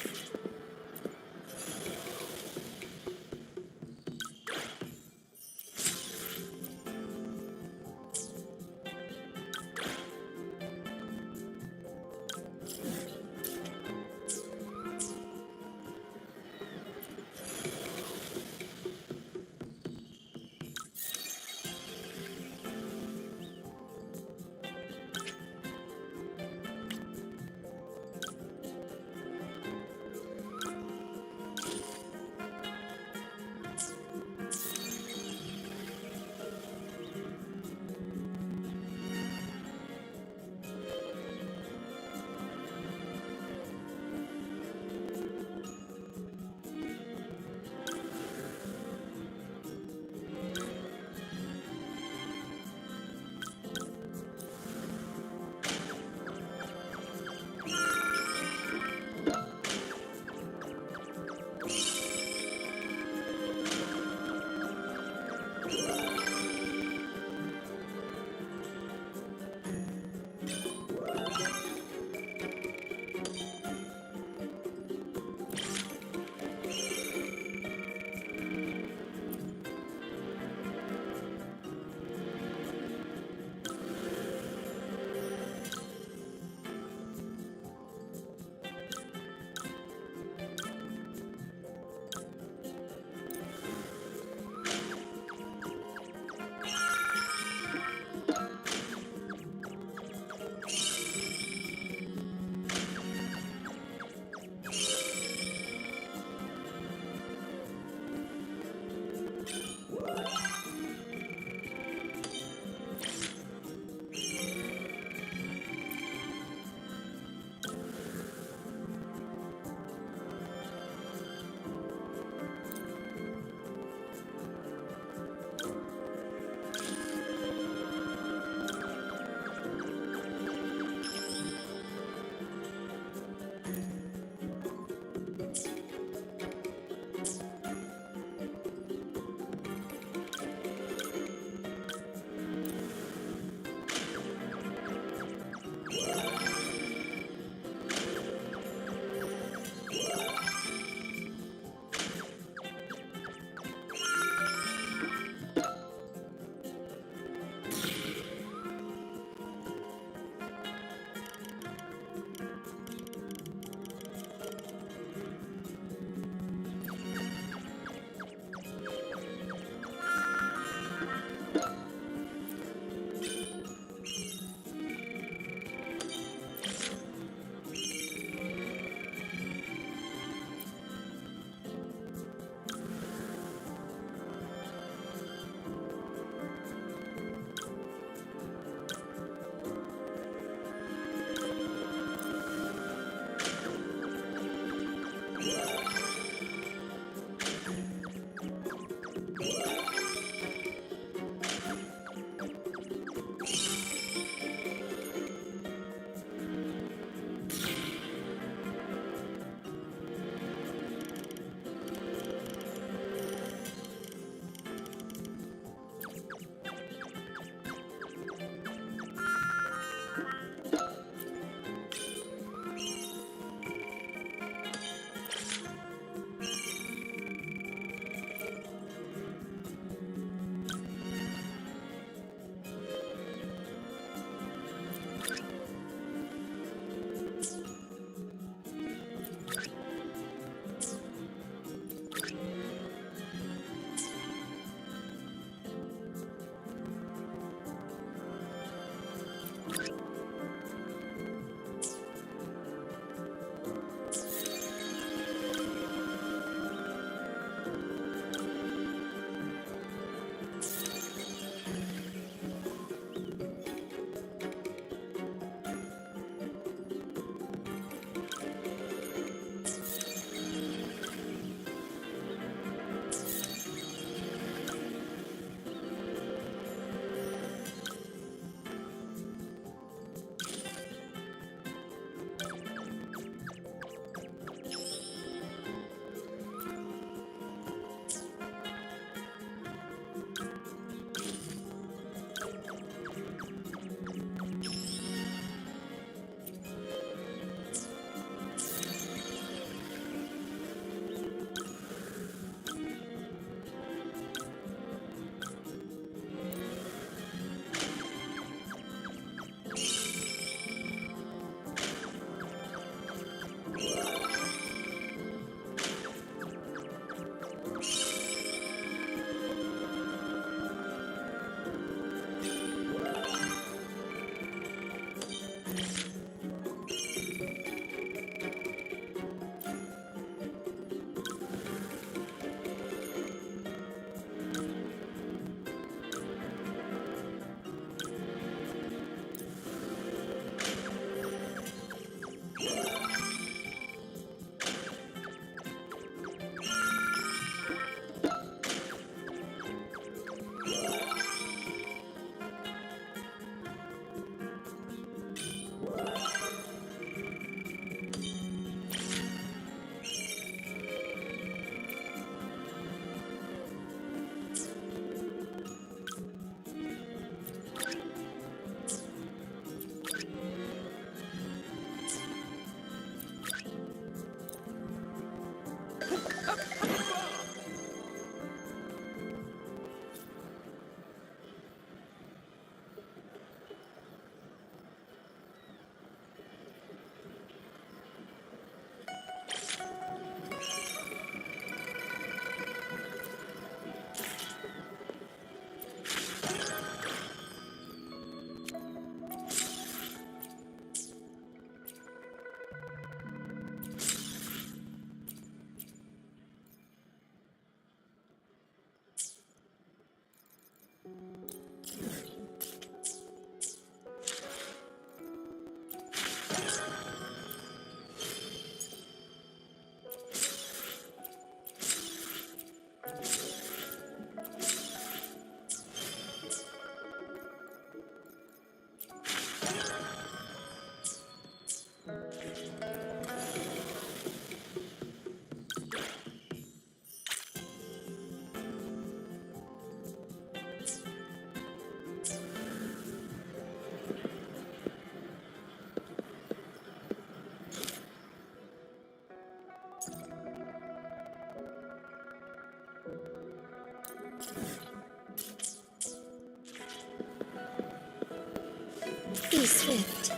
Be swift.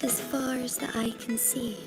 As far as the eye can see.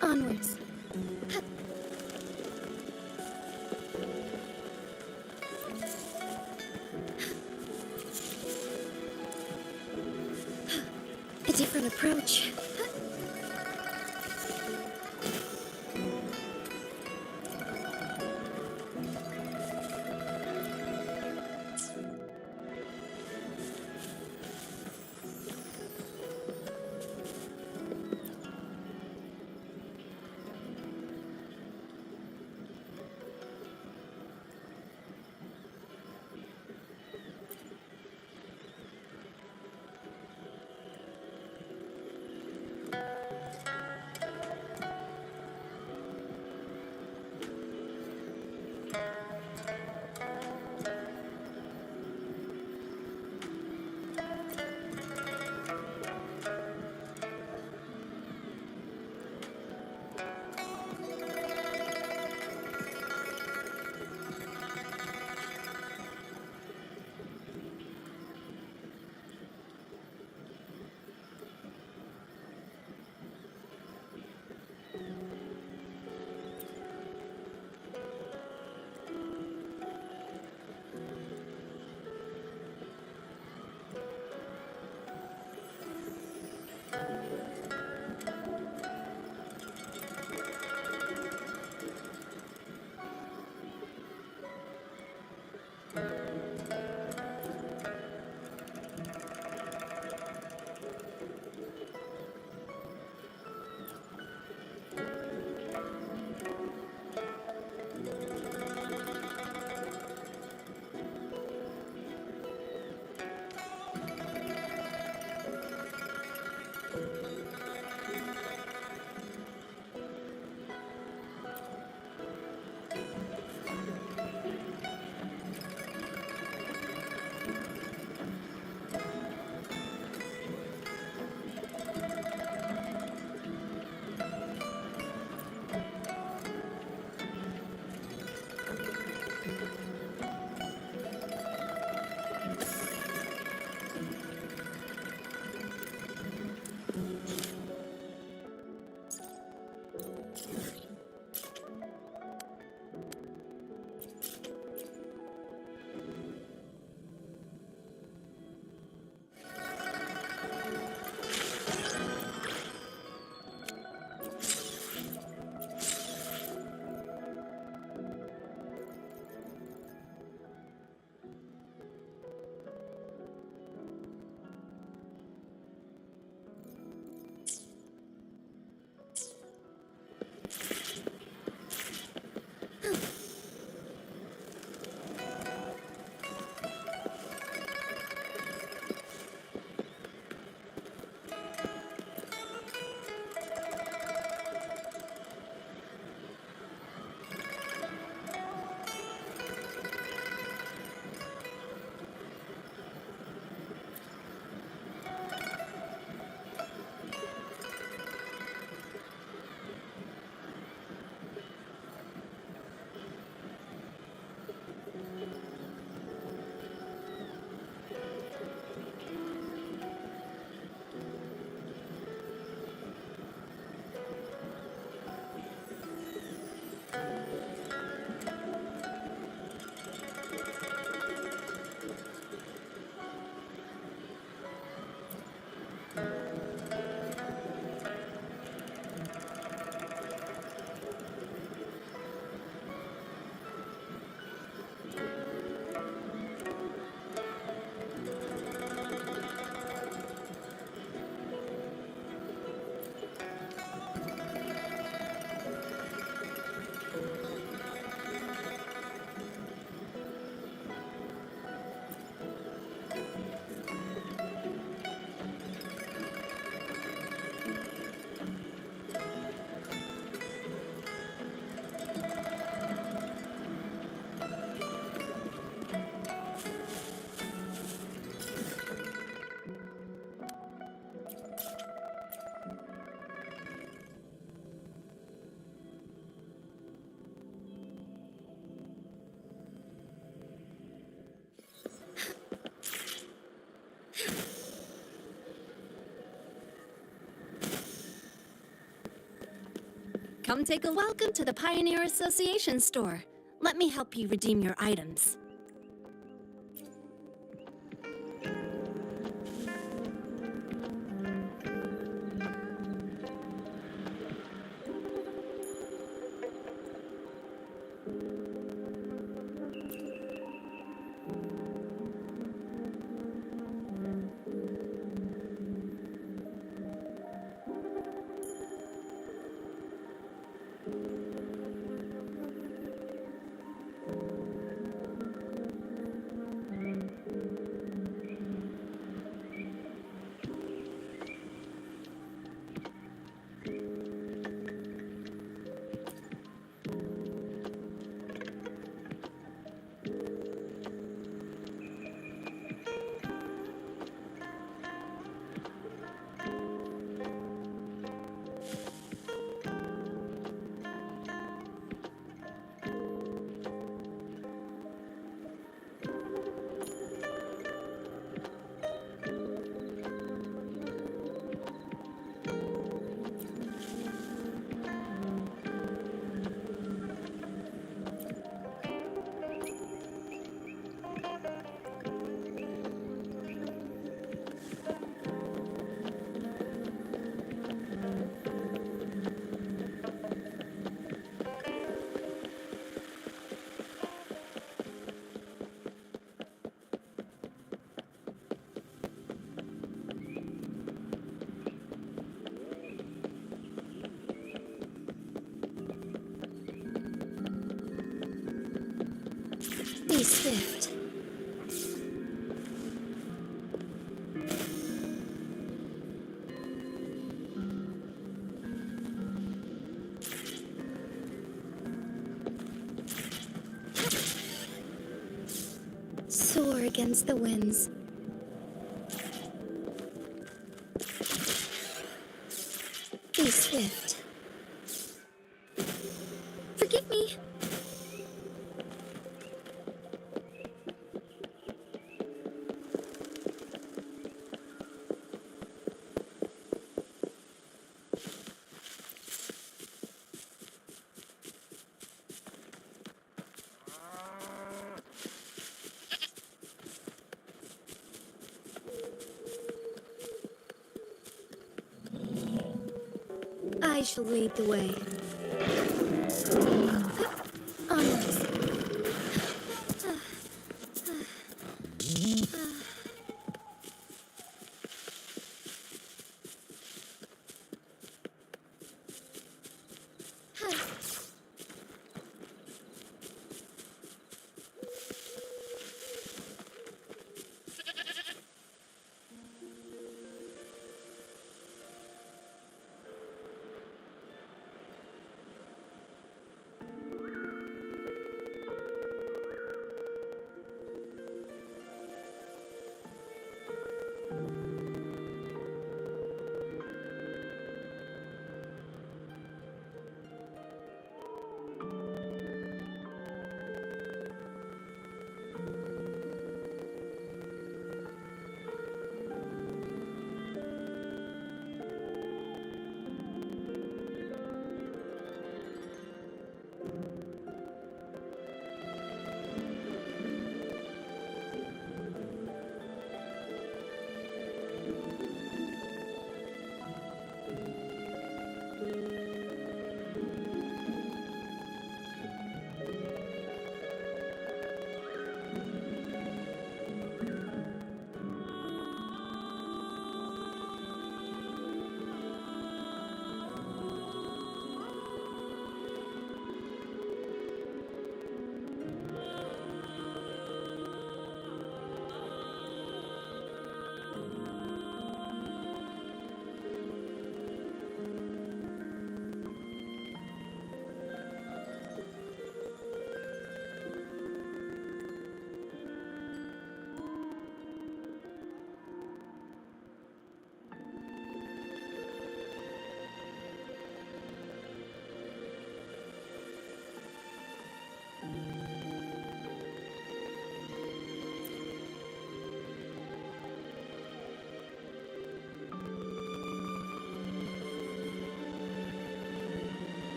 Onwards. A different approach. Come take a welcome to the Pioneer Association store. Let me help you redeem your items. Be swift. Soar against the winds. Be swift. Forgive me. I shall lead the way. Onwards.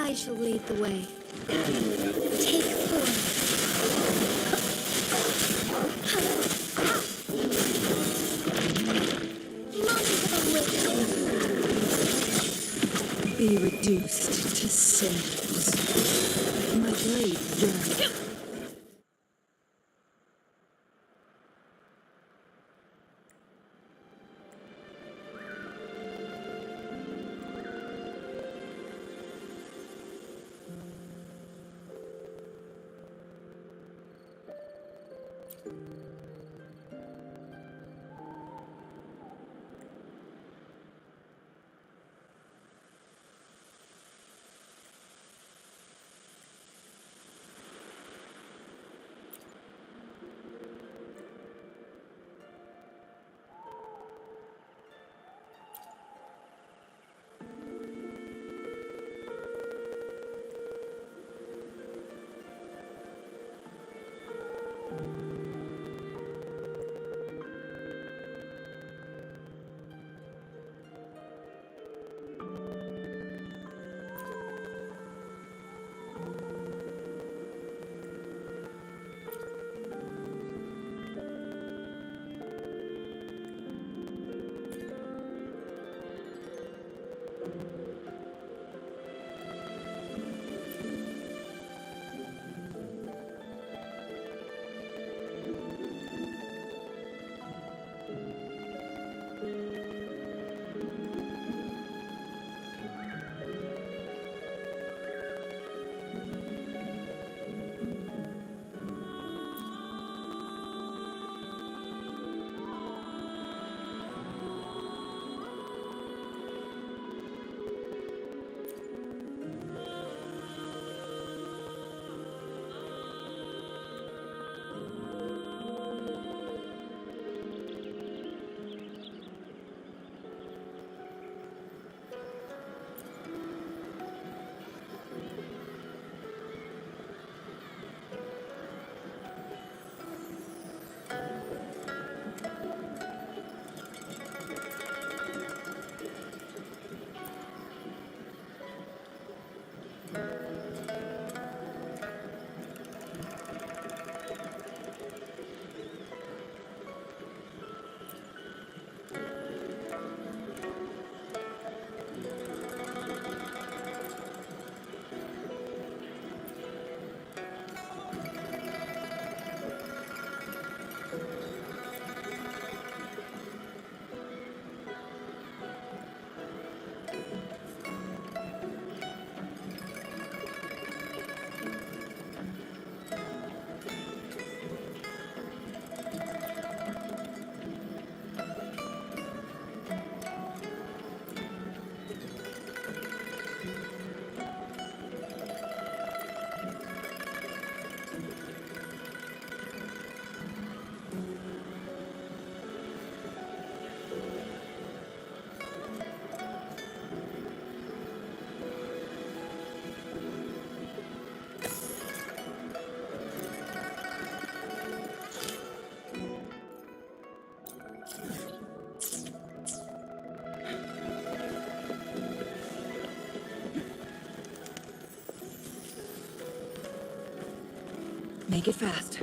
I shall lead the way. Take form. Be reduced to cinders. My blade yearns. Make it fast.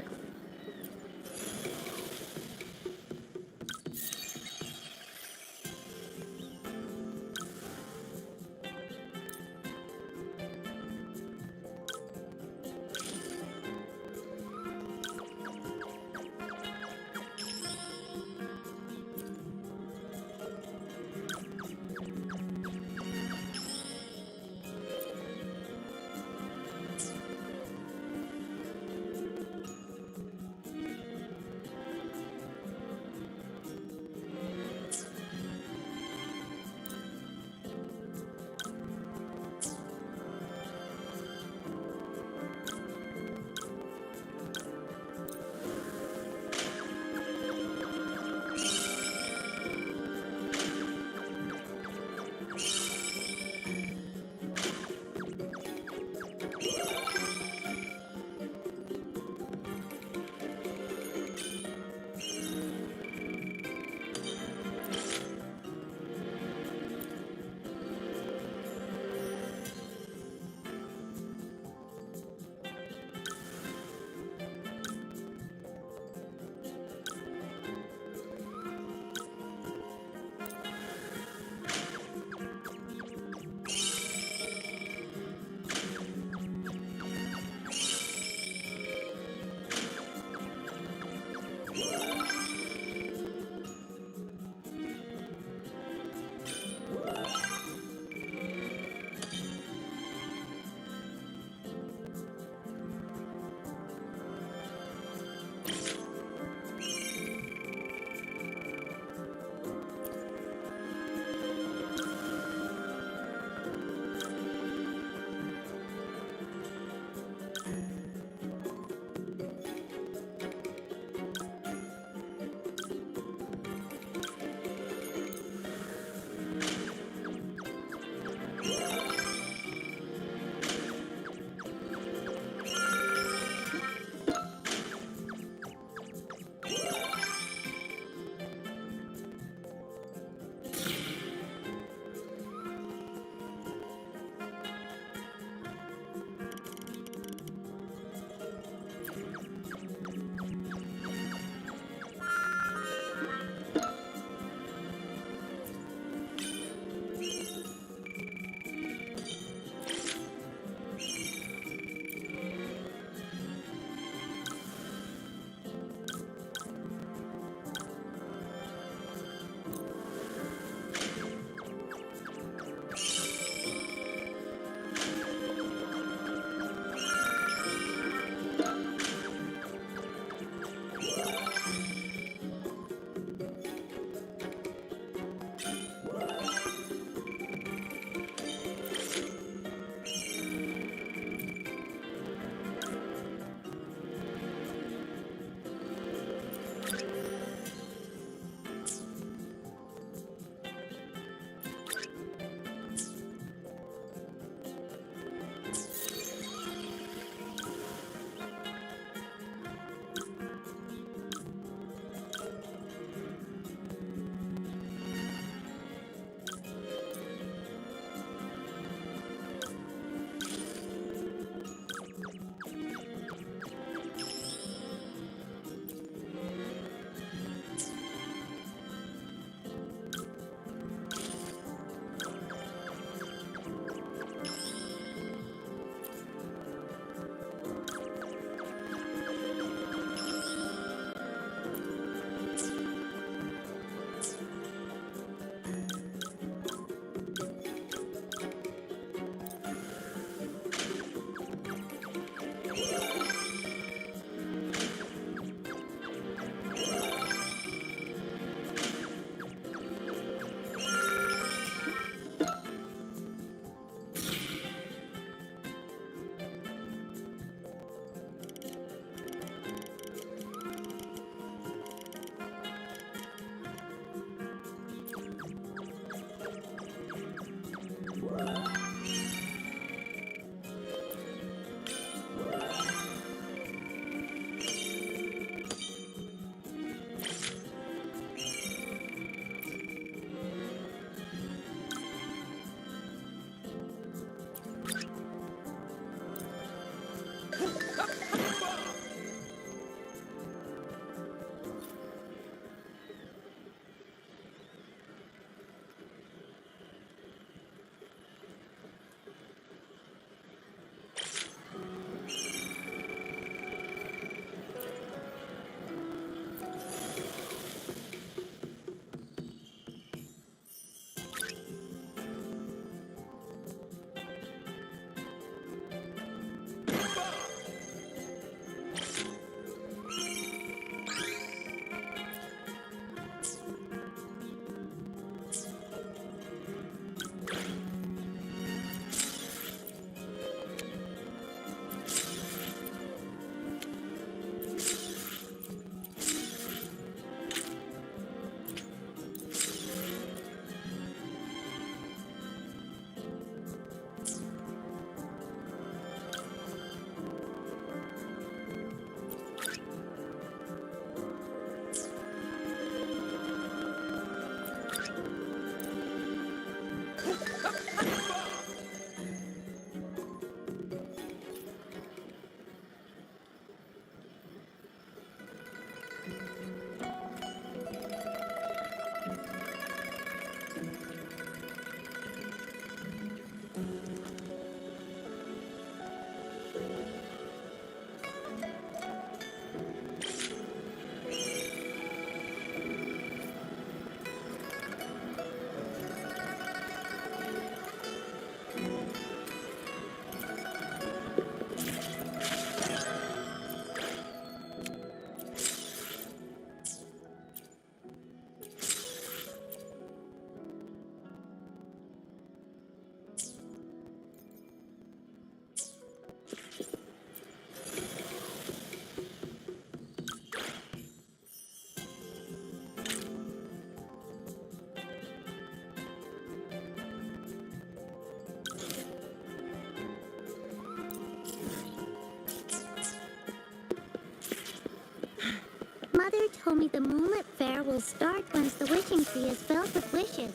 Mother told me the Moonlit Fair will start once the wishing tree is filled with wishes.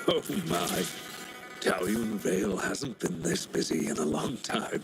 Oh my. Taoyuan Vale hasn't been this busy in a long time.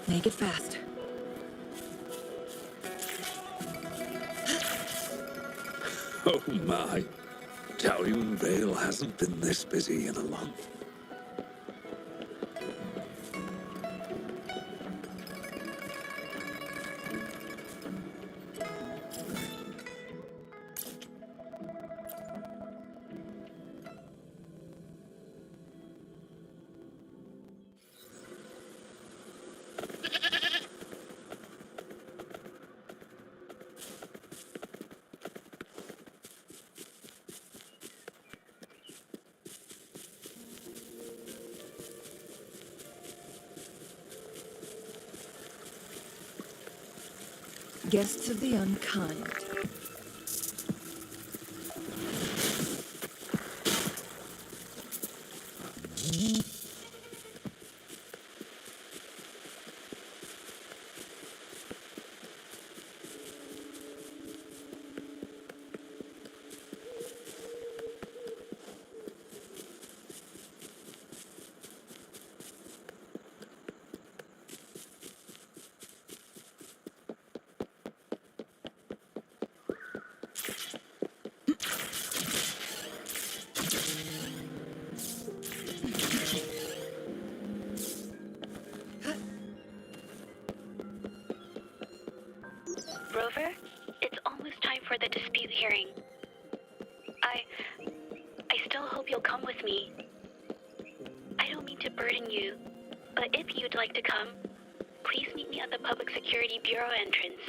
Make it fast. Oh my. Taoyuan Vale hasn't been this busy in a long... Guests of the unkind. Rover, it's almost time for the dispute hearing. I still hope you'll come with me. I don't mean to burden you, but if you'd like to come, please meet me at the Public Security Bureau entrance.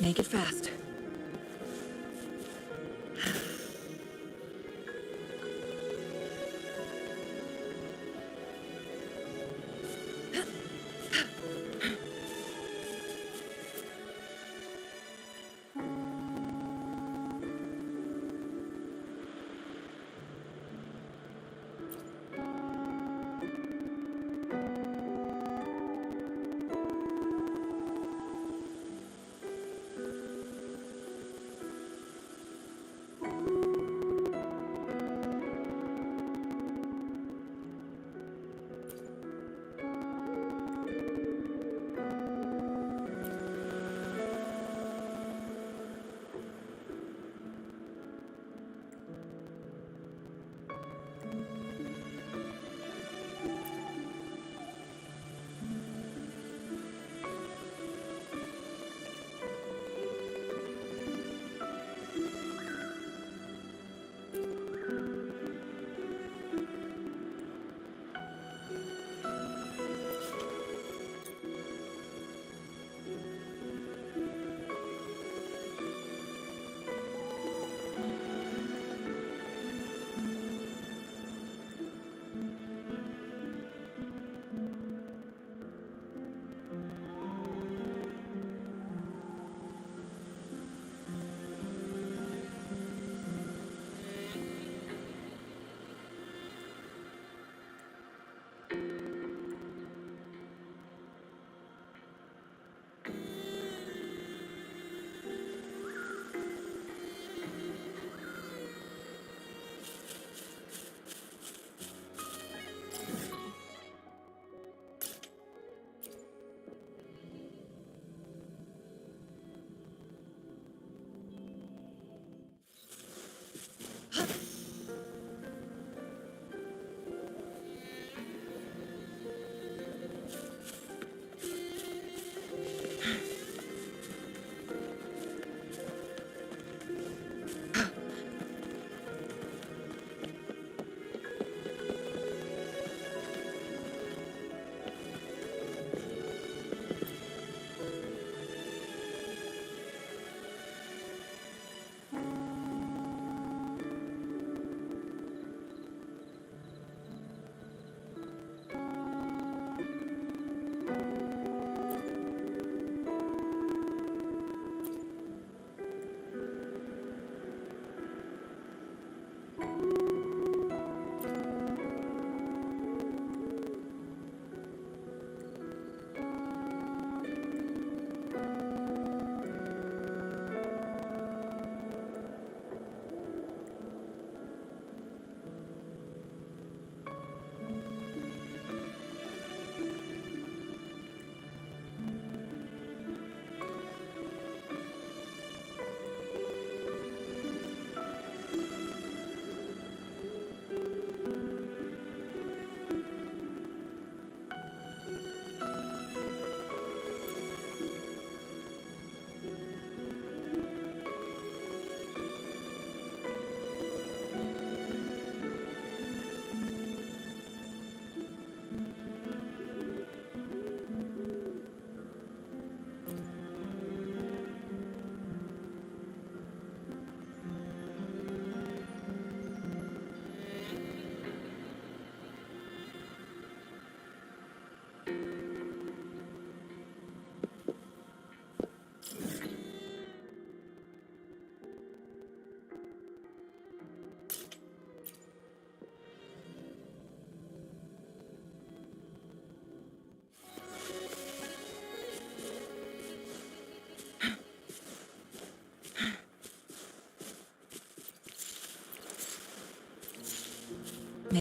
Make it fast.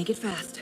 Make it fast.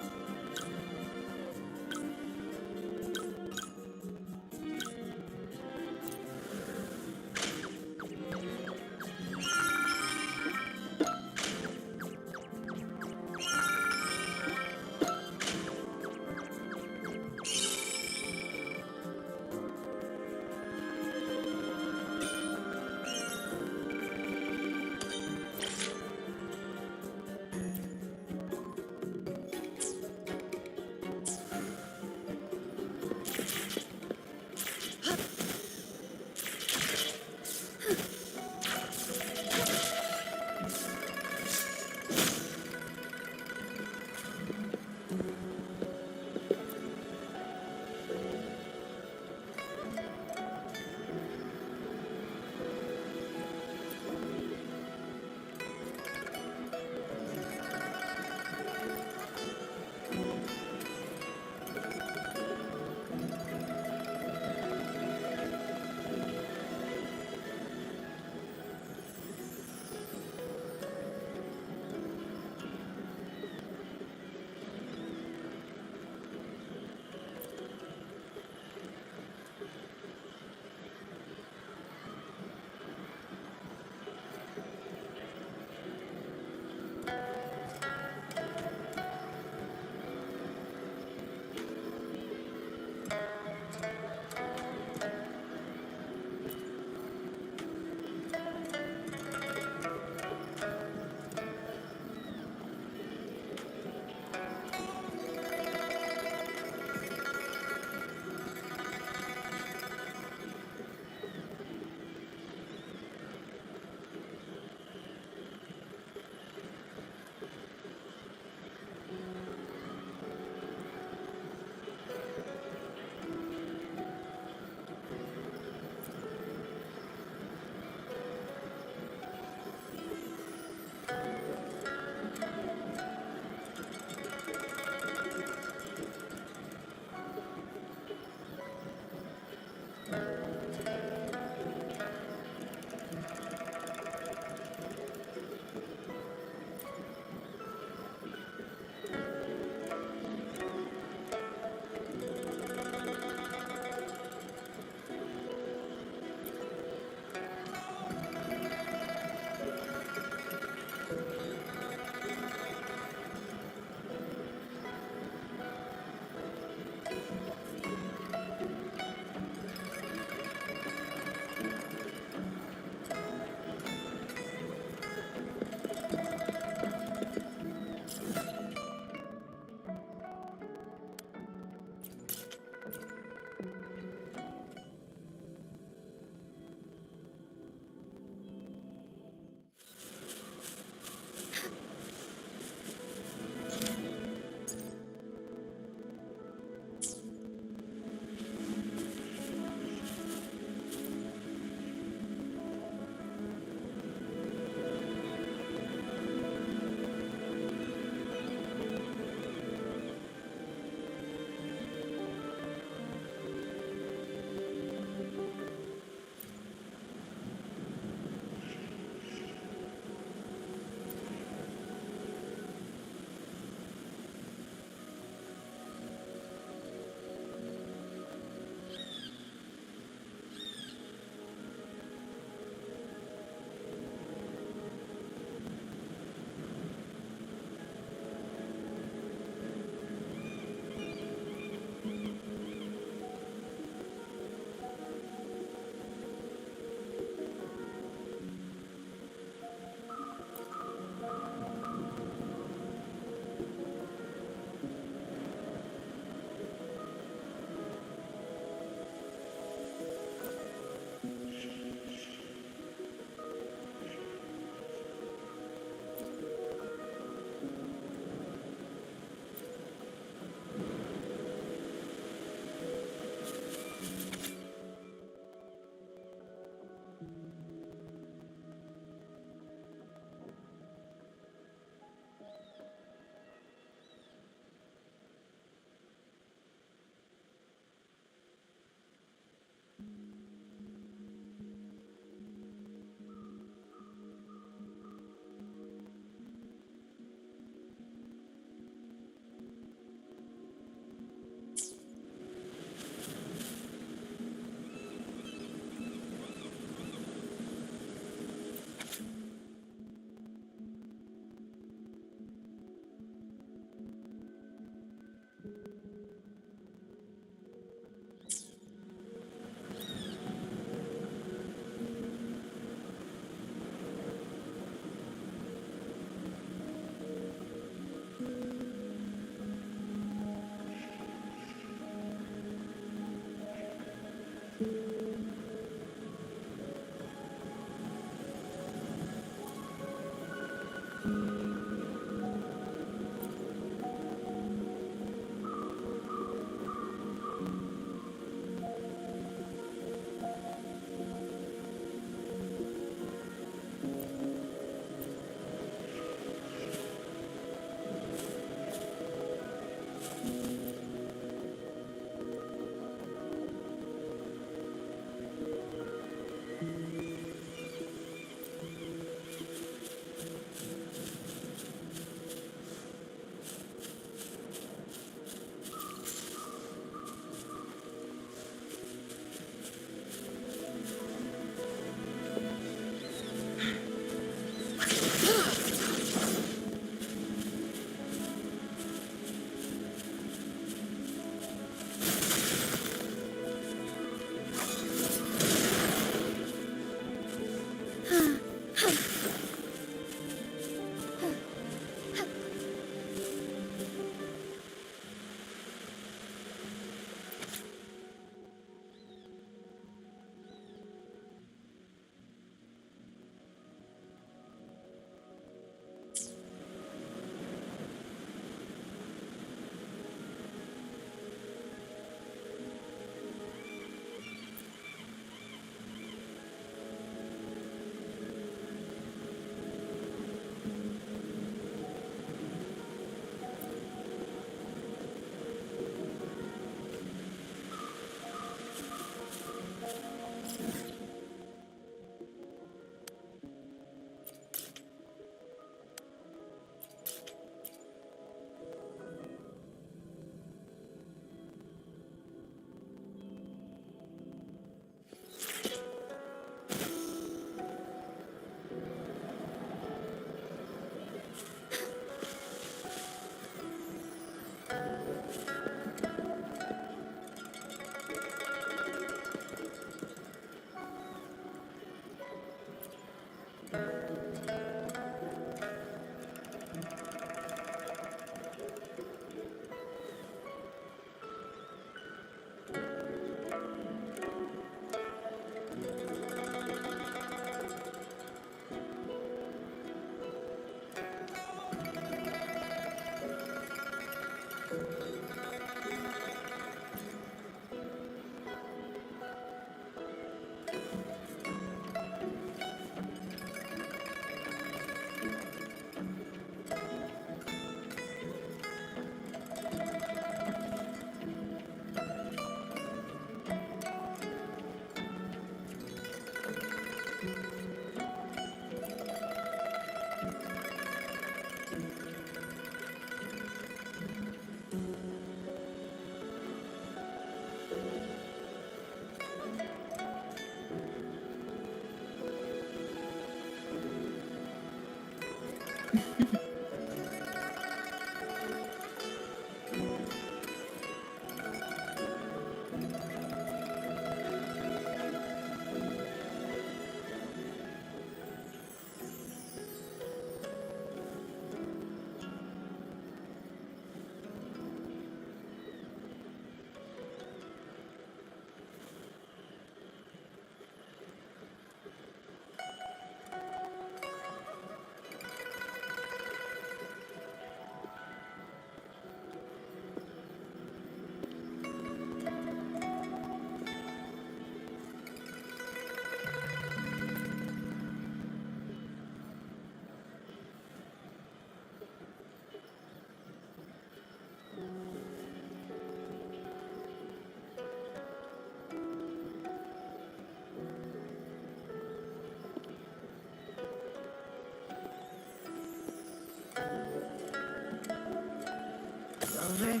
Over?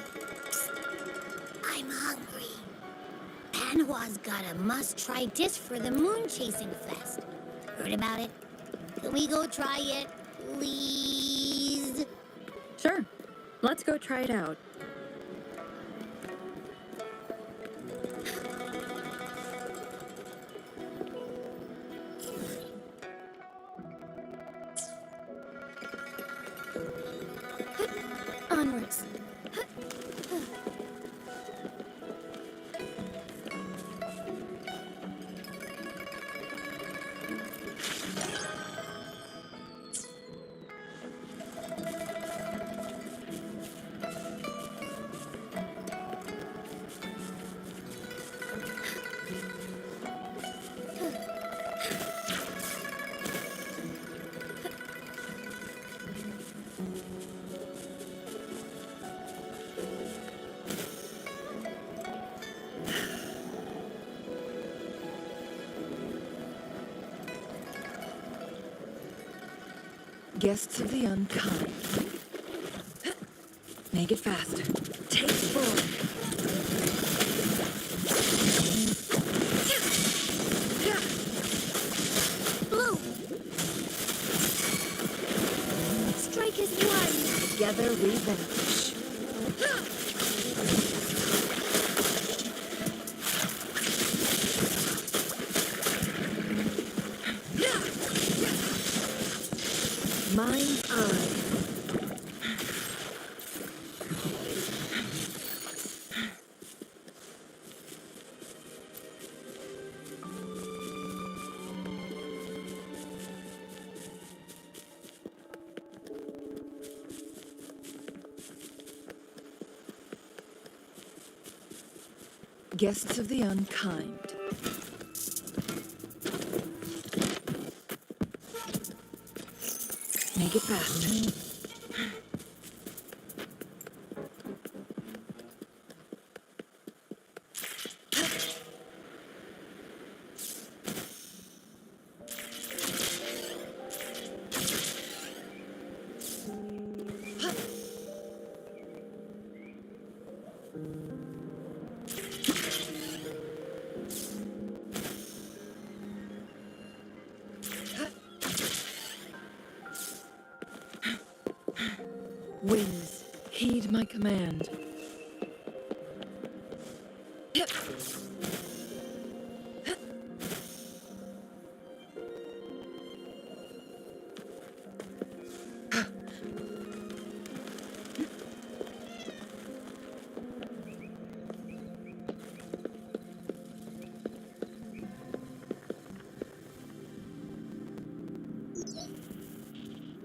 I'm hungry. Panhua's got a must-try dish for the Moon Chasing Fest. Heard about it? Can we go try it, please? Sure. Let's go try it out. Onwards. Guests of the unkind. Make it faster. Take forward. Blue! Strike as one! Together we vanish. Mind's eye. Guests of the unkind. Make it faster. Winds, heed my command.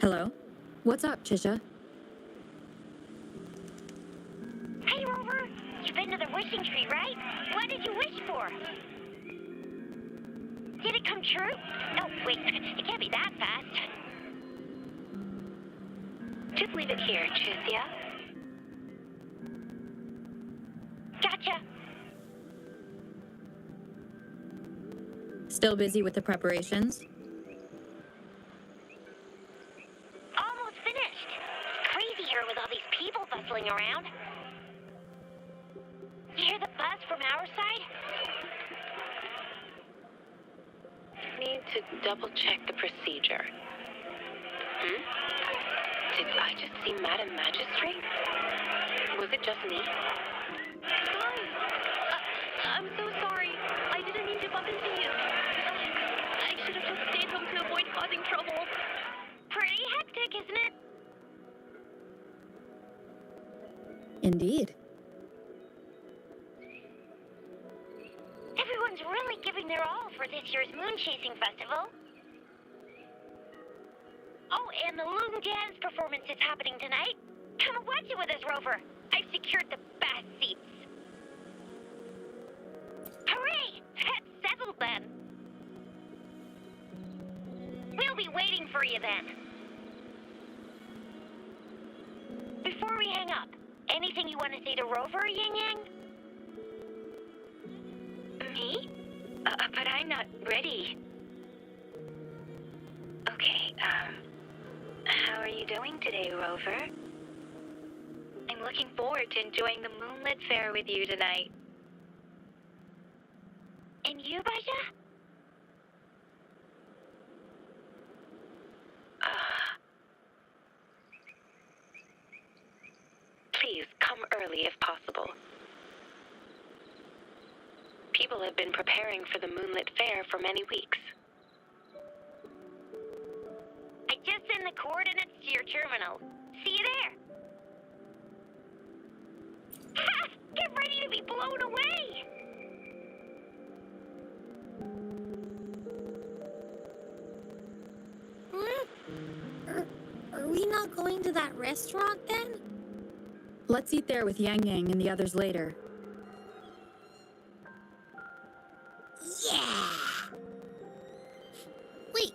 Hello? What's up, Chisha? Hey, Rover. You've been to the wishing tree, right? What did you wish for? Did it come true? No, wait. It can't be that fast. Just leave it here, Chuzia. Gotcha. Still busy with the preparations? Almost finished. Crazy here with all these people bustling around. You hear the buzz from our side? Need to double-check the procedure. Did I just see Madam Magistrate? Was it just me? Hi. I'm so sorry. I didn't mean to bump into you. I should have just stayed home to avoid causing trouble. Pretty hectic, isn't it? Indeed. Everyone's really giving their all for this year's moon chasing festival. Oh, and the Loon Dance performance is happening tonight. Come and watch it with us, Rover. I've secured the best seats. Hooray! That's settled then. We'll be waiting for you then. Before we hang up, anything you want to say to Rover, Yin Yang? Me? But I'm not ready. Okay, how are you doing today, Rover? I'm looking forward to enjoying the moonlit fair with you tonight. And you, Baja? Please, come early if possible. People have been preparing for the moonlit fair for many weeks. I just sent the coordinates to your terminal. See you there. Ha! Get ready to be blown away! Are we not going to that restaurant then? Let's eat there with Yang Yang and the others later. Yeah! Wait.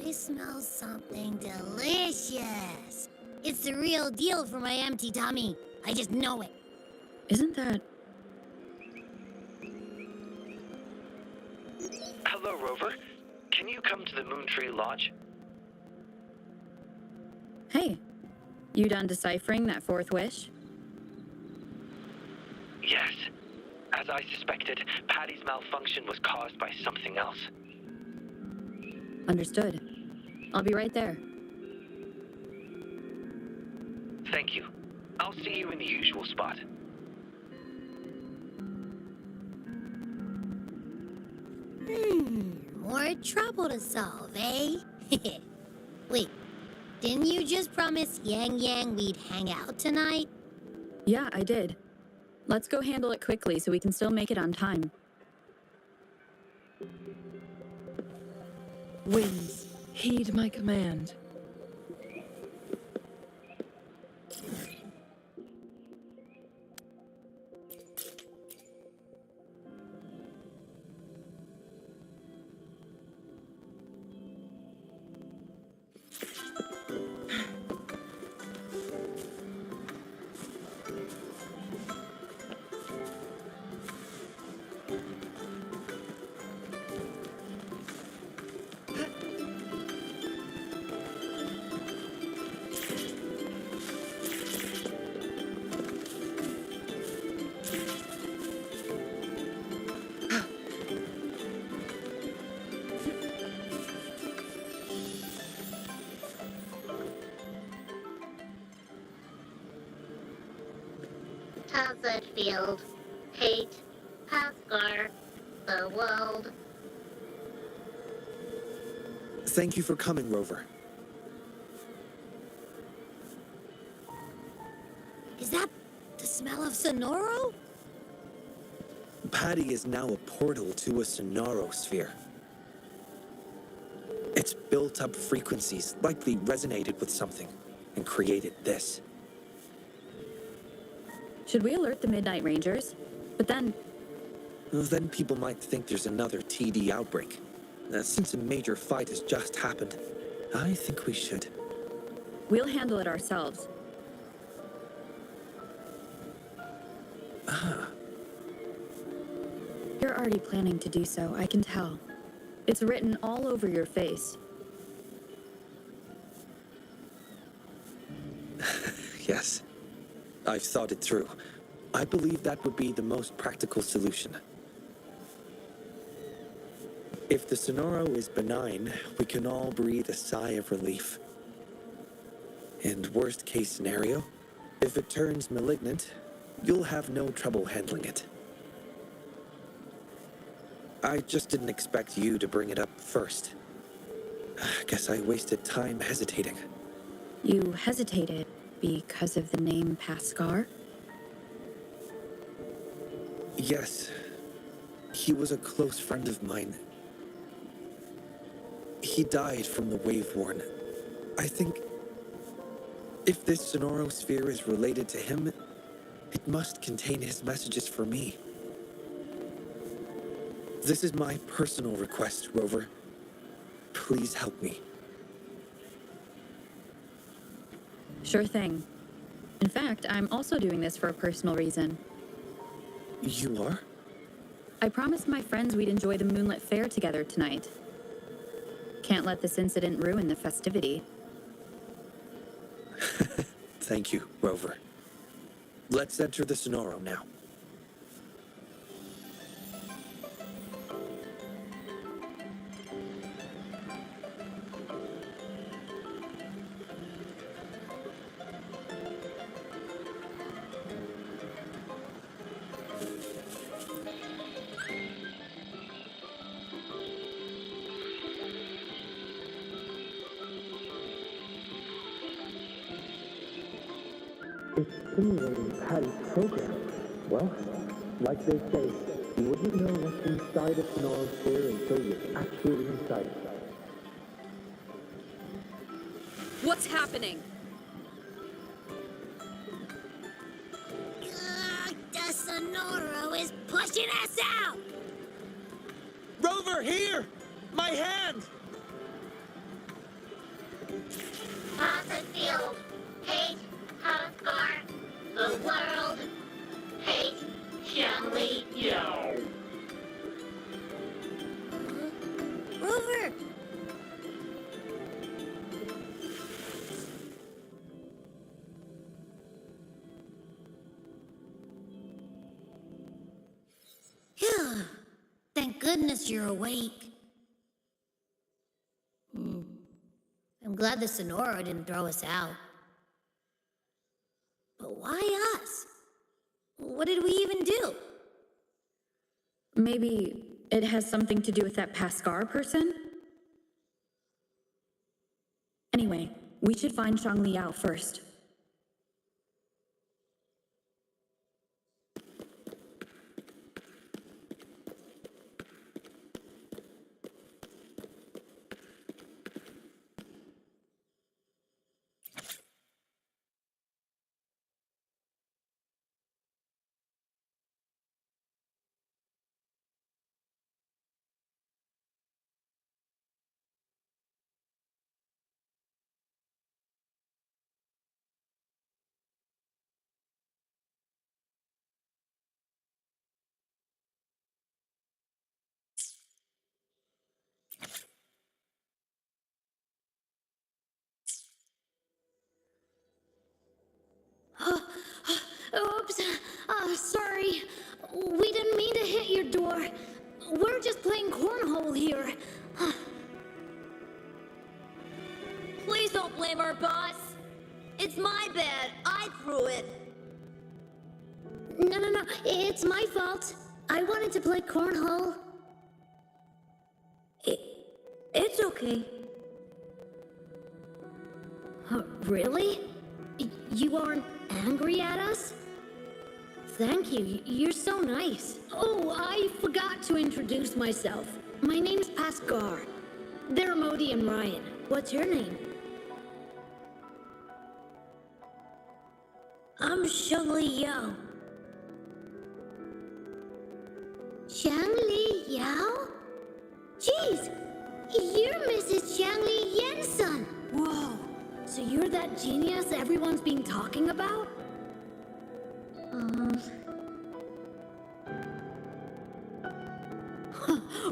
I smell something delicious. It's the real deal for my empty tummy. I just know it. Isn't that... Hello, Rover. Can you come to the Moontree Lodge? Hey, you done deciphering that fourth wish? Yes. As I suspected, Patty's malfunction was caused by something else. Understood. I'll be right there. Thank you. I'll see you in the usual spot. More trouble to solve, eh? Wait, didn't you just promise Yang Yang we'd hang out tonight? Yeah, I did. Let's go handle it quickly so we can still make it on time. Winds, heed my command. Hazard field. Hate. Pascar. The world. Thank you for coming, Rover. Is that the smell of Sonoro? Patty is now a portal to a sonorosphere. Its built-up frequencies likely resonated with something and created this. Should we alert the Midnight Rangers? But then people might think there's another TD outbreak. Since a major fight has just happened, I think we should. we'll handle it ourselves. You're already planning to do so, I can tell. It's written all over your face. Yes. I've thought it through. I believe that would be the most practical solution. If the Sonoro is benign, we can all breathe a sigh of relief. And worst case scenario, if it turns malignant, you'll have no trouble handling it. I just didn't expect you to bring it up first. Guess I wasted time hesitating. You hesitated because of the name Pascar? Yes. He was a close friend of mine. He died from the Wave-Worn. I think if this sonorosphere is related to him, it must contain his messages for me. This is my personal request, Rover. Please help me. Sure thing. In fact, I'm also doing this for a personal reason. You are? I promised my friends we'd enjoy the moonlit fair together tonight. Can't let this incident ruin the festivity. Thank you, Rover. Let's enter the Sonoro now. It's simulating Patty's program. Well, like they say, you wouldn't know what's inside a sonorosphere until you're actually inside it. What's happening? The Sonoro is pushing us out! Rover, here! My hand! Hazard field. Hate. Pascar. The world. Hate. Xiangli. Yo. Rover! goodness you're awake. I'm glad the Sonora didn't throw us out. But why us? What did we even do? Maybe it has something to do with that Pascar person? Anyway, we should find Shang Liao first. Oops. Sorry. We didn't mean to hit your door. We're just playing cornhole here. Please don't blame our boss. It's my bad. I threw it. No. It's my fault. I wanted to play cornhole. It's okay. Really? You aren't angry at us? Thank you. You're so nice. Oh, I forgot to introduce myself. My name's Pascar. They're Modi and Ryan. What's your name? I'm Shangli Yao. Shangli Yao? Jeez, you're Mrs. Shangli Yan's son. Whoa, so you're that genius everyone's been talking about?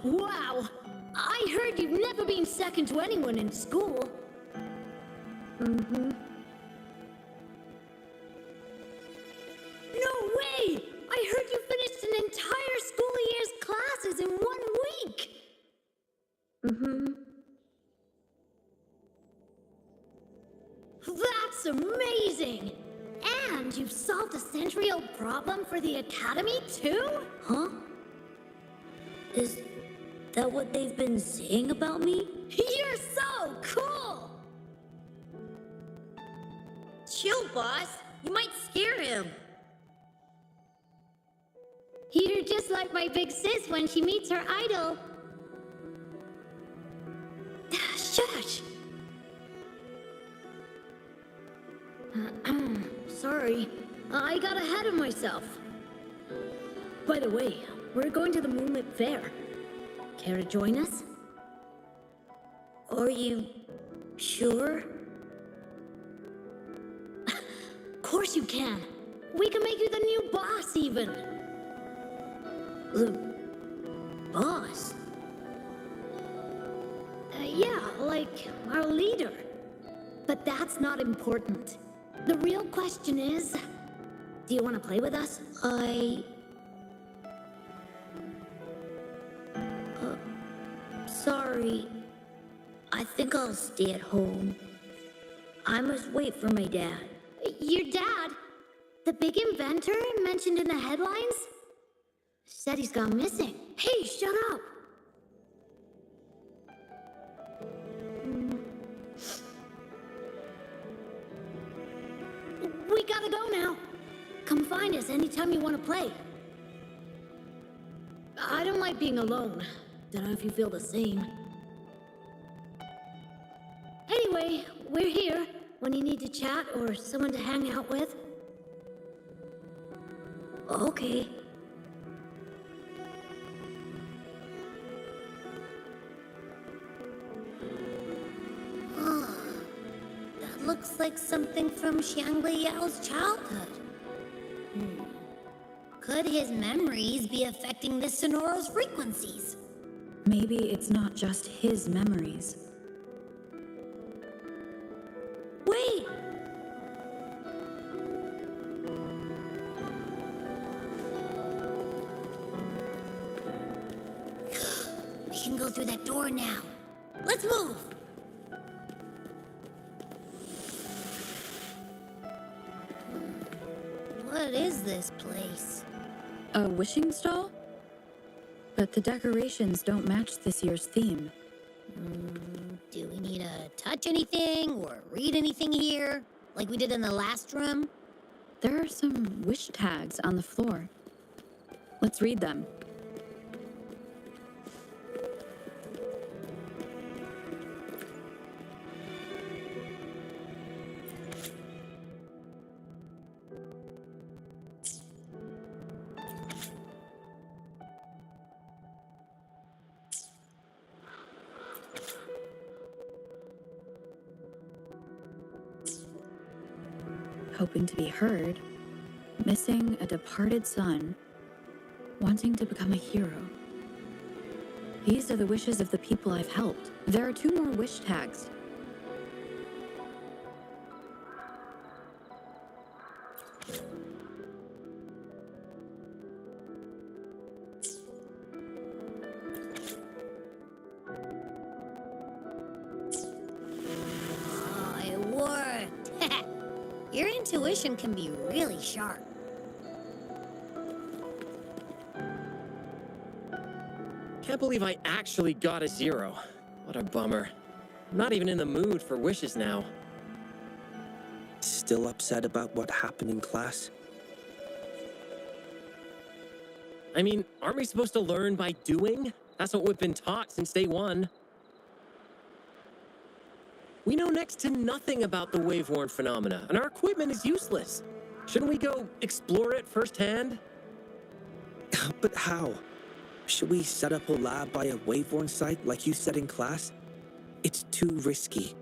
Wow, I heard you've never been second to anyone in school. No way! I heard you finished an entire school year's classes in 1 week! That's amazing! And you've solved a century-old problem for the Academy, too? Huh? Is that what they've been saying about me? You're so cool! Chill, boss. You might scare him. You're just like my big sis when she meets her idol. Shush! Sorry, I got ahead of myself. By the way, we're going to the Moonlit Fair. Care to join us? Are you sure? Of course you can. We can make you the new boss, even. The boss? Yeah, like our leader. But that's not important. The real question is, do you want to play with us? Sorry. I think I'll stay at home. I must wait for my dad. Your dad? The big inventor mentioned in the headlines? Said he's gone missing. Hey, shut up! We gotta go now. Come find us anytime you want to play. I don't like being alone. Don't know if you feel the same. Anyway, we're here when you need to chat or someone to hang out with. Okay. That looks like something from Shangli Yao's childhood. Could his memories be affecting the Sonoro's frequencies? Maybe it's not just his memories. Wait! go through that door now. Let's move! What is this place? A wishing stall? But the decorations don't match this year's theme. Do we need to touch anything or read anything here? Like we did in the last room? There are some wish tags on the floor. Let's read them. Hoping to be heard, missing a departed son, wanting to become a hero. These are the wishes of the people I've helped. There are 2 more wish tags. Oh, it worked! Your intuition can be really sharp. Can't believe I actually got a 0. What a bummer. I'm not even in the mood for wishes now. Still upset about what happened in class? I mean, aren't we supposed to learn by doing? That's what we've been taught since day 1. We know next to nothing about the wave-worn phenomena, and our equipment is useless. Shouldn't we go explore it firsthand? But how? Should we set up a lab by a wave-worn site like you said in class? It's too risky.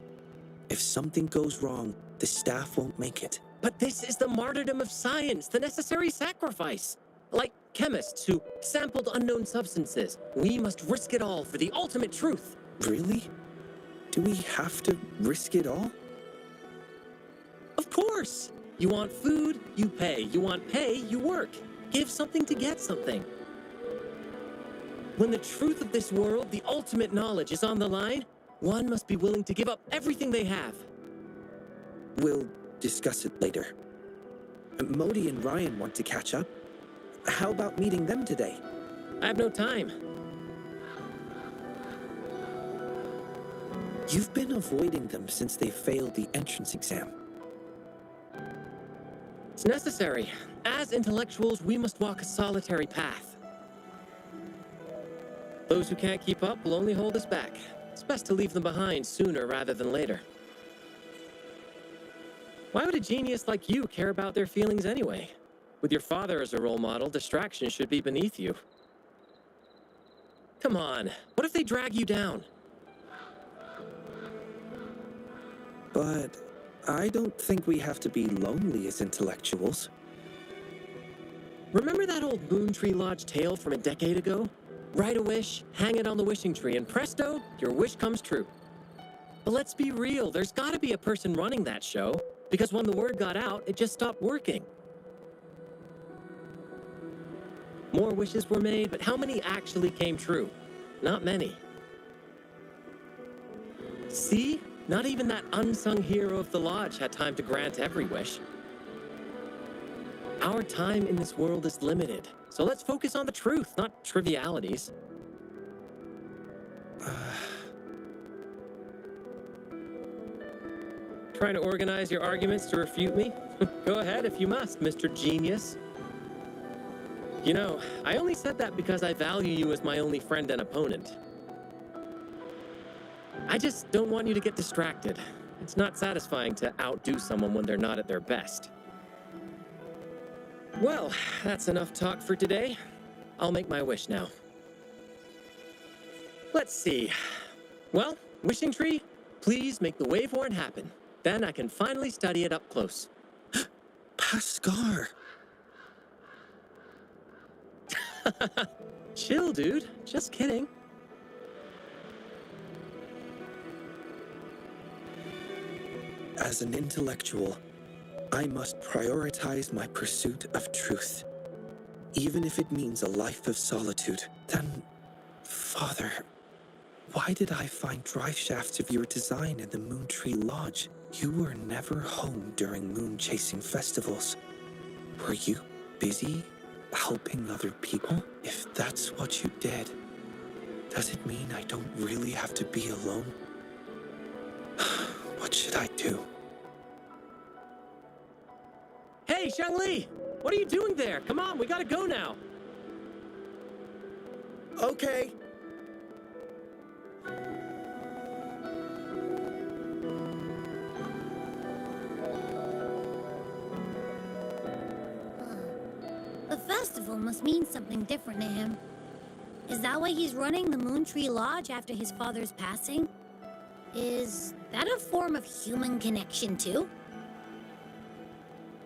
If something goes wrong, the staff won't make it. But this is the martyrdom of science, the necessary sacrifice. Like chemists who sampled unknown substances. We must risk it all for the ultimate truth. Really? Do we have to risk it all? Of course! You want food, you pay. You want pay, you work. Give something to get something. When the truth of this world, the ultimate knowledge, is on the line, one must be willing to give up everything they have. We'll discuss it later. Modi and Ryan want to catch up. How about meeting them today? I have no time. You've been avoiding them since they failed the entrance exam. It's necessary. As intellectuals, we must walk a solitary path. Those who can't keep up will only hold us back. It's best to leave them behind sooner rather than later. Why would a genius like you care about their feelings anyway? With your father as a role model, distraction should be beneath you. Come on, what if they drag you down? But I don't think we have to be lonely as intellectuals. Remember that old Moon Tree Lodge tale from a decade ago? Write a wish, hang it on the wishing tree, and presto, your wish comes true. But let's be real, there's gotta be a person running that show, because when the word got out, it just stopped working. More wishes were made, but how many actually came true? Not many. See? Not even that unsung hero of the lodge had time to grant every wish. Our time in this world is limited, so let's focus on the truth, not trivialities. Trying to organize your arguments to refute me? Go ahead if you must, Mr. Genius. You know, I only said that because I value you as my only friend and opponent. I just don't want you to get distracted. It's not satisfying to outdo someone when they're not at their best. Well, that's enough talk for today. I'll make my wish now. Let's see. Well, wishing tree, please make the wave-worn happen. Then I can finally study it up close. Pascar! Chill, dude. Just kidding. As an intellectual, I must prioritize my pursuit of truth. Even if it means a life of solitude. Then, Father, Why did I find drive shafts of your design in the Moontree Lodge? You were never home during moon-chasing festivals. Were you busy helping other people? If that's what you did, does it mean I don't really have to be alone? What should I do? Hey, Shangli! What are you doing there? Come on, we gotta go now. Okay. The festival must mean something different to him. Is that why he's running the Moontree Lodge after his father's passing? Is that a form of human connection too?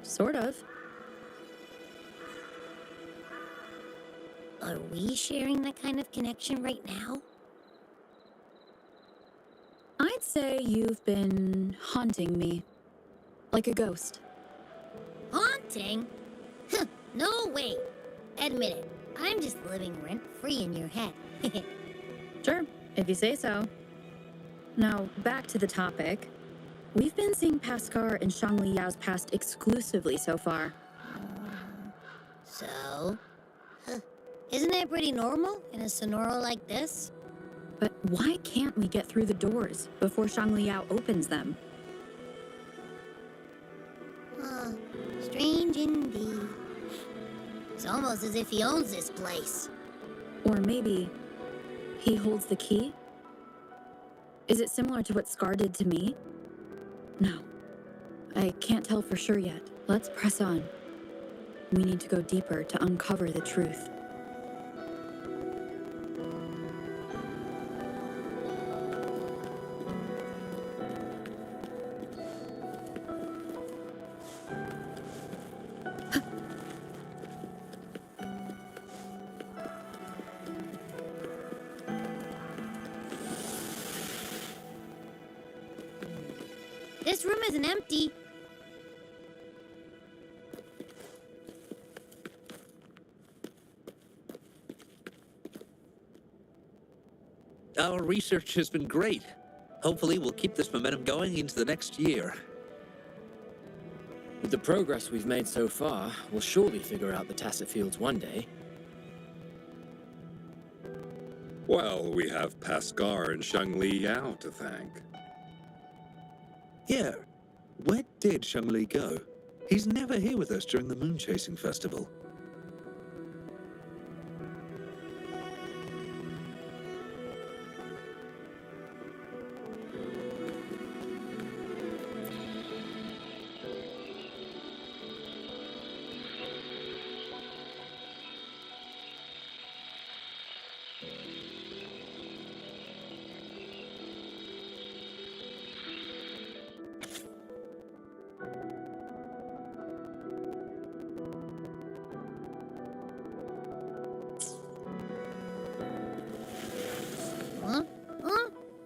Sort of. Are we sharing that kind of connection right now? I'd say you've been haunting me. Like a ghost. Haunting? Huh, no way. Admit it, I'm just living rent-free in your head. Sure, if you say so. Now, back to the topic. We've been seeing Paskar and Shangli Yao's past exclusively so far. So? Huh. Isn't it pretty normal in a sonoro like this? But why can't we get through the doors before Shangli Yao opens them? Strange indeed. It's almost as if he owns this place. Or maybe he holds the key? Is it similar to what Scar did to me? No. I can't tell for sure yet. Let's press on. We need to go deeper to uncover the truth. This room isn't empty. Our research has been great. Hopefully we'll keep this momentum going into the next year. With the progress we've made so far, we'll surely figure out the tacit fields one day. Well, we have Paskar and Shangli Yao to thank. Yeah. Where did Shangli go? He's never here with us during the moon chasing festival.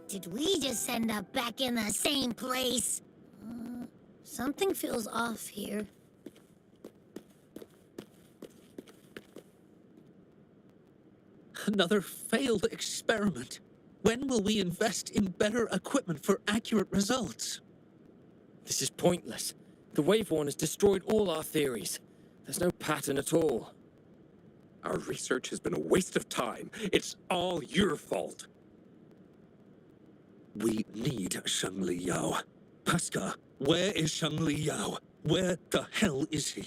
Did we just end up back in the same place? Something feels off here. Another failed experiment. When will we invest in better equipment for accurate results? This is pointless. The Wave One has destroyed all our theories. There's no pattern at all. Our research has been a waste of time. It's all your fault. We need Shangli Yao. Paskar, where is Shangli Yao? Where the hell is he?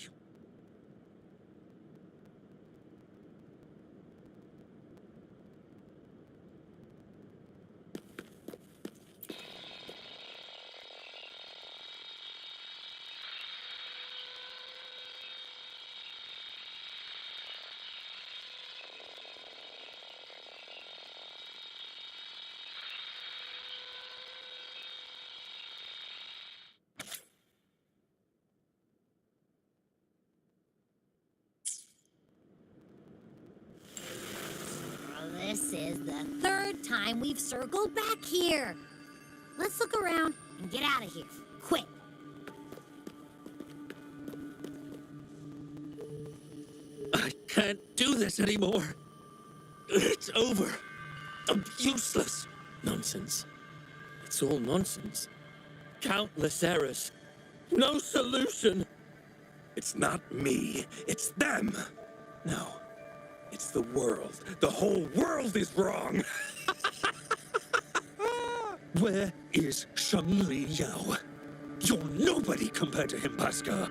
This is the third time we've circled back here. Let's look around and get out of here. Quick. I can't do this anymore. It's over. I'm useless. Nonsense. It's all nonsense. Countless errors. No solution! It's not me, it's them! No, it's the world. The whole world is wrong! Where is Shangli Yao? You're nobody compared to him, Pascal.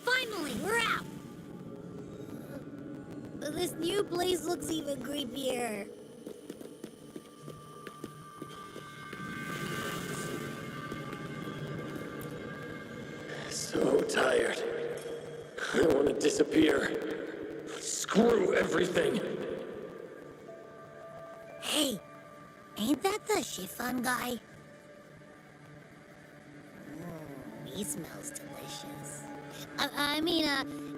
Finally, we're out! But this new place looks even creepier. So tired. I want to disappear. Screw everything. Hey, ain't that the chiffon guy? He smells delicious. I mean,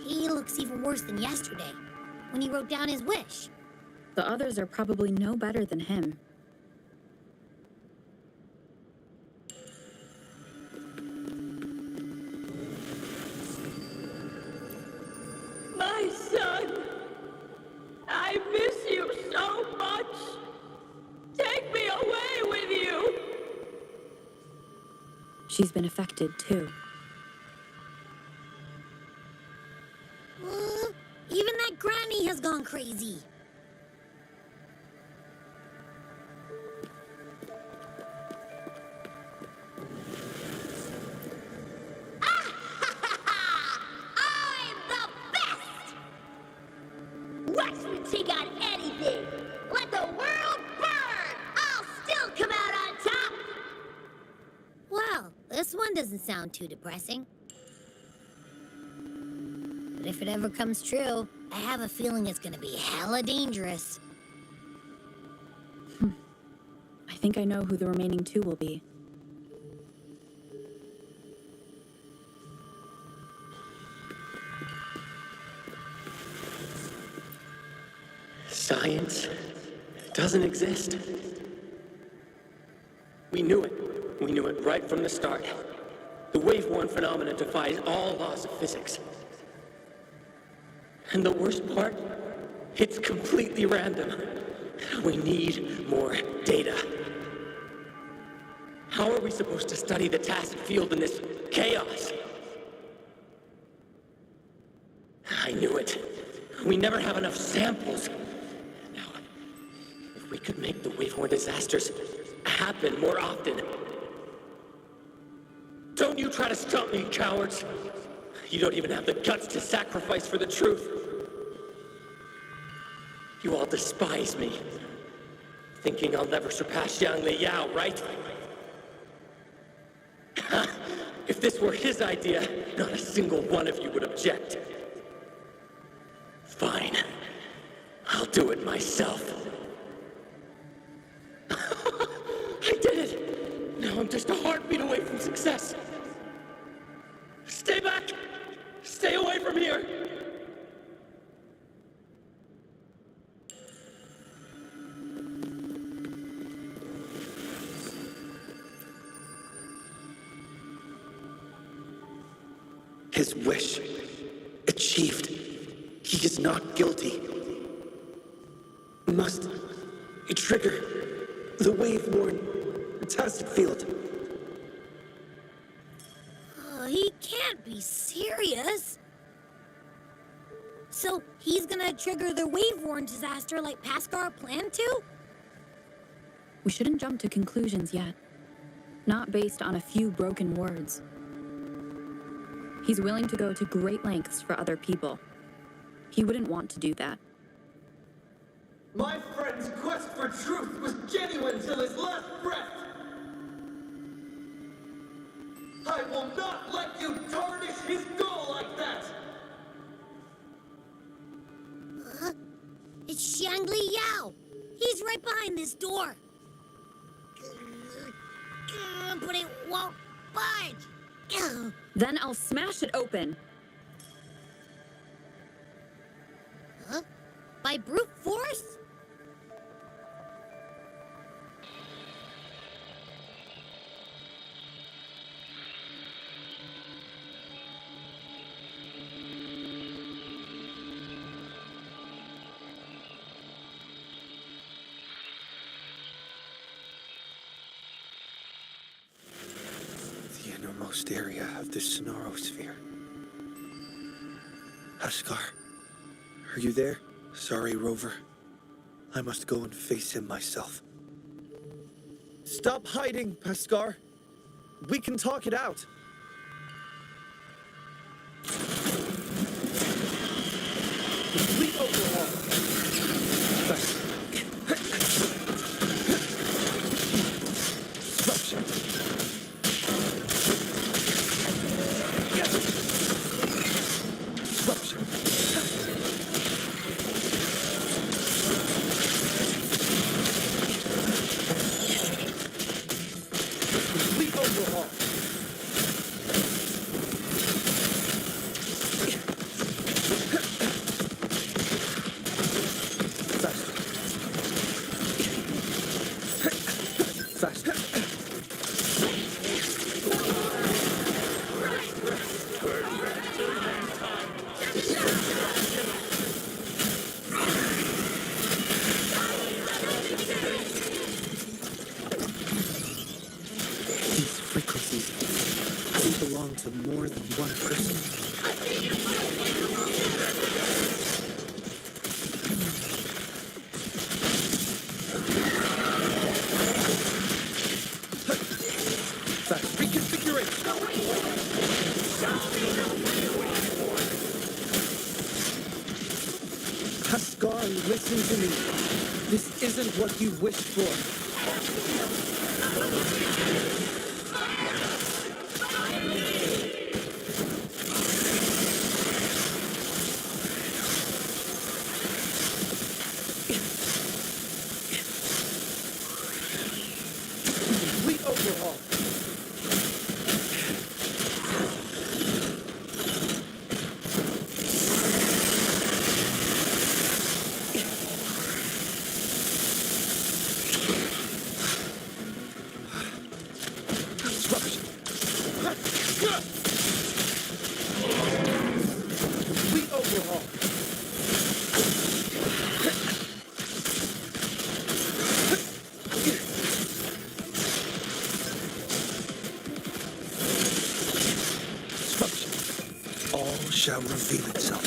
he looks even worse than yesterday, when he wrote down his wish. The others are probably no better than him. My son! I miss you so much! Take me away with you! She's been affected too. Even that granny has gone crazy. I'm the best! Watch me take on anything! Let the world burn! I'll still come out on top! Well, this one doesn't sound too depressing. But if it ever comes true, I have a feeling it's gonna be hella dangerous. I think I know who the remaining two will be. Science doesn't exist. We knew it. We knew it right from the start. The wave-worn phenomenon defies all laws of physics. And the worst part? It's completely random. We need more data. How are we supposed to study the task field in this chaos? I knew it. We never have enough samples. Now, if we could make the wave-worn disasters happen more often. Don't you try to stop me, cowards! You don't even have the guts to sacrifice for the truth. You all despise me, thinking I'll never surpass Yang Liao, right? If this were his idea, not a single one of you would object. Fine. I'll do it myself. I did it! Now I'm just a heartbeat away from success. Stay back! Stay away from here! His wish achieved. He is not guilty. Must trigger the wave-worn test field. He can't be serious. So he's gonna trigger the wave-worn disaster like Pascal planned to? We shouldn't jump to conclusions yet. Not based on a few broken words. He's willing to go to great lengths for other people. He wouldn't want to do that. My friend's quest for truth was genuine till his last breath! I will not let you tarnish his goal like that! It's Shangli Yao! He's right behind this door! But it won't budge! Then I'll smash it open. Huh? By brute force? The innermost area of the Sonorosphere. Huskar, are you there? Sorry, Rover. I must go and face him myself. Stop hiding, Pascal. We can talk it out. Complete overhaul. Disruption. Disruption. Complete overhaul. Faster. These frequencies, they belong to more than one person. Fast reconfiguration. Pascal, listen to me. This isn't what you wished for. Complete overhaul. Disruption. Complete overhaul. Disruption. All shall reveal itself.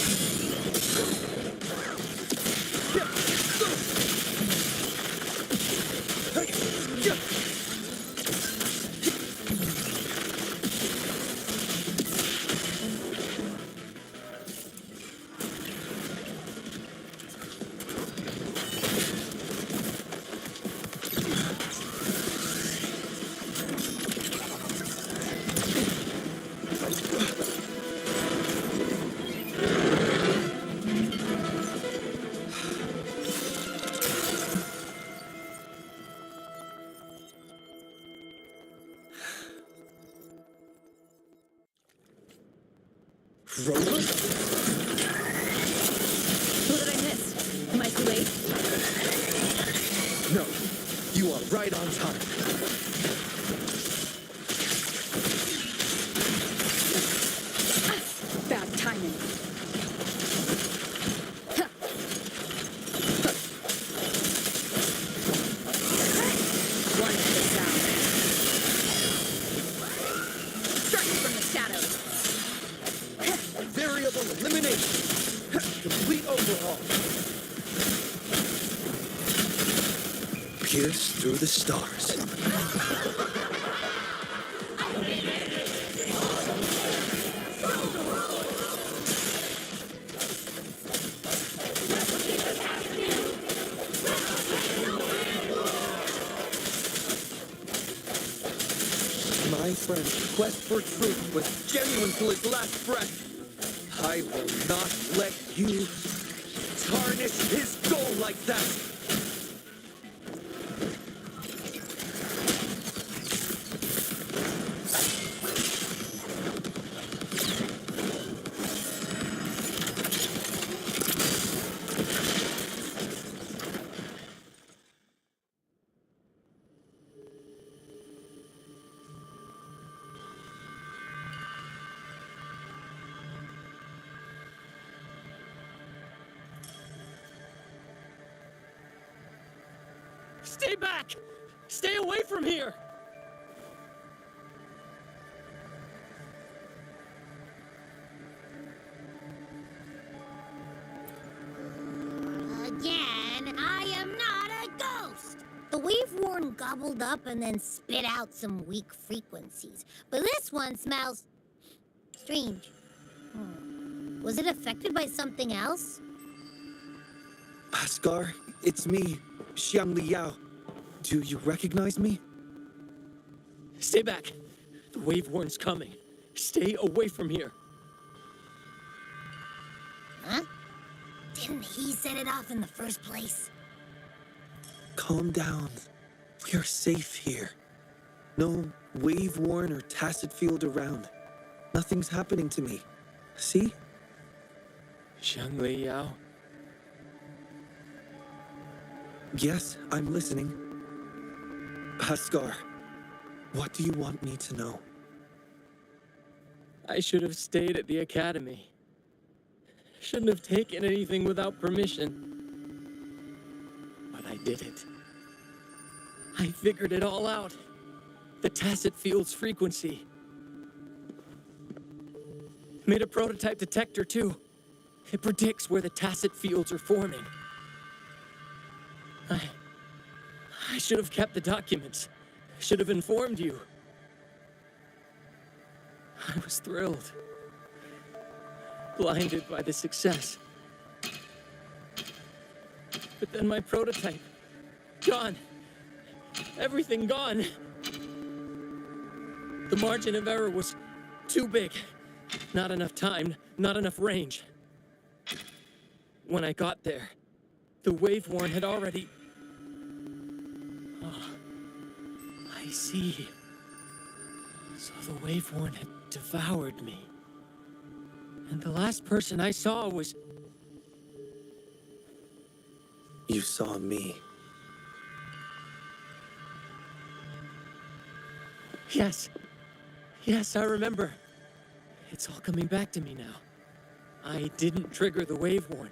Rover? What did I miss? Am I too late? No, you are right on time. Bad timing. One to the sound. Strike from the shadows. Variable elimination. Complete overhaul. Pierce through the stars. My friend's quest for truth was genuine till his last breath. I will not let you tarnish his goal like that. Stay back! Stay away from here! Again, I am not a ghost! The wave-worn gobbled up and then spit out some weak frequencies. But this one smells... strange. Was it affected by something else? Paskar, it's me, Xiang Liao. Do you recognize me? Stay back. The wave-worn's coming. Stay away from here. Huh? Didn't he set it off in the first place? Calm down. We're safe here. No wave-worn or tacit field around. Nothing's happening to me. See? Xiang Liao. Yes, I'm listening. Paskar, what do you want me to know? I should have stayed at the academy. Shouldn't have taken anything without permission. But I did it. I figured it all out. The tacit field's frequency. Made a prototype detector, too. It predicts where the tacit fields are forming. I should have kept the documents. Should have informed you. I was thrilled. Blinded by the success. But then my prototype, gone. Everything gone. The margin of error was too big. Not enough time, not enough range. When I got there, the wave-worn had already... Oh, I see. So the wave-worn had devoured me. And the last person I saw was... You saw me. Yes. Yes, I remember. It's all coming back to me now. I didn't trigger the wave-worn.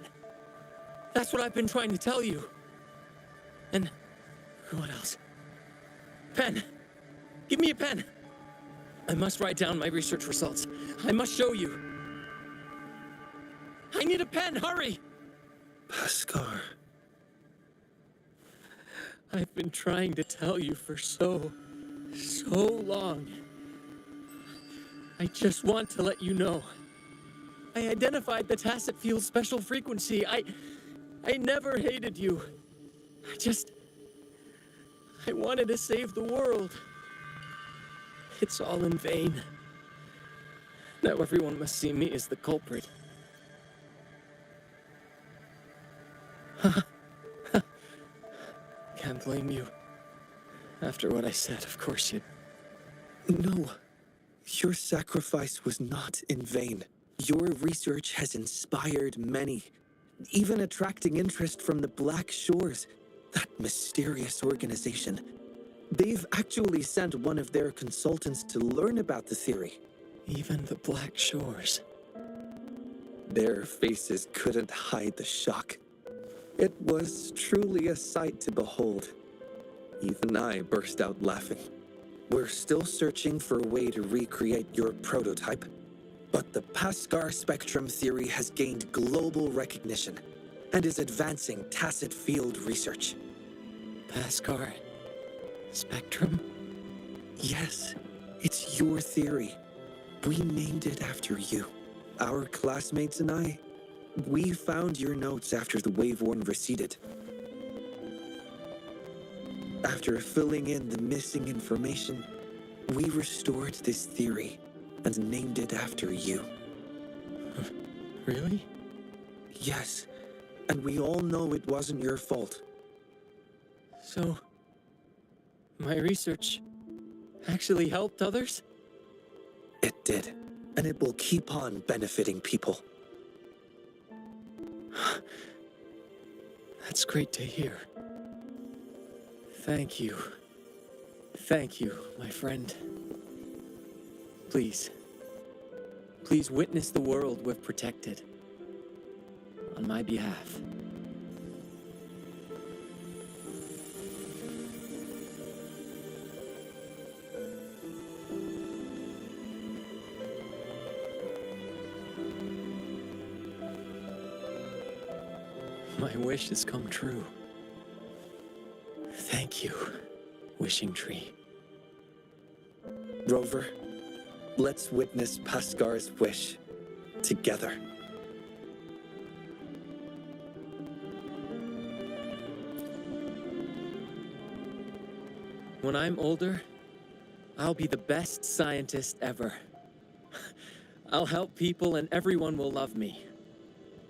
That's what I've been trying to tell you. And what else? Pen! Give me a pen! I must write down my research results. I must show you. I need a pen, hurry! Paskar. I've been trying to tell you for so long. I just want to let you know. I identified the tacit field special frequency. I never hated you. I wanted to save the world. It's all in vain. Now everyone must see me as the culprit. Can't blame you. After what I said, of course you'd... No. Your sacrifice was not in vain. Your research has inspired many, even attracting interest from the Black Shores, that mysterious organization. They've actually sent one of their consultants to learn about the theory. Even the Black Shores. Their faces couldn't hide the shock. It was truly a sight to behold. Even I burst out laughing. We're still searching for a way to recreate your prototype, but the Paskar spectrum theory has gained global recognition. and is advancing tacit field research. Pascal Spectrum? Yes, it's your theory. We named it after you. Our classmates and I, we found your notes after the wave 1 receded. After filling in the missing information, we restored this theory and named it after you. Really? Yes, and we all know it wasn't your fault. So, my research actually helped others? It did, and it will keep on benefiting people. That's great to hear. Thank you. Thank you, my friend. Please. Please witness the world we've protected. On my behalf. My wish has come true. Thank you, Wishing Tree. Rover, let's witness Pascar's wish together. When I'm older, I'll be the best scientist ever. I'll help people and everyone will love me.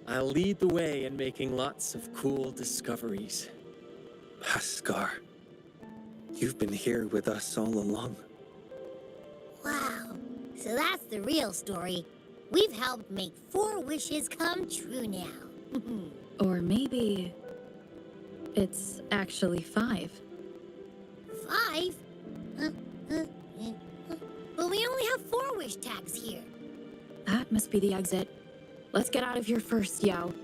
I'll lead the way in making lots of cool discoveries. Pascal, you've been here with us all along. Wow. So that's the real story. We've helped make 4 wishes come true now. Or maybe it's actually 5. 5? But we only have 4 wish tags here. That must be the exit. Let's get out of here first, Yao.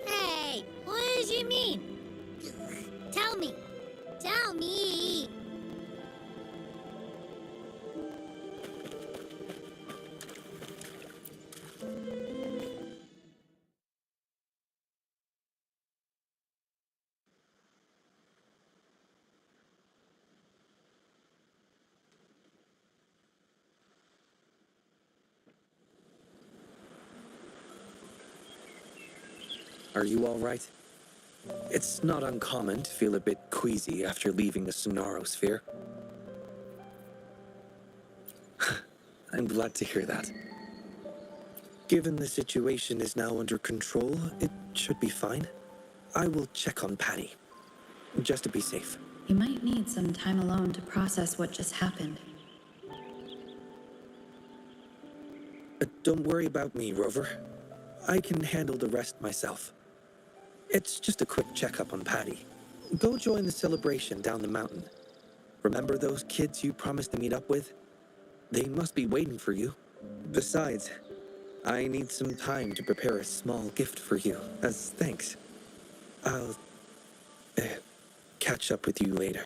Hey, what did you mean? Tell me. Tell me. Are you all right? It's not uncommon to feel a bit queasy after leaving the Sonarosphere. I'm glad to hear that. Given the situation is now under control, it should be fine. I will check on Patty, just to be safe. You might need some time alone to process what just happened. Don't worry about me, Rover. I can handle the rest myself. It's just a quick checkup on Patty. Go join the celebration down the mountain. Remember those kids you promised to meet up with? They must be waiting for you. Besides, I need some time to prepare a small gift for you as thanks. I'll catch up with you later.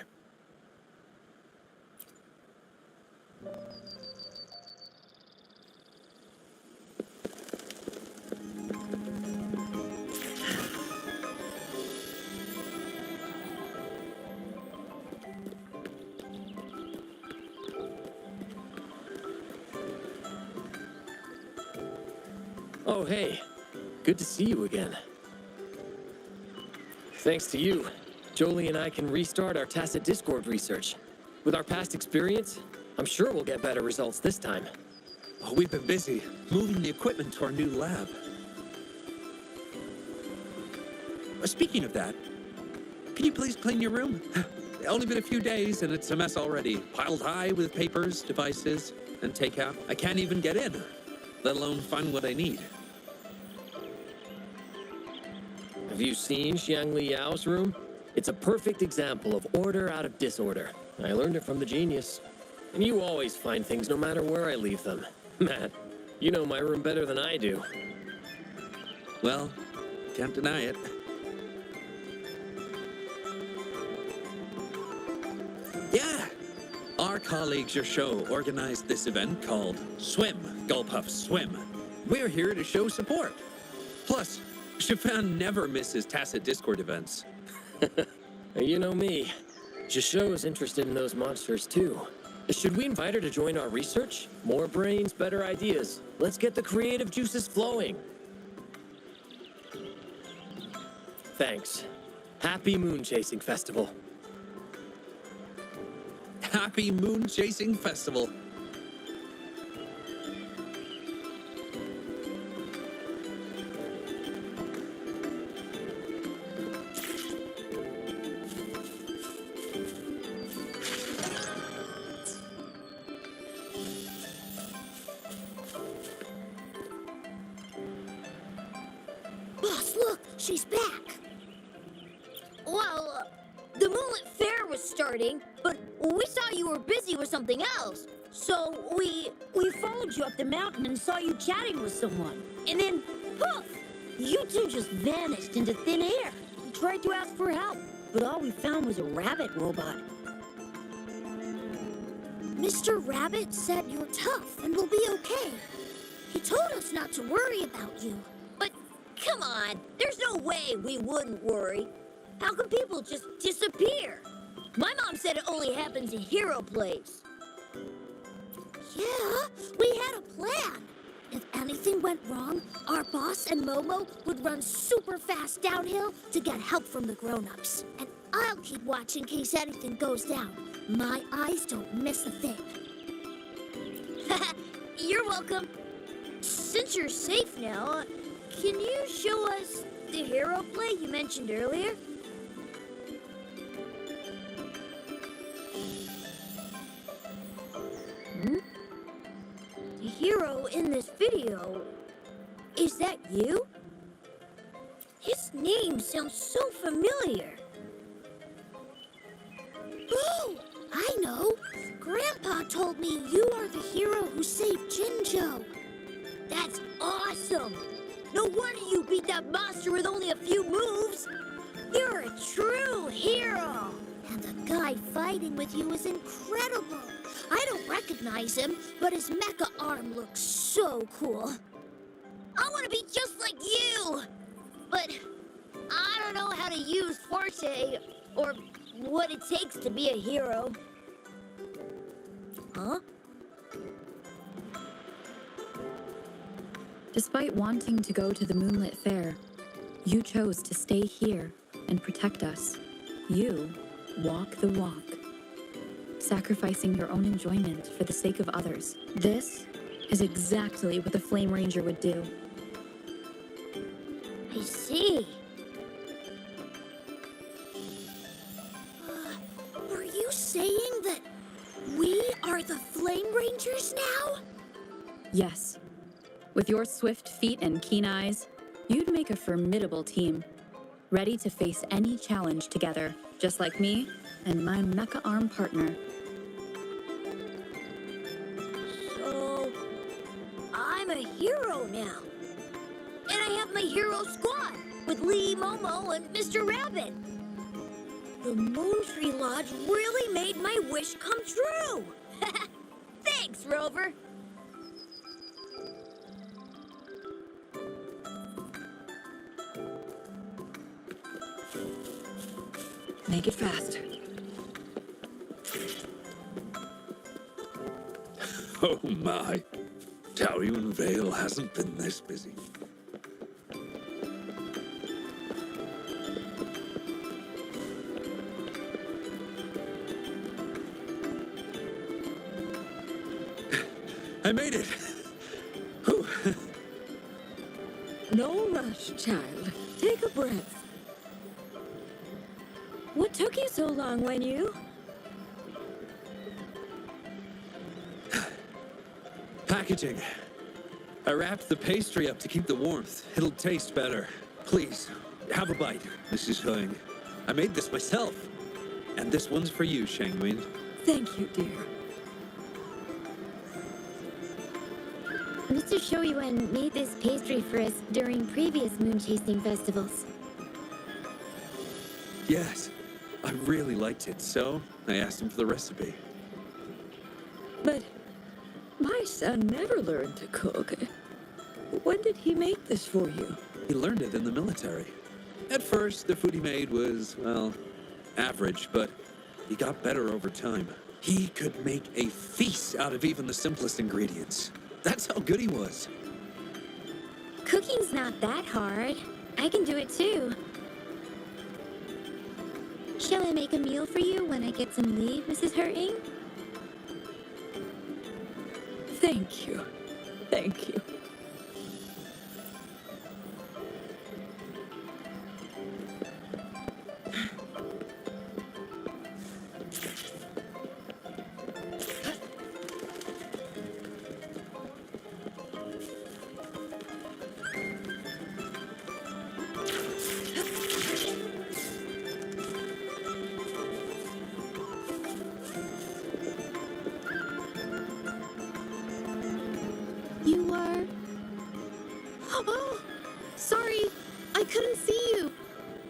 Oh, hey. Good to see you again. Thanks to you, Jolie and I can restart our tacit Discord research. With our past experience, I'm sure we'll get better results this time. Oh, we've been busy moving the equipment to our new lab. Speaking of that, can you please clean your room? Only been a few days and it's a mess already. Piled high with papers, devices, and takeout. I can't even get in, let alone find what I need. Have you seen Xiang Li Yao's room? It's a perfect example of order out of disorder. I learned it from the genius. And you always find things no matter where I leave them. Matt, you know my room better than I do. Well, can't deny it. Yeah! Our colleagues your show organized this event called Swim, Gulpuff Swim. We're here to show support. Plus, Chiffon never misses tacit Discord events. You know me. Jisho is interested in those monsters too. Should we invite her to join our research? More brains, better ideas. Let's get the creative juices flowing. Thanks. Happy Moon Chasing Festival. Happy Moon Chasing Festival. Boss, look, she's back. Well, the Moonlit Fair was starting, but we saw you were busy with something else. So we followed you up the mountain and saw you chatting with someone. And then, poof, you two just vanished into thin air. We tried to ask for help, but all we found was a rabbit robot. Mr. Rabbit said you're tough and will be okay. He told us not to worry about you. But come on, there's no way we wouldn't worry. How can people just disappear? My mom said it only happens in hero plays. Yeah, we had a plan. If anything went wrong, our boss and Momo would run super fast downhill to get help from the grown-ups. And I'll keep watching in case anything goes down. My eyes don't miss a thing. You're welcome. Since you're safe now, can you show us the hero play you mentioned earlier? The hero in this video, is that you? His name sounds so familiar. Oh, I know. Grandpa told me you are the hero who saved Jinjo. That's awesome. No wonder you beat that monster with only a few moves. You're a true hero. And the guy fighting with you is incredible. I don't recognize him, but his mecha arm looks so cool. I want to be just like you. But I don't know how to use Forte or what it takes to be a hero. Huh? Despite wanting to go to the Moonlit Fair, you chose to stay here and protect us. You walk the walk, sacrificing your own enjoyment for the sake of others. This is exactly what the Flame Ranger would do. I see. Were you saying that we are the Flame Rangers now? Yes. With your swift feet and keen eyes, you'd make a formidable team, ready to face any challenge together, just like me and my mecha arm partner. So, I'm a hero now. And I have my hero squad with Lee, Momo, and Mr. Rabbit. The Moon Tree Lodge really made my wish come true. Thanks, Rover. Make it fast. Oh my. Taoyuan Vale hasn't been this busy. I made it! Whew. No rush, child. Take a breath. What took you so long, Wenyu? Packaging. I wrapped the pastry up to keep the warmth. It'll taste better. Please, have a bite, Mrs. Huang. I made this myself. And this one's for you, Shangwin. Thank you, dear. Mr. Shoyuan made this pastry for us during previous moon chasing festivals. Yes, I really liked it, so I asked him for the recipe. But my son never learned to cook. When did he make this for you? He learned it in the military. At first, the food he made was, well, average, but he got better over time. He could make a feast out of even the simplest ingredients. That's how good he was. Cooking's not that hard. I can do it too. Shall I make a meal for you when I get some leave, Mrs. Hurting? Thank you. Thank you. You are... Oh! Sorry! I couldn't see you!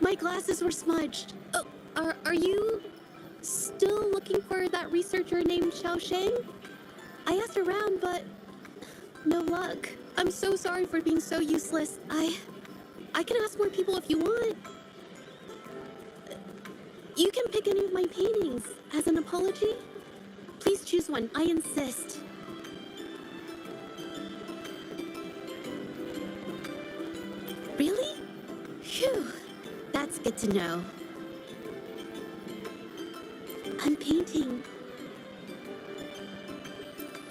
My glasses were smudged. Oh, are you... still looking for that researcher named Xiaosheng? I asked around, but... no luck. I'm so sorry for being so useless. I can ask more people if you want. You can pick any of my paintings as an apology. Please choose one, I insist. Really? Phew, that's good to know. I'm painting.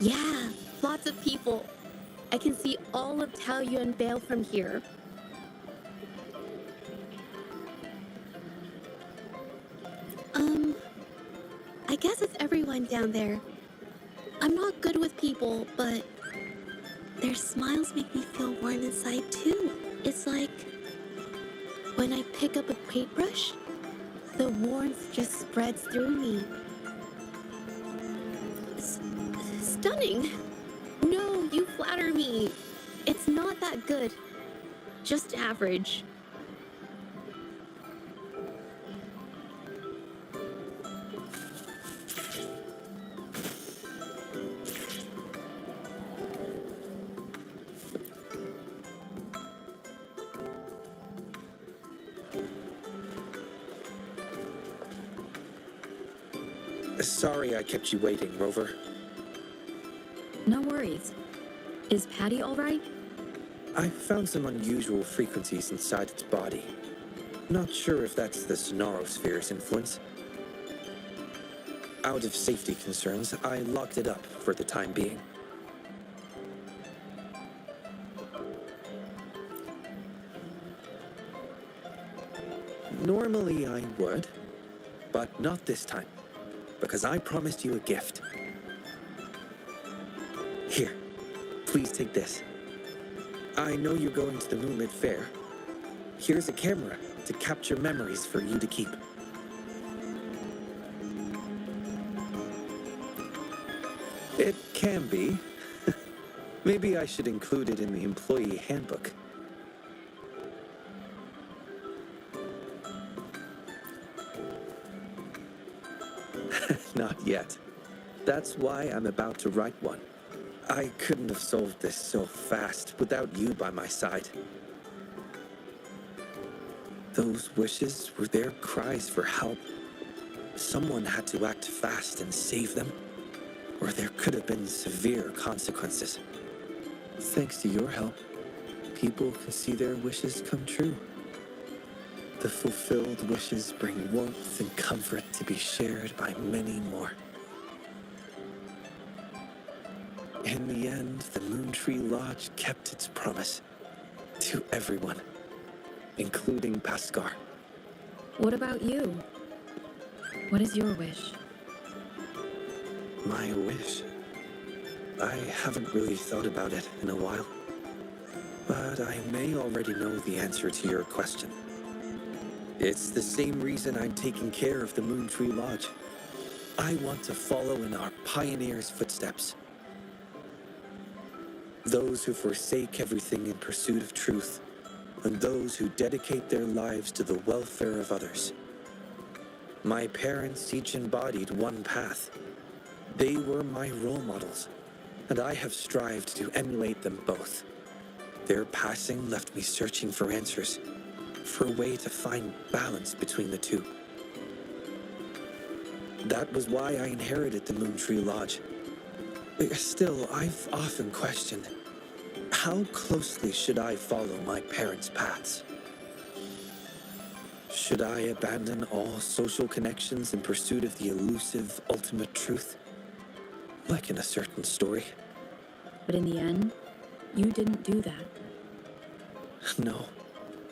Yeah, lots of people. I can see all of Taoyuan Vale from here. I guess it's everyone down there. I'm not good with people, but their smiles make me feel warm inside too. It's like when I pick up a paintbrush, the warmth just spreads through me. Stunning! No, you flatter me. It's not that good. Just average. Sorry I kept you waiting, Rover. No worries. Is Patty all right? I found some unusual frequencies inside its body. Not sure if that's the Sonosphere's influence. Out of safety concerns, I locked it up for the time being. Normally I would, but not this time, because I promised you a gift. Here, please take this. I know you're going to the Moonlit Fair. Here's a camera to capture memories for you to keep. It can be. Maybe I should include it in the employee handbook. Not yet. That's why I'm about to write one. I couldn't have solved this so fast without you by my side. Those wishes were their cries for help. Someone had to act fast and save them, or there could have been severe consequences. Thanks to your help, people can see their wishes come true. The fulfilled wishes bring warmth and comfort to be shared by many more. In the end, the Moontree Lodge kept its promise to everyone, including Paskar. What about you? What is your wish? My wish? I haven't really thought about it in a while, but I may already know the answer to your question. It's the same reason I'm taking care of the Moontree Lodge. I want to follow in our pioneers' footsteps. Those who forsake everything in pursuit of truth, and those who dedicate their lives to the welfare of others. My parents each embodied one path. They were my role models, and I have strived to emulate them both. Their passing left me searching for answers, for a way to find balance between the two. That was why I inherited the Moontree Lodge. Still, I've often questioned, how closely should I follow my parents' paths? Should I abandon all social connections in pursuit of the elusive ultimate truth? Like in a certain story? But in the end, you didn't do that. No,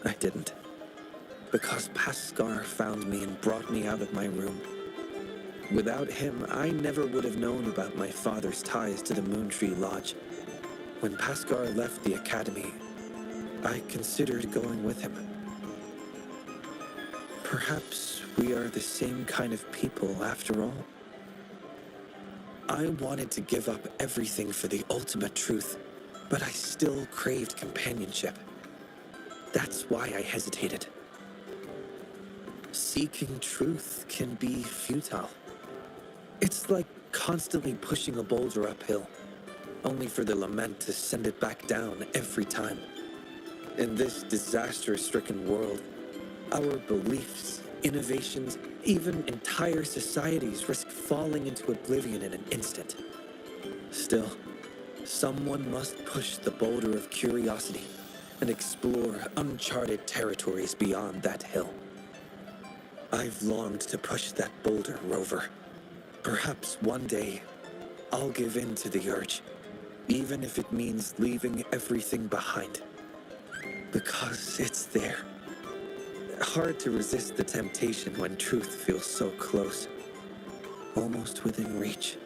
I didn't. Because Pascar found me and brought me out of my room. Without him, I never would have known about my father's ties to the Moontree Lodge. When Pascar left the academy, I considered going with him. Perhaps we are the same kind of people after all. I wanted to give up everything for the ultimate truth, but I still craved companionship. That's why I hesitated. Seeking truth can be futile. It's like constantly pushing a boulder uphill, only for the lament to send it back down every time. In this disaster-stricken world, our beliefs, innovations, even entire societies risk falling into oblivion in an instant. Still, someone must push the boulder of curiosity and explore uncharted territories beyond that hill. I've longed to push that boulder, Rover. Perhaps one day, I'll give in to the urge, even if it means leaving everything behind. Because it's there. Hard to resist the temptation when truth feels so close, almost within reach.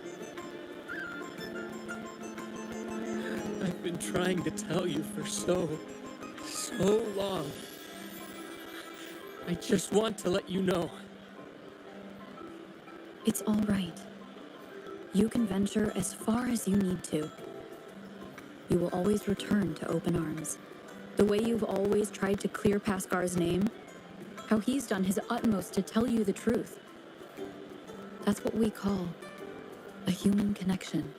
I've been trying to tell you for so long. I just want to let you know. It's all right. You can venture as far as you need to. You will always return to open arms. The way you've always tried to clear Pascar's name, how he's done his utmost to tell you the truth. That's what we call a human connection.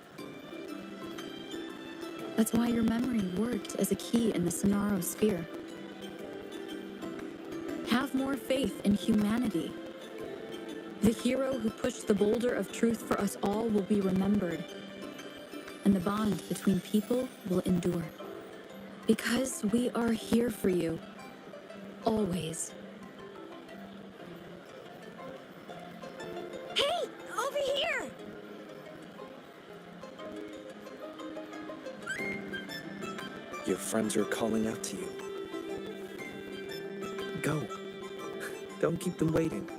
That's why your memory worked as a key in the Sonaro sphere. Have more faith in humanity. The hero who pushed the boulder of truth for us all will be remembered, and the bond between people will endure. Because we are here for you, always. Hey, over here! Your friends are calling out to you. Go. Don't keep them waiting.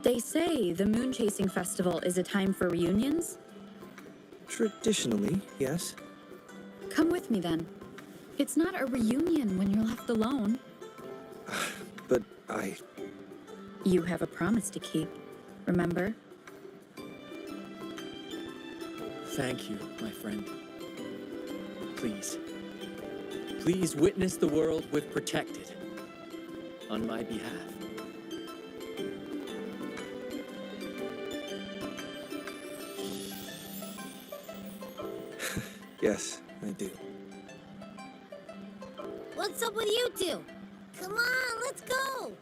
They say the Moon Chasing Festival is a time for reunions? Traditionally, yes. Come with me then. It's not a reunion when you're left alone. But I... You have a promise to keep, remember? Thank you, my friend. Please. Please witness the world we've protected. On my behalf. Yes, I do. What's up with you two? Come on, let's go!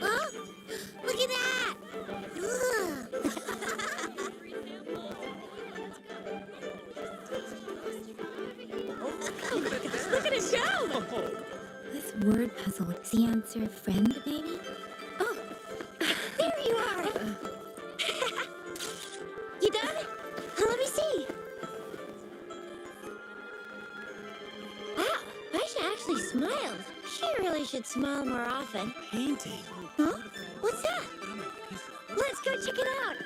Huh? Look at that! Look at it go! This word puzzle is the answer of friend, maybe? Oh, there you are! You done? Let me see. Wow, Aisha actually smiled. She really should smile more often. Painting? Huh? What's that? Let's go check it out.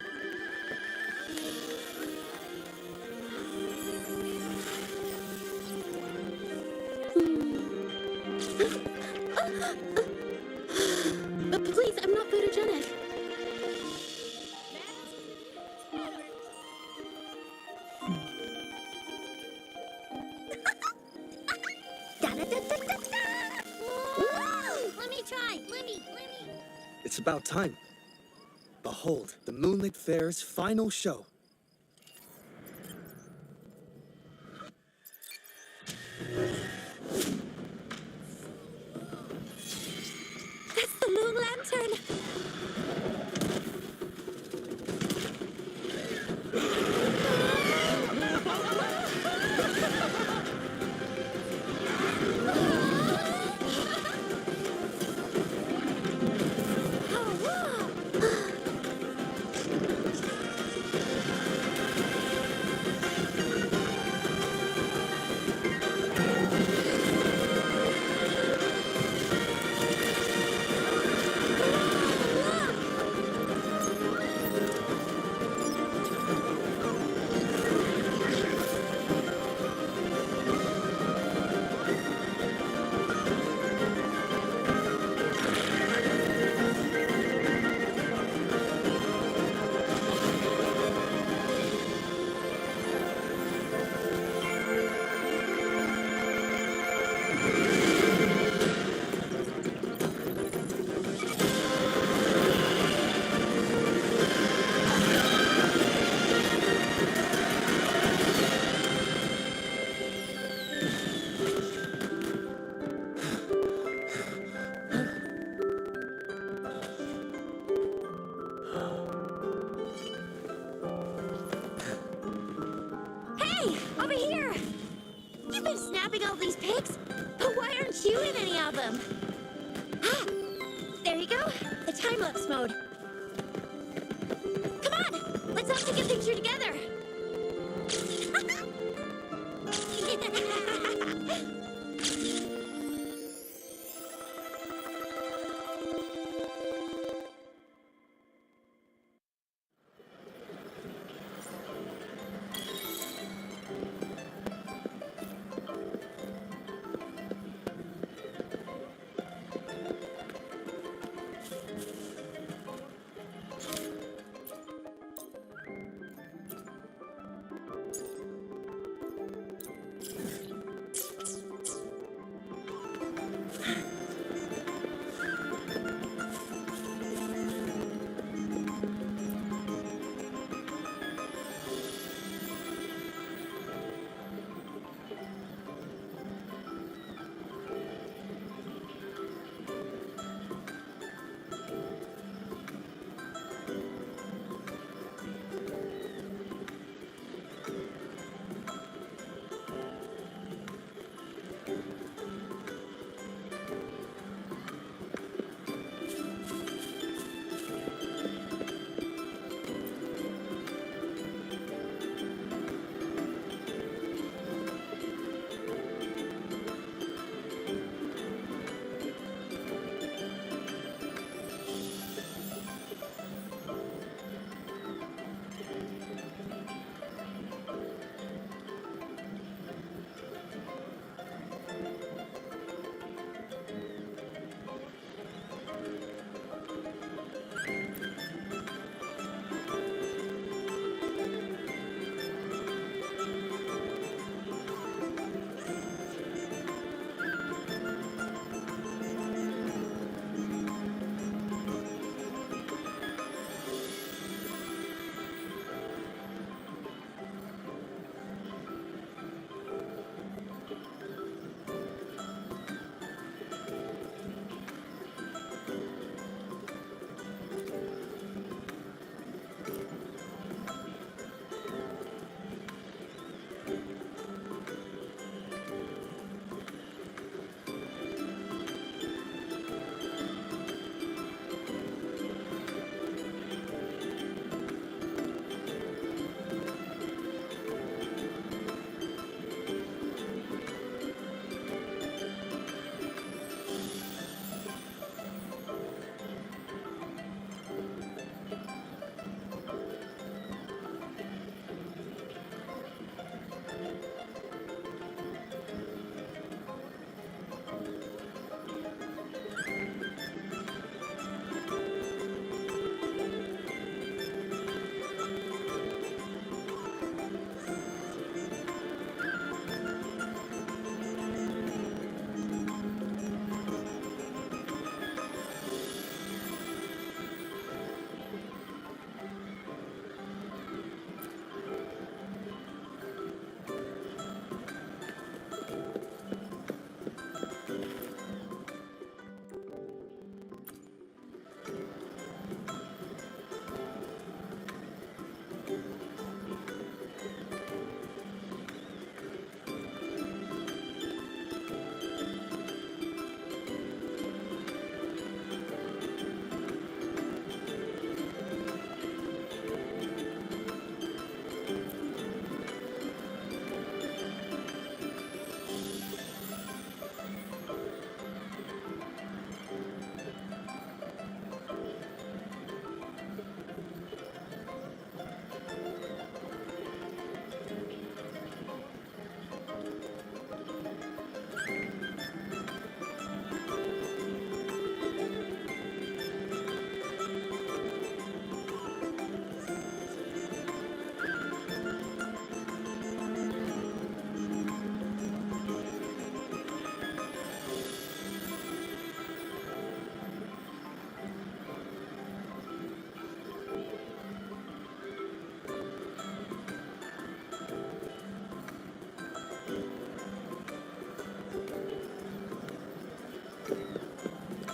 Please, I'm not photogenic. Let me try. Let me. It's about time. Behold, the Moonlit Fair's final show. That's the moon lantern. Hey, over here! You've been snapping all these pics, but why aren't you in any of them? Ah, there you go, the time-lapse mode. Come on, let's all take a picture together.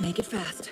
Make it fast.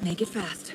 Make it fast.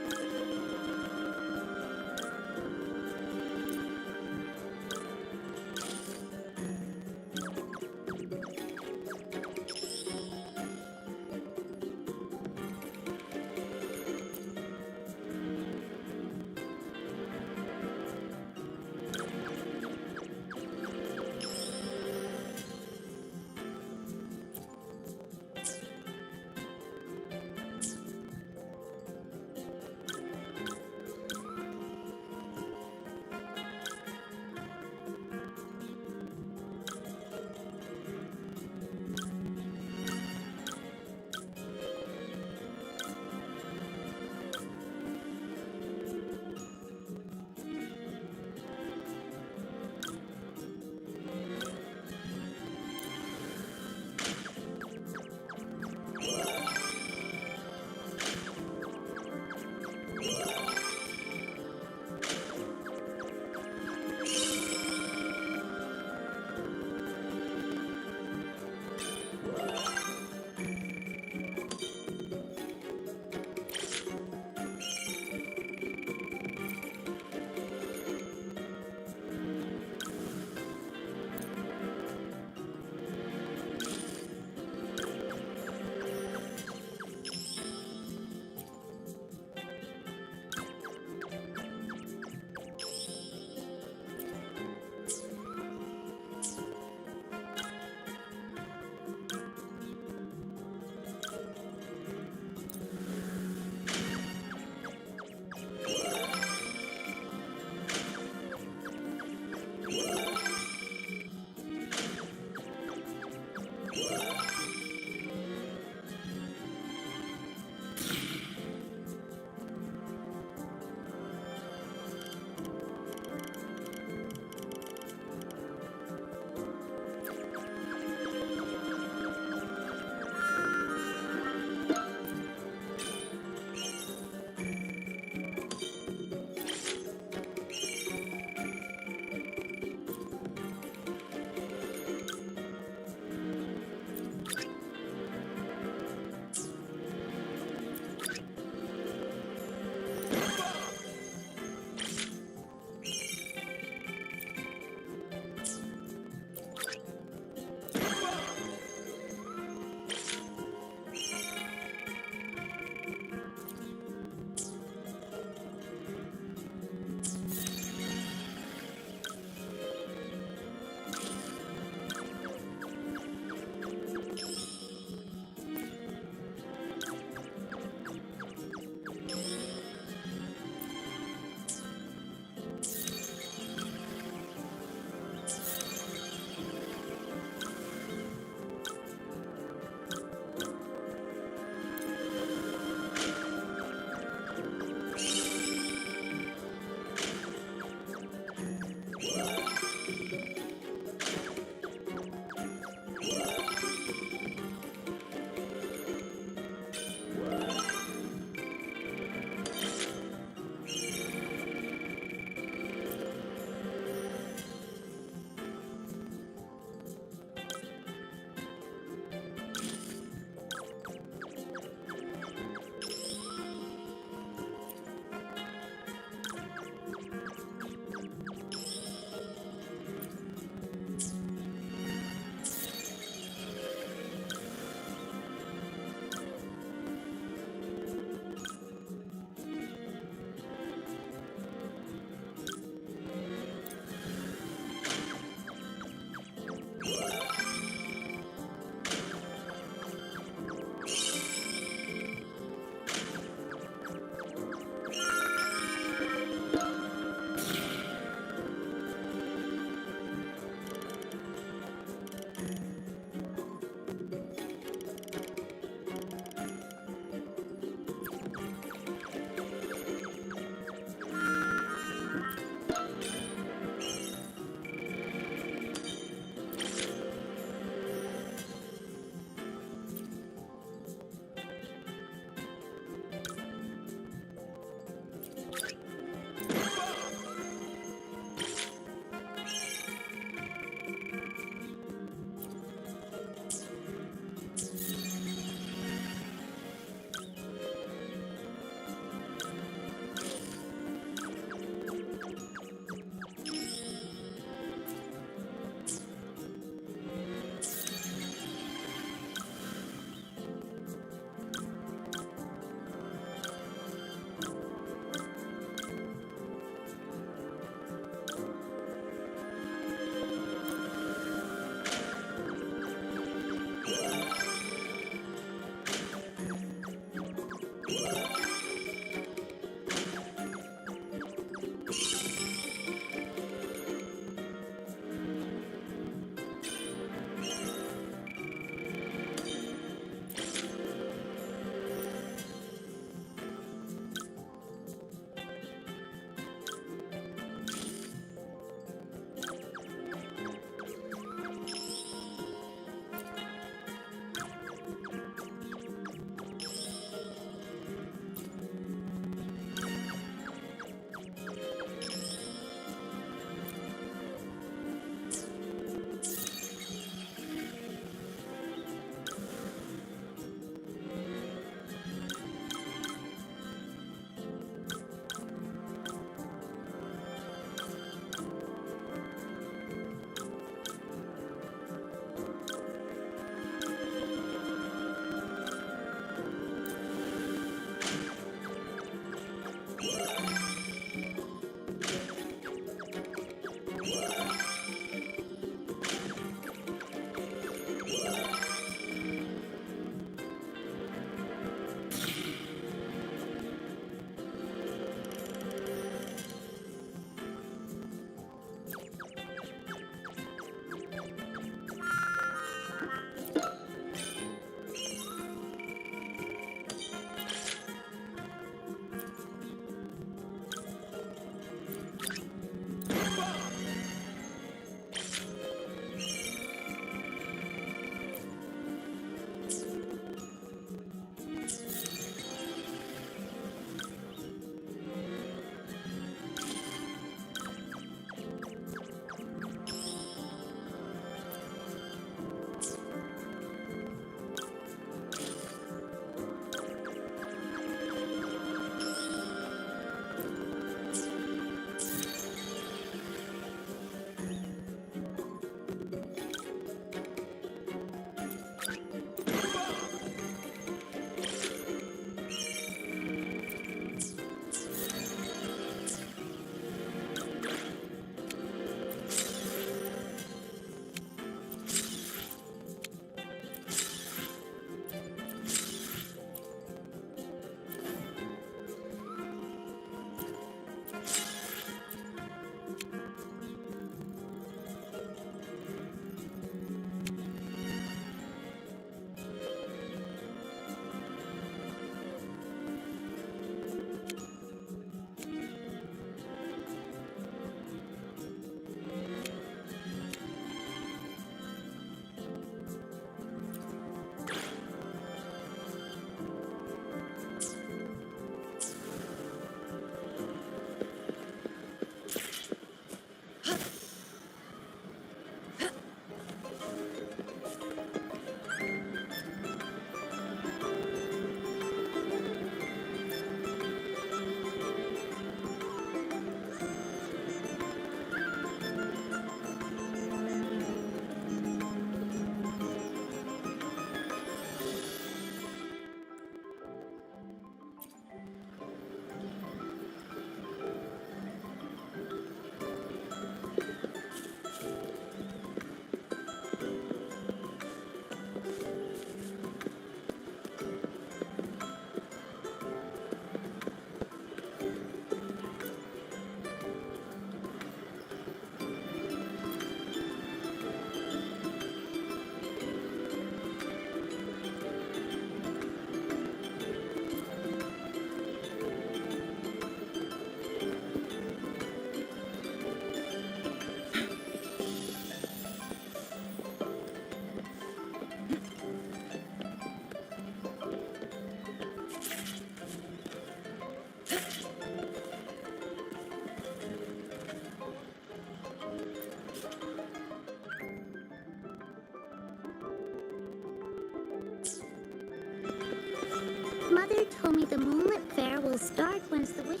Mother told me the Moonlit Fair will start once the wish...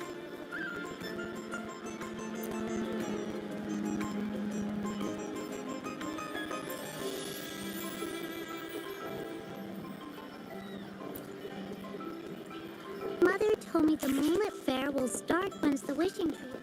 Mother told me the Moonlit Fair will start once the wishing tree...